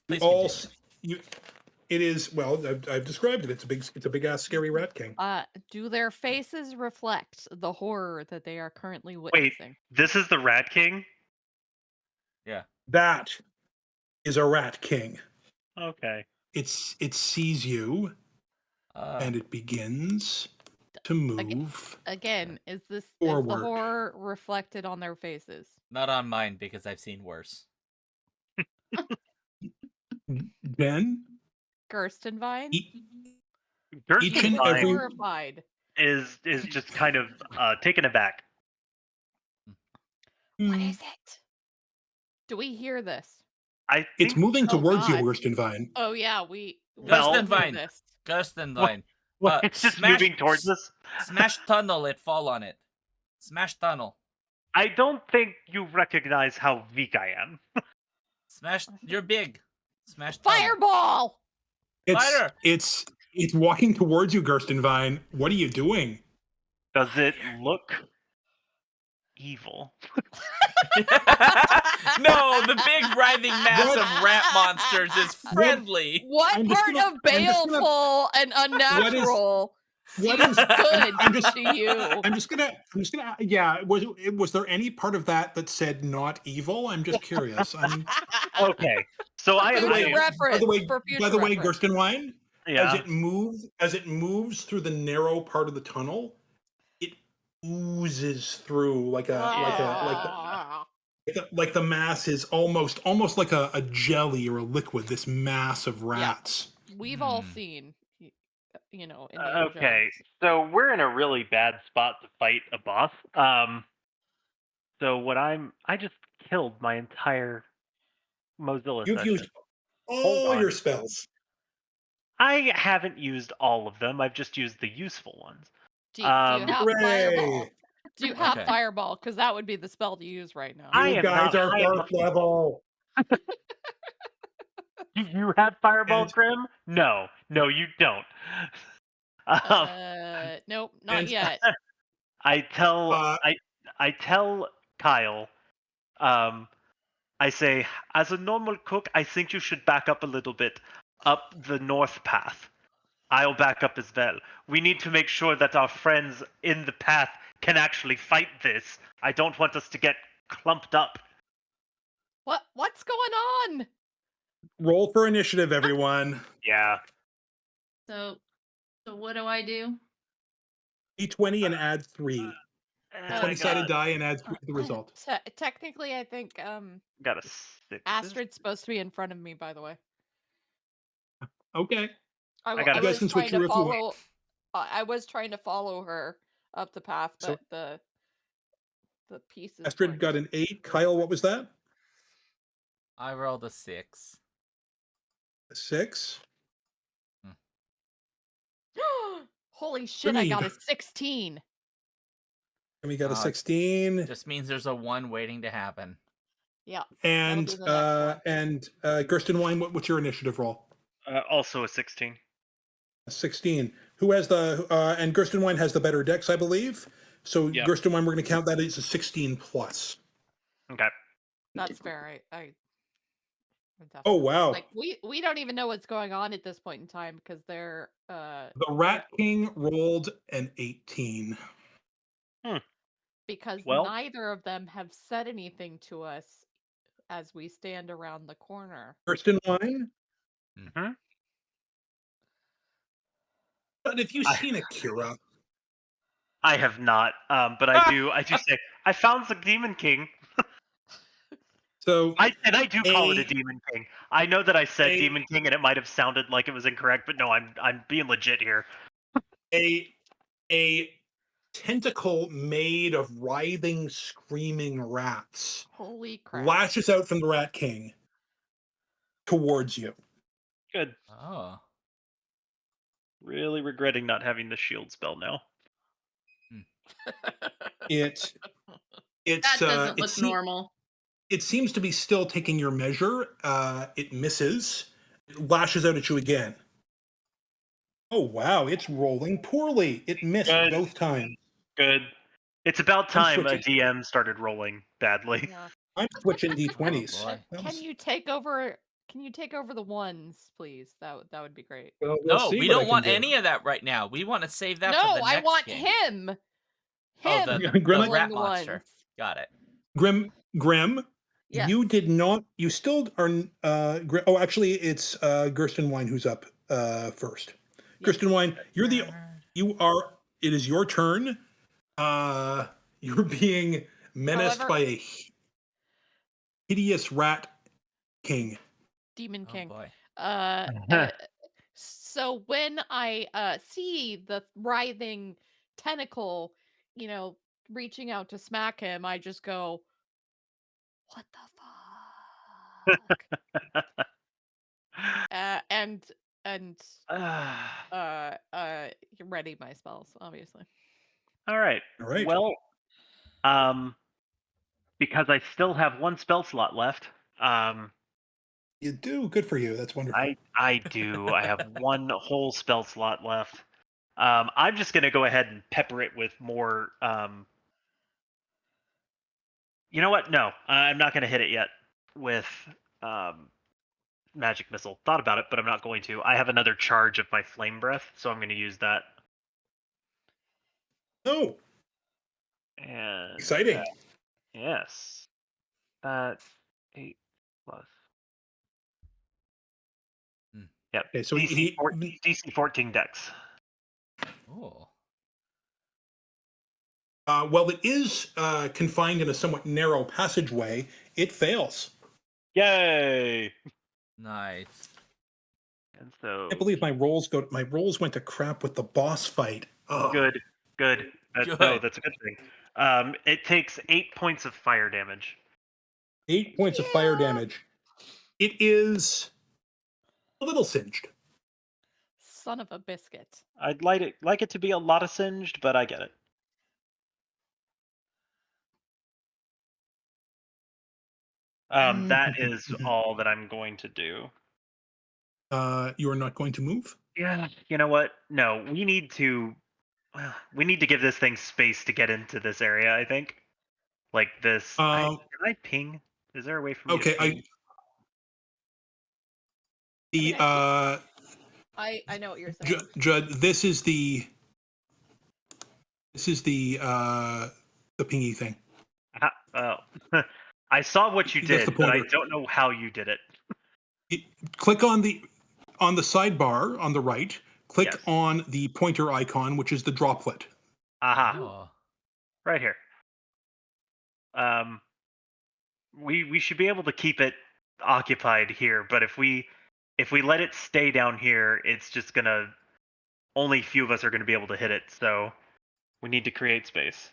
It is. Well, I've described it. It's a big ass scary rat king. Do their faces reflect the horror that they are currently Wait, witnessing? this is the Rat King? Yeah. That is a rat king. Okay. It sees you, and it begins to move. Again, is the forward. horror reflected on their faces? Not on mine because I've seen worse. Ben, Gerstenwein. Each and Gerstenwein every horrified. is just kind of taken aback. What is it? Do we hear this? I It's think moving Oh, towards you, God. Gerstenwein. Oh yeah, we Well- hear Gerstenwein. this. Gerstenwein. it's just moving towards us. Smash tunnel it, fall on it. Smash tunnel. I don't think you recognize how weak I am. Smash, you're big. Smash tunnel. Fireball! Fighter! It's walking towards you, Gerstenwein. What are you doing? Does it look evil? No, the big writhing mass of rat monsters is friendly. What I'm just part gonna- of I'm just gonna- baleful and unnatural what seems is- good I'm just- to you? I'm just gonna. Yeah. Was there any part of that said not evil? I'm just curious. Okay, so I Future assume, reference. For future By the way, reference. Gerstenwein, yeah. as it moves through the narrow part of the tunnel, it oozes through like the mass is almost like a jelly or a liquid. This mass of rats. We've all Hmm. seen, in the Okay, so we're in a really bad spot to fight a boss. So I just killed my entire Mozilla You've session. used Hold all on. your spells. I haven't used all of them. I've just used the useful ones. Do you have Hooray! fireball? Do you have Okay. fireball? Because that would be the spell to use right now. I You am guys not are high enough. birth level. You have Fireball, And- Grim? No, you don't. Nope, not and- yet. I tell Uh, I tell Kyle, I say, as a normal cook, I think you should back up a little bit up the north path. I'll back up as well. We need to make sure that our friends in the path can actually fight this. I don't want us to get clumped up. What's going on? Roll for initiative, everyone. Yeah. So what do I do? D20 and add 3. I 20-sided die and add 3 to the result. Technically, I think got a 6. Astrid's supposed to be in front of me. By the way, Okay. I got I it. You guys was can switch trying to her if you want. follow. I was trying to follow her up the path, So- but the pieces. Astrid weren't- got an 8. Kyle, what was that? I rolled a 6. A 6. Holy shit! I Jimmy, got a 16. And we got a Uh, 16. Just means there's a 1 waiting to happen. Yeah. And be the next Gerstenwein, what's your initiative roll? Also a 16. A 16. Who has the and Gerstenwein has the better dex, I believe. So Yep. Gerstenwein, we're going to count that as a 16 plus. Okay. That's fair. I Oh wow! like we don't even know what's going on at this point in time because they're The Rat King rolled an 18. because Well- neither of them have said anything to us as we stand around the corner. Gerstenwein, Mm-hmm. but if you've seen Akira, I have not, but I do say I found the Demon King. so I do call it a A- Demon King. I know that I said A- Demon King and it might have sounded like it was incorrect, but no, I'm being legit here. a tentacle made of writhing, screaming rats Holy crap! lashes out from the Rat King towards you. Good. Oh. Really regretting not having the shield spell now. It's That doesn't look it normal. It seems to be still taking your measure. It misses. It lashes out at you again. Oh wow! It's rolling poorly. It missed Good. both times. Good. It's about time a switching. DM started rolling badly. Yeah. I'm switching d20s. boy. That Can was- you take over? Can you take over the ones, please? That would be great. well, we'll No, see we what I don't can want do. any of that right now. We want to save that for No, the I next want game. him. Oh, Him. the Grymuk? killing rat the monster. ones. Got it. Grim, Yes. you did not. You still are. Oh, actually, it's Gerstenwein who's up first. Yes. Gerstenwein, you're the. You are. It is your turn. You're being menaced However- by a hideous rat king. Demon Oh King. boy. Uh, So when I see the writhing tentacle, reaching out to smack him, I just go, "What the fuck?" And ready my spells, obviously. All right. All right. Well, because I still have one spell slot left. You do. Good for you. That's wonderful. I do. I have one whole spell slot left. I'm just gonna go ahead and pepper it with more. You know what? No, I'm not gonna hit it yet with magic missile. Thought about it, but I'm not going to. I have another charge of my flame breath, so I'm gonna use that. Oh, And exciting. yes, that 8 plus. Yep. Okay, so DC 14 dex. Oh. While it is confined in a somewhat narrow passageway, it fails. Yay! Nice. And so I believe my rolls went to crap with the boss fight. Oh, good. Good. No, that's a good thing. It takes 8 points of fire damage. 8 points of fire damage. It is a little singed. Son of a biscuit. I'd like it to be a lot of singed, but I get it. That is all that I'm going to do. You are not going to move? Yeah, you know what? No, we need to give this thing space to get into this area, I think. Like this. Can I ping? Is there a way for me to Okay, ping? I know what you're saying. Judd, this is the pingy thing. Oh. I saw what you That's did, the but I pointer. don't know how you did it. Click on the sidebar on the right. Click Yes. on the pointer icon, which is the droplet. Aha. Oh. Right here. We should be able to keep it occupied here, but if we let it stay down here, it's just gonna only a few of us are gonna be able to hit it, so we need to create space.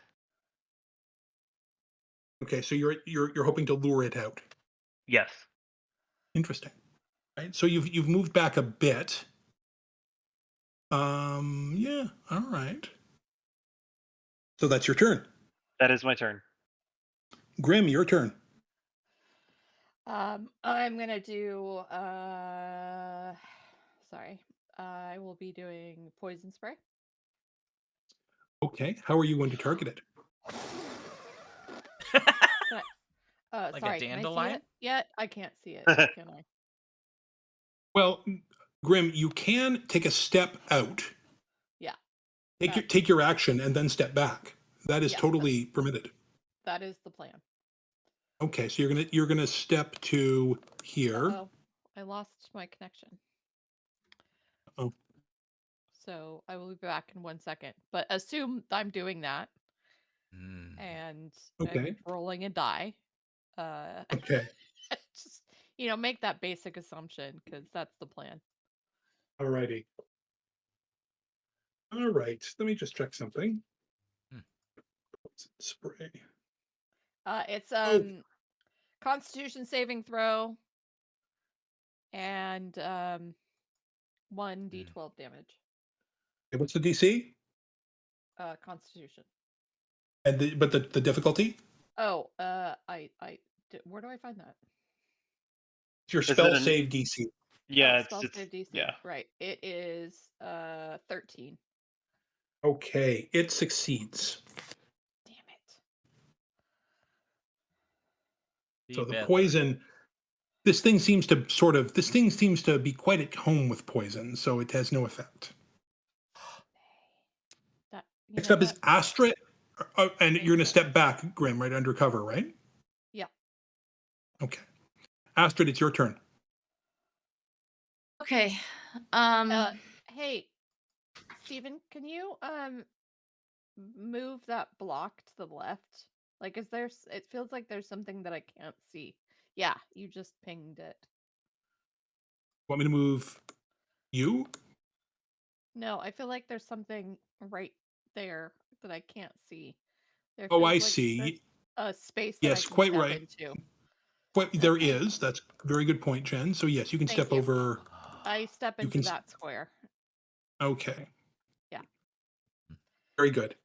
Okay, so you're hoping to lure it out. Yes. Interesting. Right. So you've moved back a bit. Yeah, all right. So that's your turn. That is my turn. Grim, your turn. I'm gonna do sorry. I will be doing poison spray. Okay. How are you going to target it? Like a Sorry, can I see dandelion? it yet? I can't see it, can I? Well, Grim, you can take a step out. Yeah. Take your action and then step back. That is Yes, totally permitted. that is the plan. Okay, so you're gonna step to here. Oh, I lost my connection. Oh. So I will be back in 1 second. But assume I'm doing that and Okay. rolling a die. Okay. Just make that basic assumption because that's the plan. All righty. All right. Let me just check something. Spray. It's Oh. Constitution saving throw and 1d12 damage. Okay, what's the DC? Constitution. And the difficulty? Oh, where do I find that? It's your Is it spell an- save DC. Yeah, spell save DC. yeah. Right. It is 13. Okay, it succeeds. Damn it. So the poison, this thing seems to be quite at home with poison, so it has no effect. Next up is Astrid, and you're going to step back, Grim, right under cover, right? Yeah. Okay. Astrid, it's your turn. Okay. Hey, Stephen, can you move that block to the left? Like, it feels like there's something that I can't see. Yeah, you just pinged it. Want me to move You? No, I feel like there's something right there that I can't see. There Oh, feels I like there's see. a space that I Yes, can quite step right. into. There is. That's a very good point, Jen. So yes, you can Thank step you. over. I step You into can. that square. Okay. Yeah. Very good.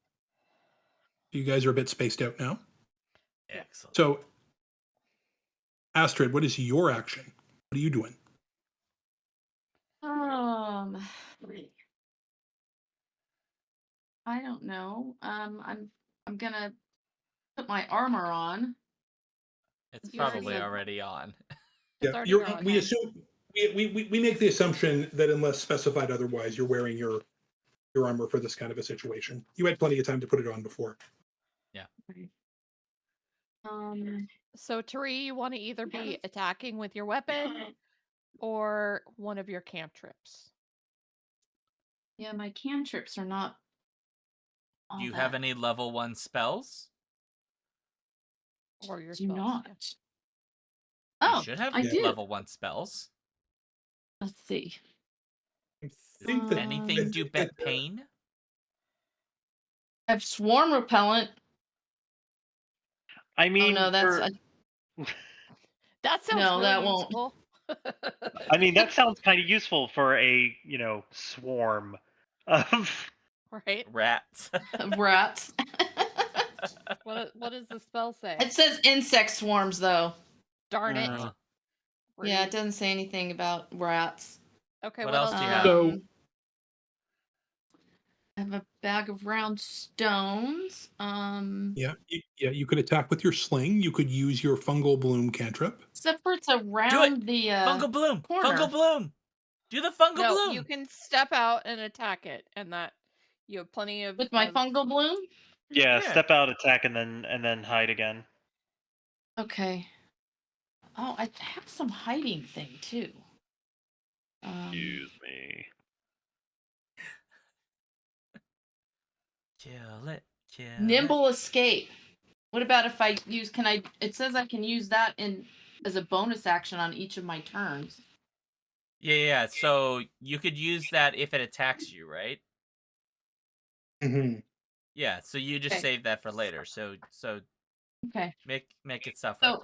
You guys are a bit spaced out now. Excellent. So, Astrid, what is your action? What are you doing? I don't know. I'm gonna put my armor on. It's Use probably the- already on. It's already on. We assume we make the assumption that unless specified otherwise, you're wearing your armor for this kind of a situation. You had plenty of time to put it on before. So, Tari, you want to either be attacking with your weapon or one of your cantrips. Yeah, my cantrips are not. Do you have any level 1 spells? Or your Do spells? not. Yeah. You should have I do. level 1 spells. Let's see. I think that Anything do bet pain? I have swarm repellent. I mean, no, that's That sounds No, really that won't. useful. I mean, that sounds kind of useful for a swarm of. Right? Rats. rats. What does the spell say? It says insect swarms, though. Darn it. Uh, Yeah, it Rude. doesn't say anything about rats. Okay, What what else else do you you have? got? So- I have a bag of round stones. Yeah, you could attack with your sling. You could use your fungal bloom cantrip. Except for it's around the Fungal bloom. corner. Fungal bloom. Do the fungal No, bloom. you can step out and attack it, and that you have plenty of with my fungal bloom. Yeah, Yeah. step out, attack, and then hide again. Okay. Oh, I have some hiding thing too. Excuse me. Kill it. Kill Nimble escape. What about if I use? Can I? It says I can use that as a bonus action on each of my turns. Yeah. So you could use that if it attacks you, right? Mm-hmm. Yeah. So you just Okay. save that for later. So Okay. make it suffer.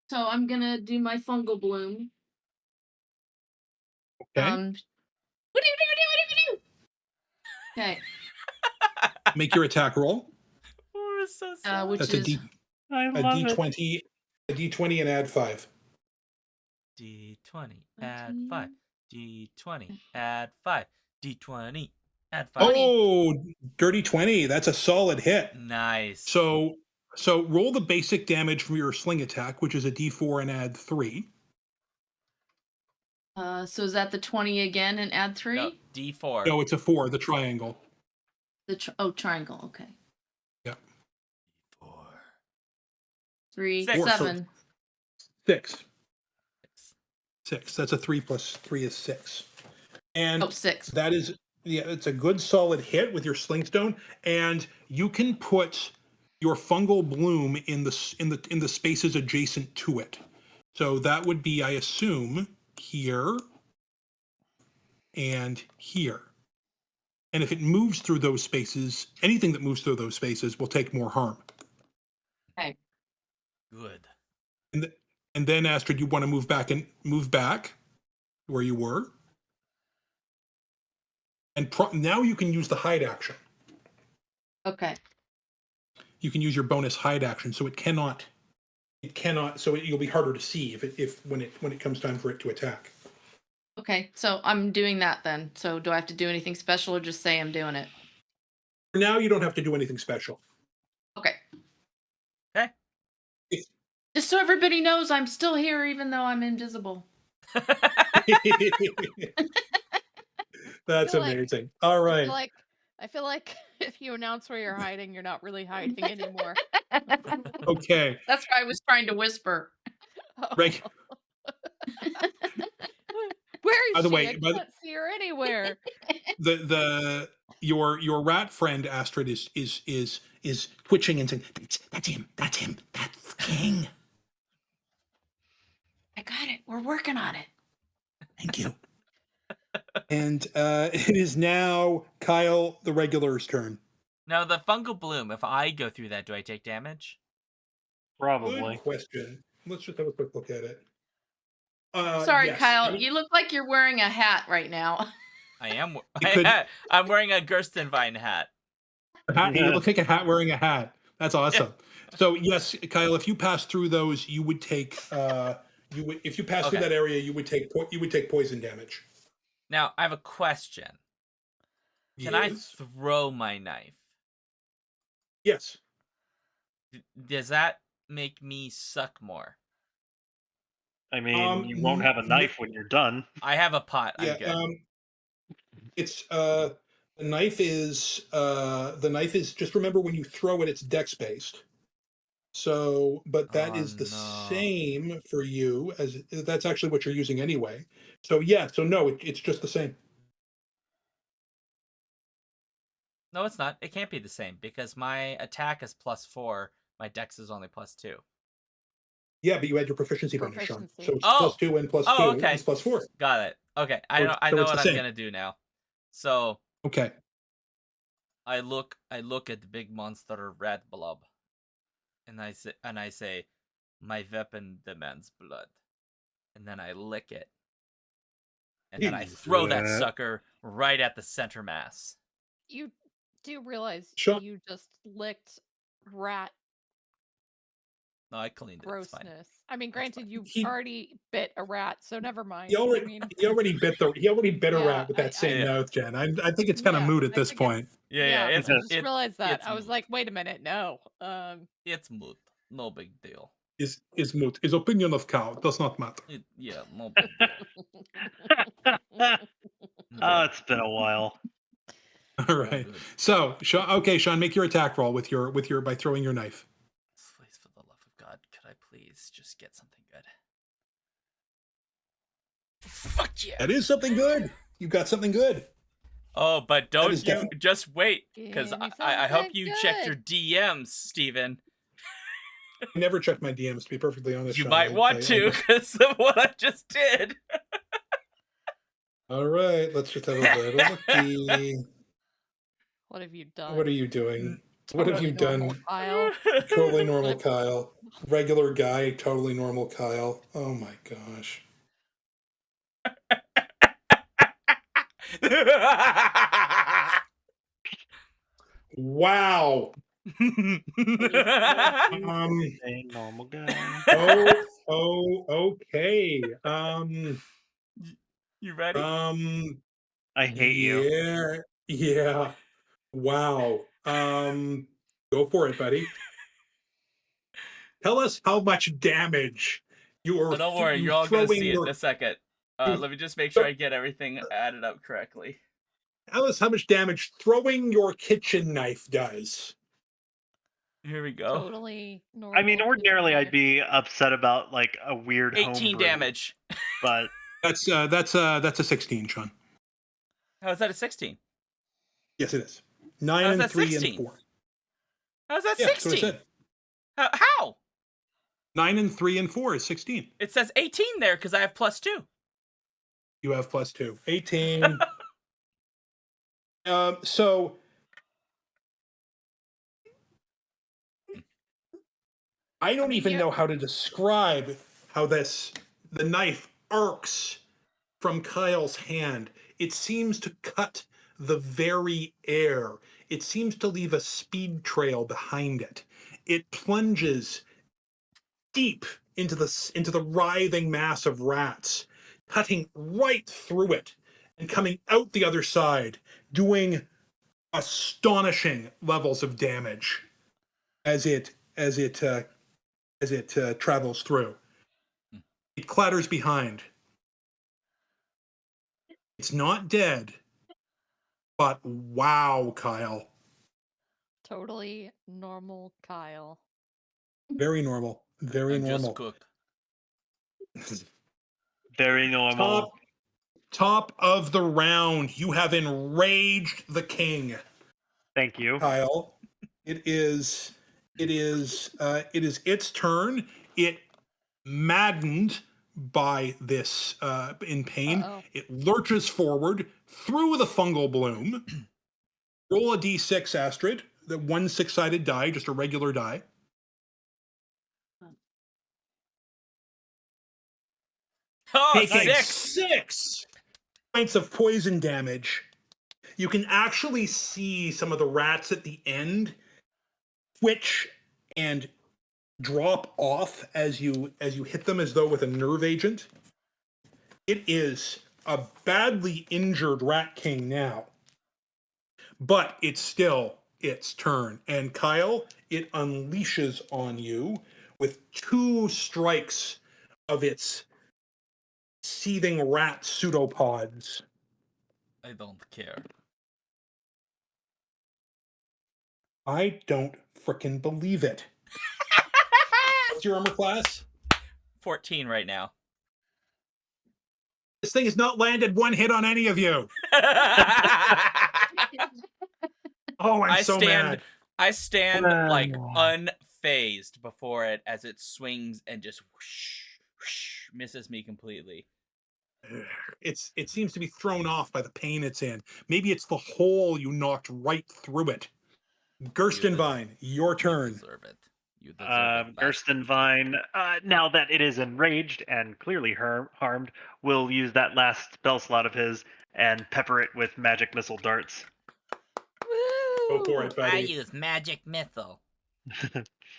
So I'm gonna do my fungal bloom. Okay. Okay. Make your attack roll. Oh, it's so sad. Which That's is I a love it. D20, a D20, and add 5. D20, add 5. D20, add 5. D20, add 5. Oh, dirty 20. That's a solid hit. Nice. So roll the basic damage from your sling attack, which is a D4 and add 3. so is that the 20 again and add 3? No, D4. No, it's a 4, the triangle. The triangle. Okay. Yeah. 4. 3, Six. 7. 6. 6. That's a 3 plus 3 is 6. And 6. that is, it's a good solid hit with your slingstone, and you can put your fungal bloom in the spaces adjacent to it. So that would be, I assume, here and here. And if it moves through those spaces, anything that moves through those spaces will take more harm. Okay. Good. And then, Astrid, you want to move back where you were. And now you can use the hide action. Okay. You can use your bonus hide action, so it cannot. So you'll be harder to see when it comes time for it to attack. Okay. So I'm doing that then. So do I have to do anything special or just say I'm doing it? For now, you don't have to do anything special. Okay. Okay. Just so everybody knows I'm still here even though I'm invisible. That's feel like- amazing. All right. I feel like if you announce where you're hiding, you're not really hiding anymore. Okay. That's why I was trying to whisper. Reg- Where is By the she? way, I can't see her anywhere. Your rat friend Astrid is twitching and saying, "That's him. That's him. That's King." I got it. We're working on it. Thank you. And it is now Kyle the regular's turn. Now, the fungal bloom, if I go through that, do I take damage? Probably. Good question. Let's just have a quick look at it. Sorry, yes. Kyle. You look like you're wearing a hat right now. I am. could- I'm wearing a Gerstenwein hat. You look like a hat wearing a hat. That's awesome. So yes, Kyle, if you pass through those, you would take. If you pass through Okay. that area, you would take poison damage. Now, I have a question. Can I Yes. throw my knife? Yes. Does that make me suck more? I mean, you won't have a knife when you're done. I have a pot. Yeah. I'm good. It's the knife is just remember when you throw it, it's dex based. So, but that is the same for you as that's actually what you're using anyway. So yeah. So no, it's just the same. No, it's not. It can't be the same because my attack is +4. My dex is only +2. Yeah, but you had your proficiency bonus, Shaun. Proficiency. So it's Oh! +2 and +2 okay. is +4. Got it. Okay, I So know. I so know it's what the I'm same. gonna do now. So Okay. I look at the big monster red blob, and I say, my weapon demands blood, and then I lick it, and then I throw that sucker right at the center mass. You do realize Shaun- you just licked rat No, I cleaned it. It's fine. grossness. I mean, granted, you He- already bit a rat, so never mind. He already, I mean, he already bit a Yeah, rat with that same I- mouth, Jen. I think it's kind of Yeah, moot at I this think point. Yeah, I it's just realized that. it's I was moot. like, wait a minute, no. It's moot. No big deal. Is moot. His opinion of cow does not matter. Yeah, no big deal. Oh, it's been a while. All right. Good. So, Shaun, make your attack roll with your by throwing your knife. Please, for the love of God, could I please just get something good? Fuck yeah! That is something good. You got something good. Oh, but don't is you just wait, because Give me I hope something you checked your good. DMs, Stephen. I never check my DMs, to be perfectly honest. You Shaun. might want to, because of what I just did. All right, let's just have a little looky. What have you done? What are you doing? What have Totally you normal done? Kyle. Totally normal Kyle. Regular guy, totally normal Kyle. Oh my gosh. Wow. A normal guy. Okay. You ready? I hate you. Yeah. Wow. Go for it, buddy. Tell us how much damage you are. Oh, don't worry, you're all gonna see it in a second. Let me just make sure I get everything added up correctly. Tell us how much damage throwing your kitchen knife does. Here we go. Totally normal. I mean, ordinarily kitchen I'd be upset about like a weird 18 homebrew, damage. but That's a 16, Shaun. How is that a 16? Yes, it is. 9 How's and that 3 16? and 4. How's that Yeah, that's what I 16? said. How? 9 and 3 and 4 is 16. It says 18 there because I have +2. You have +2. 18. So I don't even know how to describe how the knife arcs from Kyle's hand. It seems to cut the very air. It seems to leave a speed trail behind it. It plunges deep into the writhing mass of rats, cutting right through it and coming out the other side, doing astonishing levels of damage as it travels through. It clatters behind. It's not dead, but wow, Kyle. Totally normal Kyle. Very normal. Very I'm normal. just cooked. very normal. Top of the round. You have enraged the king, Thank you. Kyle. It is its turn. It maddened by this in pain. Uh-oh. It lurches forward through the fungal bloom. Roll a d6, Astrid. The 1 6-sided die, just a regular die. Oh, Taking 6. 6 points of poison damage. You can actually see some of the rats at the end twitch and drop off as you hit them, as though with a nerve agent. It is a badly injured Rat King now, but it's still its turn. And Kyle, it unleashes on you with 2 strikes of its seething rat pseudopods. I don't care. I don't frickin' believe it. What's your armor class? 14 right now. This thing has not landed 1 hit on any of you. Oh, I'm so mad. I stand like unfazed before it as it swings and just whoosh, whoosh, misses me completely. It seems to be thrown off by the pain it's in. Maybe it's the hole you knocked right through it. Gerstenwein, your You turn. deserve it. You deserve it. bastard. Gerstenwein, now that it is enraged and clearly harmed, will use that last spell slot of his and pepper it with magic missile darts. Go for Woo! it, I buddy. use magic missile.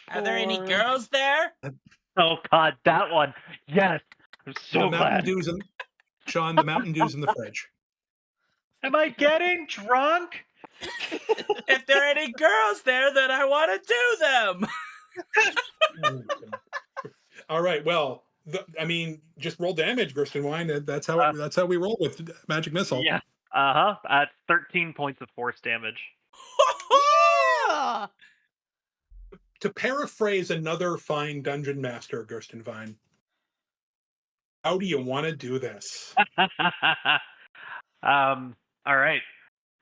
Are there any girls there? Oh god, that one! Yes, I'm so The Mountain glad. Dew's in, Shaun, the Mountain Dew's in the fridge. Am I getting drunk? If there are any girls there, then I want to do them. All right, well, just roll damage, Gerstenwein. That's how we roll with magic missile. Yeah. At 13 points of force damage. Yeah! To paraphrase another fine dungeon master, Gerstenwein, how do you want to do this? All right.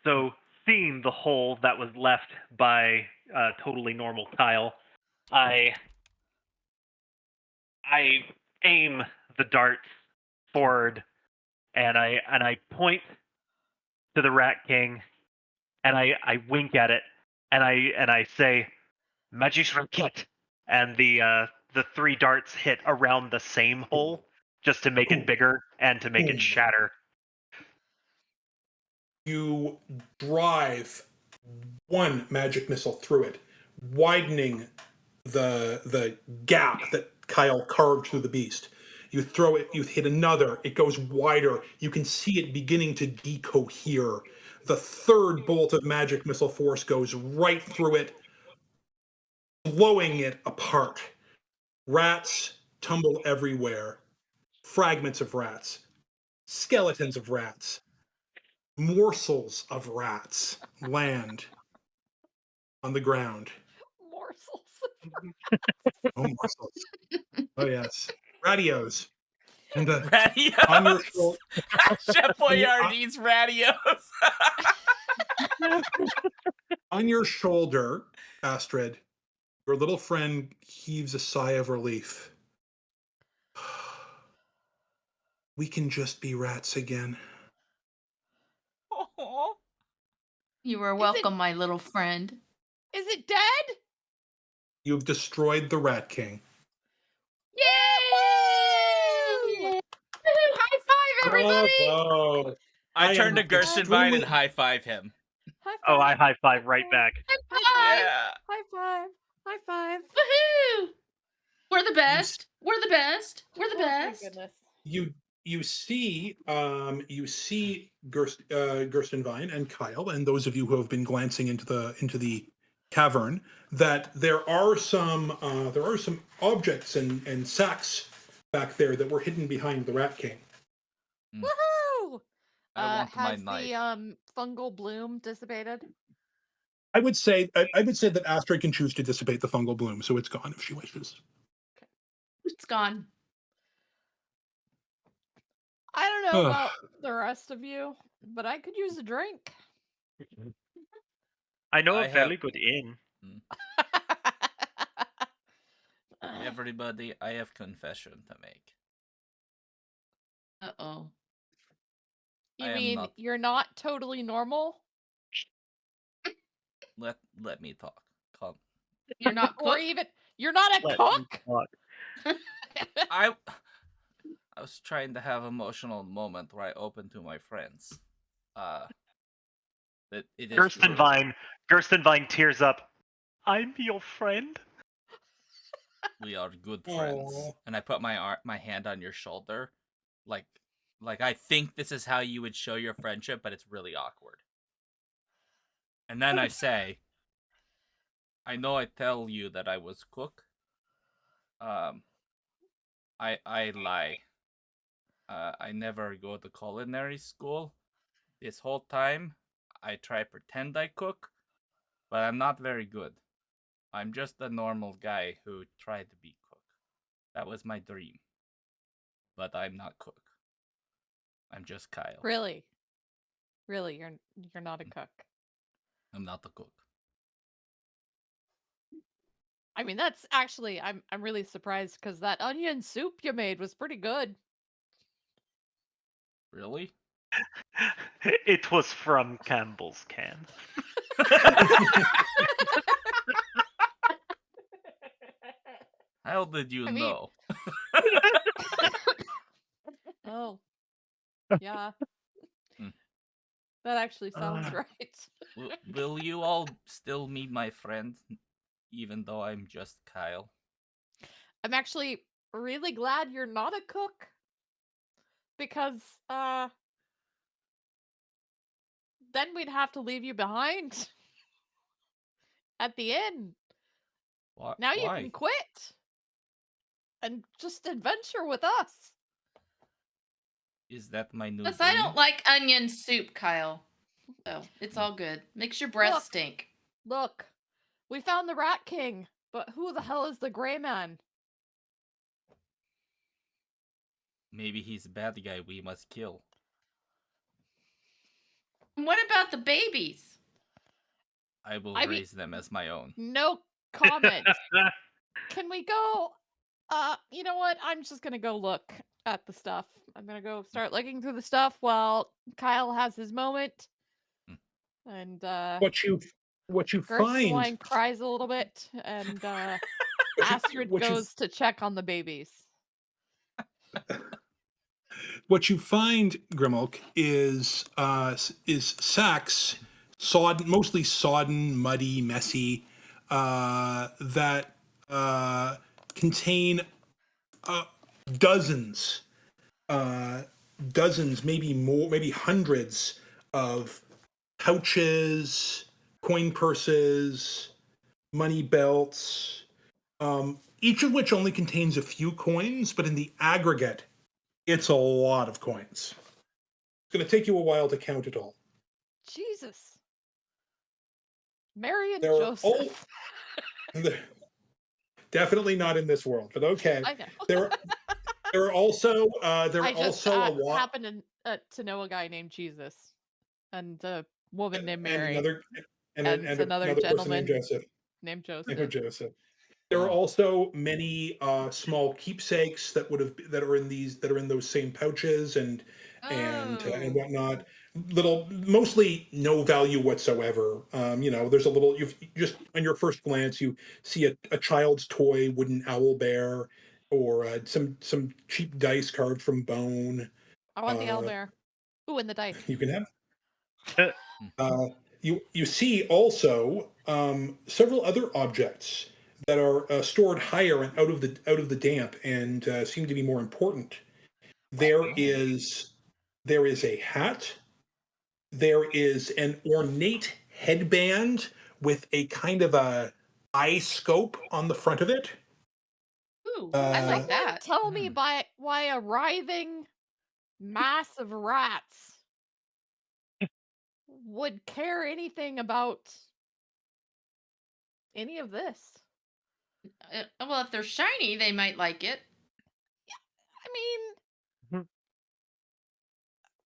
So, seeing the hole that was left by totally normal Kyle, I aim the darts forward, and I point to the Rat King, and I wink at it, and I say, "Magis Raket," and the 3 darts hit around the same hole just to make it bigger and to make it shatter. You drive 1 magic missile through it, widening the gap that Kyle carved through the beast. You throw it, you hit another, it goes wider. You can see it beginning to decohere. The 3rd bolt of magic missile force goes right through it, blowing it apart. Rats tumble everywhere. Fragments of rats, skeletons of rats, morsels of rats land on the ground. Morsels. Oh, morsels. Oh, yes. Radios. And Radios. on your shoulder, Chef Boyardee's radios. on your shoulder, Astrid, your little friend heaves a sigh of relief. We can just be rats again. Aw. You are welcome, my little friend. Is it dead? You've destroyed the Rat King. Yay! Woohoo! High five, everybody! Oh, I turn to am Gerstenwein extremely- and high five him. High Oh, I five. high five right back. High five! Yeah. High five. High five. Woohoo! We're the best. We're the best. We're the Oh, my best. goodness. You see Gerstenwein and Kyle, and those of you who have been glancing into the cavern, that there are some objects and sacks back there that were hidden behind the Rat King. Woohoo! I want my Has knife. the fungal bloom dissipated? I would say that Astrid can choose to dissipate the fungal bloom, so it's gone if she wishes. It's gone. I don't know about the rest of you, but I could use a drink. I know I a fairly good inn. Everybody, I have confession to make. Uh-oh. You I am mean not. you're not totally normal? Let me talk. Calm. You're not Or cooked? even you're not a Let me cook? talk. I was trying to have an emotional moment where I open to my friends. It is true. Gerstenwein tears up. I'm your friend. We are good friends. Aw. And I put my hand on your shoulder, like I think this is how you would show your friendship, but it's really awkward. And then I say, I know I tell you that I was cook. I lie. I never go to culinary school. This whole time, I try pretend I cook, but I'm not very good. I'm just a normal guy who tried to be cook. That was my dream. But I'm not cook. I'm just Kyle. Really? Really, you're not a cook. I'm not the cook. I mean, that's actually I'm really surprised because that onion soup you made was pretty good. Really? It was from Campbell's can. How did you I mean- know? Oh. Yeah. Hmm. That actually sounds right. Will you all still meet my friend, even though I'm just Kyle? I'm actually really glad you're not a cook. Because then we'd have to leave you behind at the inn. Now you Why? can quit and just adventure with us. Is that my new Plus, dream? I don't like onion soup, Kyle. So it's all good. Makes your breath Look. stink. Look, we found the Rat King, but who the hell is the Gray Man? Maybe he's a bad guy we must kill. And what about the babies? I will I mean- raise them as my own. No comment. Can we go? You know what? I'm just gonna go look at the stuff. I'm gonna go start looking through the stuff while Kyle has his moment. And What you find Gerstenwein cries a little bit, and Astrid what you goes to check on the babies. what you find, Grymuk, is sacks, mostly sodden, muddy, messy, that contain dozens, dozens, maybe more, maybe hundreds of pouches, coin purses, money belts, each of which only contains a few coins, but in the aggregate, it's a lot of coins. It's going to take you a while to count it all. Jesus. Mary and There are Joseph. definitely not in this world, but okay. I know. There are also I just also a lot happen to know a guy named Jesus and a woman named and Mary another and another person named gentleman Joseph. named Named Joseph. Joseph. There are also many small keepsakes that are in those same pouches and whatnot. Little, mostly no value whatsoever. There's a little. You've just on your first glance, you see a child's toy wooden owl bear, or some cheap dice carved from bone. I want the owlbear. Ooh, and the dice. You can have. You see also several other objects that are stored higher and out of the damp and seem to be more important. There is a hat. There is an ornate headband with a kind of a eye scope on the front of it. Ooh, I like Someone that. tell me why a writhing mass of rats would care anything about any of this. Well, if they're shiny, they might like it. I mean,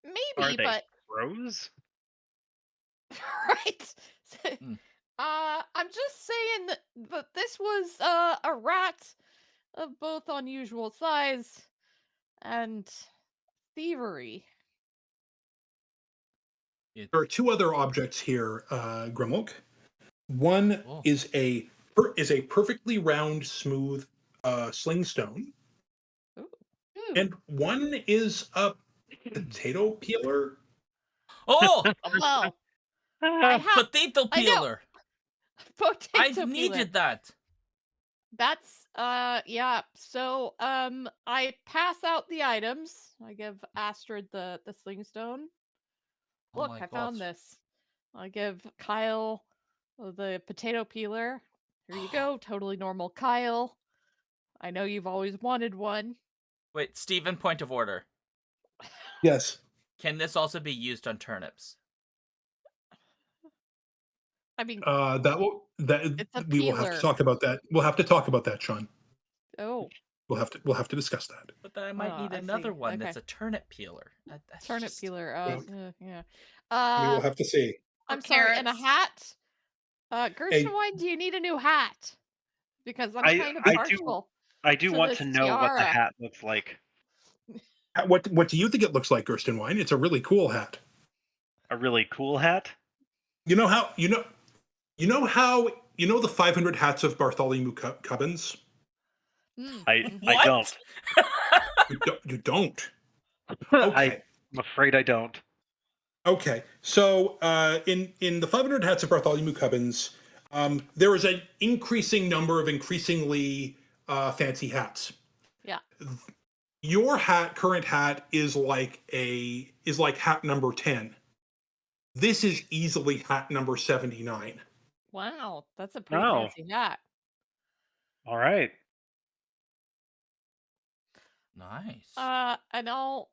Are maybe, they but crows? right. Hmm. I'm just saying that this was a rat of both unusual size and thievery. It's, There are two other objects here, Grymuk. One Oh. is a perfectly round, smooth sling stone, Ooh. and one is a potato peeler. oh, Well, I have potato I know. peeler. potato I've peeler. needed that. That's yeah. So I pass out the items. I give Astrid the sling stone. Oh Look, my I found gosh. this. I give Kyle the potato peeler. Here you go, totally normal Kyle. I know you've always wanted one. Wait, Stephen, point of order. Yes. Can this also be used on turnips? I mean, That it's a we will have to peeler. talk about that. We'll have to talk about that, Shaun. Oh, We'll have to discuss that. But then I might need I another see. one Okay. that's a turnip peeler. That's Turnip just- peeler. Yeah. Yeah. We will have to see. I'm sorry. And a carrots. hat. Gerstenwein, do you need a new hat? Because I'm I kind of I do partial I do to want this to know what the tiara. hat looks like. What do you think it looks like, Gerstenwein? It's a really cool hat. A really cool hat. You know how the 500 hats of Bartholomew Cubbins? Mm, I mhm. I don't. You don't. Okay. I'm afraid I don't. Okay. So in the 500 hats of Bartholomew Cubbins, there is an increasing number of increasingly fancy hats. Yeah. Your current hat is like hat number 10. This is easily hat number 79. Wow, that's a pretty Oh, fancy hat. all right. Nice. And I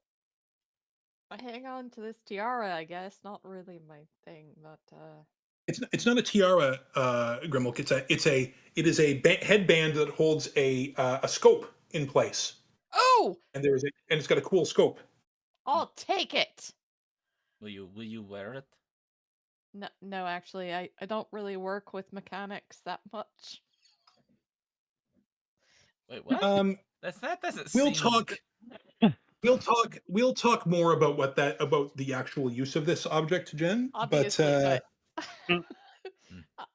hang on to this tiara, I guess. Not really my thing, but It's not a tiara, Grymuk. It is a headband that holds a scope in place, oh, and it's got a cool scope. I'll take it. Will you wear it? No, actually, I don't really work with mechanics that much. Wait, what? That doesn't We'll seem. talk. We'll talk more about the actual use of this object, Jen. Obviously, But but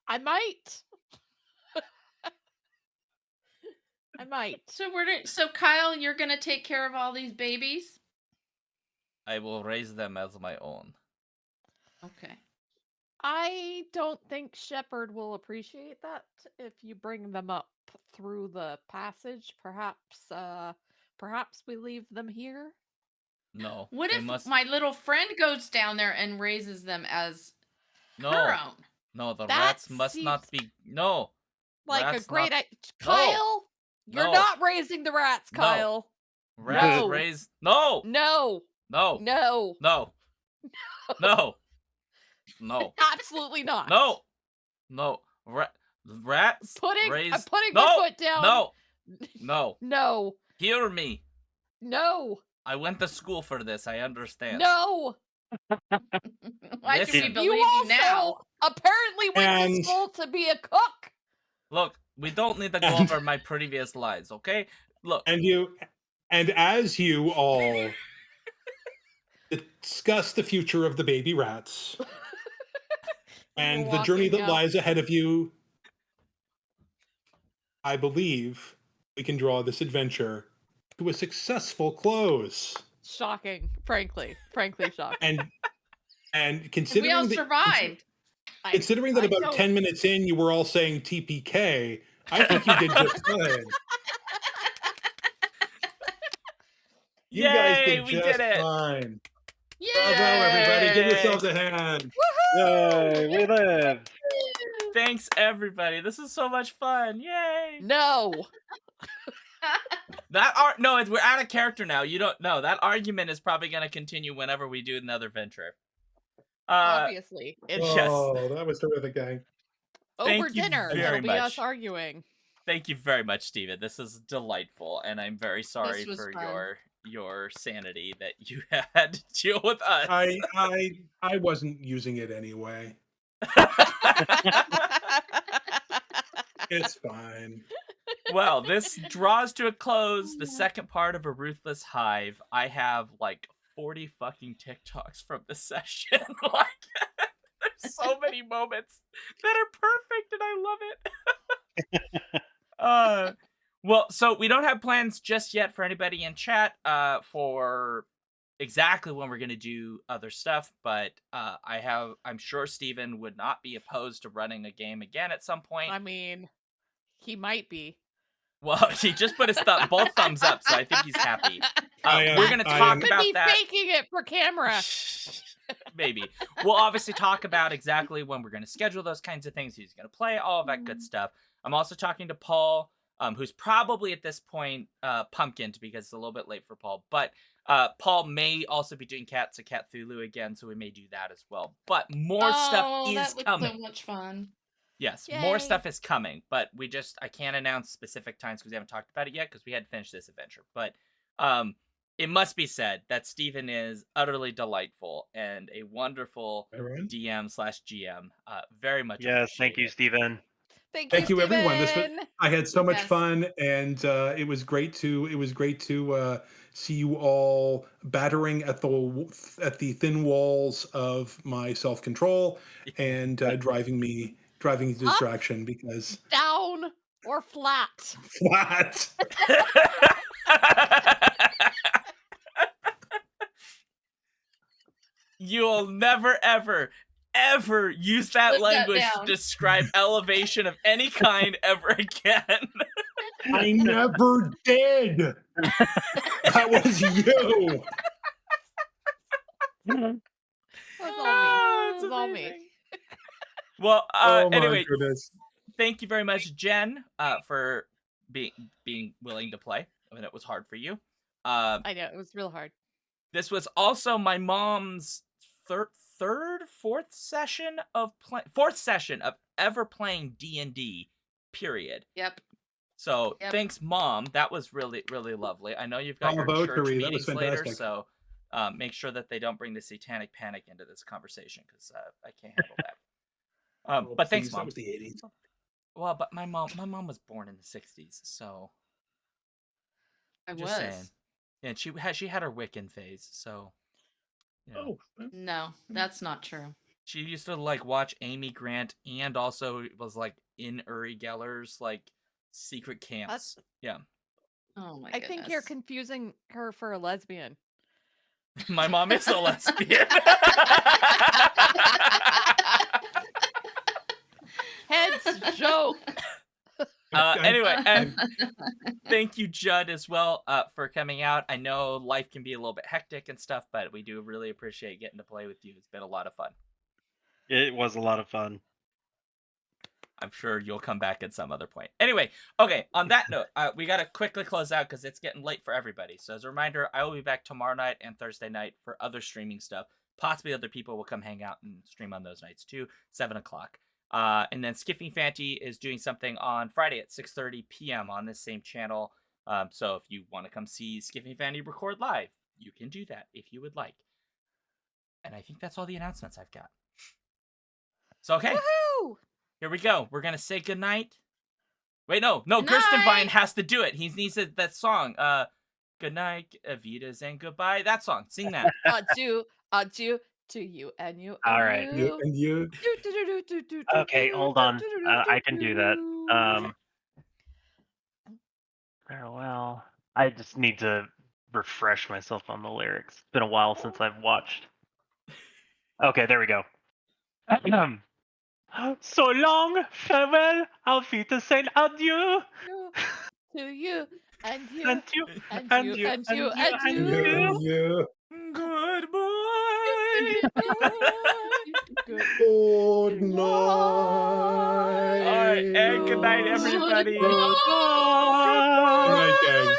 I might. I might. So Kyle, you're gonna take care of all these babies? I will raise them as my own. Okay. I don't think Shepard will appreciate that if you bring them up through the passage. Perhaps we leave them here. No. What they if must... my little friend goes down there and raises them as No. her own? No, the That rats must not seems be. No. like Rats a great not... Kyle, you're No. not raising the rats, No. Kyle. Rats No. raise. No. No. No. No. No. No. No. Absolutely not. No. No. Rats raise. I'm putting No. my foot down. No. No. No. Hear me. No. I went to school for this. I understand. No. Why do we Listen. believe You you also now? apparently went to And- school to be a cook. Look, we don't need to go And- over my previous lives, okay? Look. and as you all discuss the future of the baby rats and the journey walking that out. lies ahead of you, I believe we can draw this adventure to a successful close. Shocking, frankly shocking. And We considering all that, survived. considering that I about don't- 10 minutes in you were all saying TPK, I think you did just fine. You guys Yay, did we just did it. fine. Yay! Bravo, everybody. Give yourselves a hand. Yay, we lived. Thanks, everybody. This is so much fun. Yay. No. No, we're out of character now. You don't know. That argument is probably going to continue whenever we do another venture. Obviously. It's Yes. Oh, that was terrific, gang. Thank over you dinner. very It'll be us much. arguing. Thank you very much, Steven. This is delightful, and I'm very sorry was for fun. your sanity that you had to deal with us. I wasn't using it anyway. It's fine. Well, this draws to a close the second part of A Ruthless Hive. I have like 40 fucking TikToks from the session. Like, there's so many moments that are perfect, and I love it. Well, so we don't have plans just yet for anybody in chat for exactly when we're going to do other stuff, but I'm sure Stephen would not be opposed to running a game again at some point. I mean, he might be. Well, he just put his both thumbs up, so I think he's happy. We're going to talk Could about be that. faking it for camera. Maybe. We'll obviously talk about exactly when we're going to schedule those kinds of things, who's going to play, all of that good stuff. I'm also talking to Paul, who's probably at this point pumpkined because it's a little bit late for Paul. But Paul may also be doing Cats of Cthulhu again, so we may do that as well. But more stuff is that looks coming. so much fun. Yes, Yay. more stuff is coming, but I can't announce specific times because we haven't talked about it yet because we had to finish this adventure. But it must be said that Stephen is utterly delightful and a wonderful DM/GM. Very much. Yes, thank you, Stephen. Thank you, everyone. Steven. I had so much fun, and it was great to see you all battering at the thin walls of my self-control and driving distraction because Down or flat. flat. You'll never, ever use that Flip that language to down. describe elevation of any kind ever again. I never did. That was you. That's all me. It's That's all amazing. me. Well, Oh my anyway, goodness. thank you very much, Jen, for being willing to play when it was hard for you. I know, it was real hard. This was also my mom's fourth session of ever playing D&D, period. Yep. So thanks, Mom. That was really, really lovely. I know you've got your Bravo, church Therese. That meetings was later, fantastic. so make sure that they don't bring the satanic panic into this conversation because I can't handle that. But thanks, Mom. That was the 80s. Well, but my mom was born in the 60s, so I just saying. And she had her Wiccan phase, so you know. No, that's not true. She used to like watch Amy Grant and also was like in Uri Geller's like secret camps. Yeah. Oh my I goodness. think you're confusing her for a lesbian. My mom is a lesbian. Heads joke. Anyway, and thank you, Judd, as well, for coming out. I know life can be a little bit hectic and stuff, but we do really appreciate getting to play with you. It's been a lot of fun. It was a lot of fun. I'm sure you'll come back at some other point. Anyway, okay, on that note, we got to quickly close out because it's getting late for everybody. So as a reminder, I will be back tomorrow night and Thursday night for other streaming stuff. Possibly other people will come hang out and stream on those nights too, 7 o'clock. And then Skiffing Fanty is doing something on Friday at 6:30 p.m. on this same channel. So if you want to come see Skiffing Fanty record live, you can do that if you would like. And I think that's all the announcements I've got. So, okay. Woohoo! Here we go. We're going to say goodnight. Wait, no. Gerstenwein has to do it. He needs that song. Good night, Avitas, and goodbye. That song. Sing that. Adieu to you and you. All right. You and you. Okay, hold on. I can do that. Farewell. I just need to refresh myself on the lyrics. It's been a while since I've watched. Okay, there we go. So long, farewell, auf Wiedersehen, adieu. To you and you And you, and and you you, and and you you, and and you. You. Goodbye. Good night. All right, and good night, everybody. Goodbye. Good night, guys.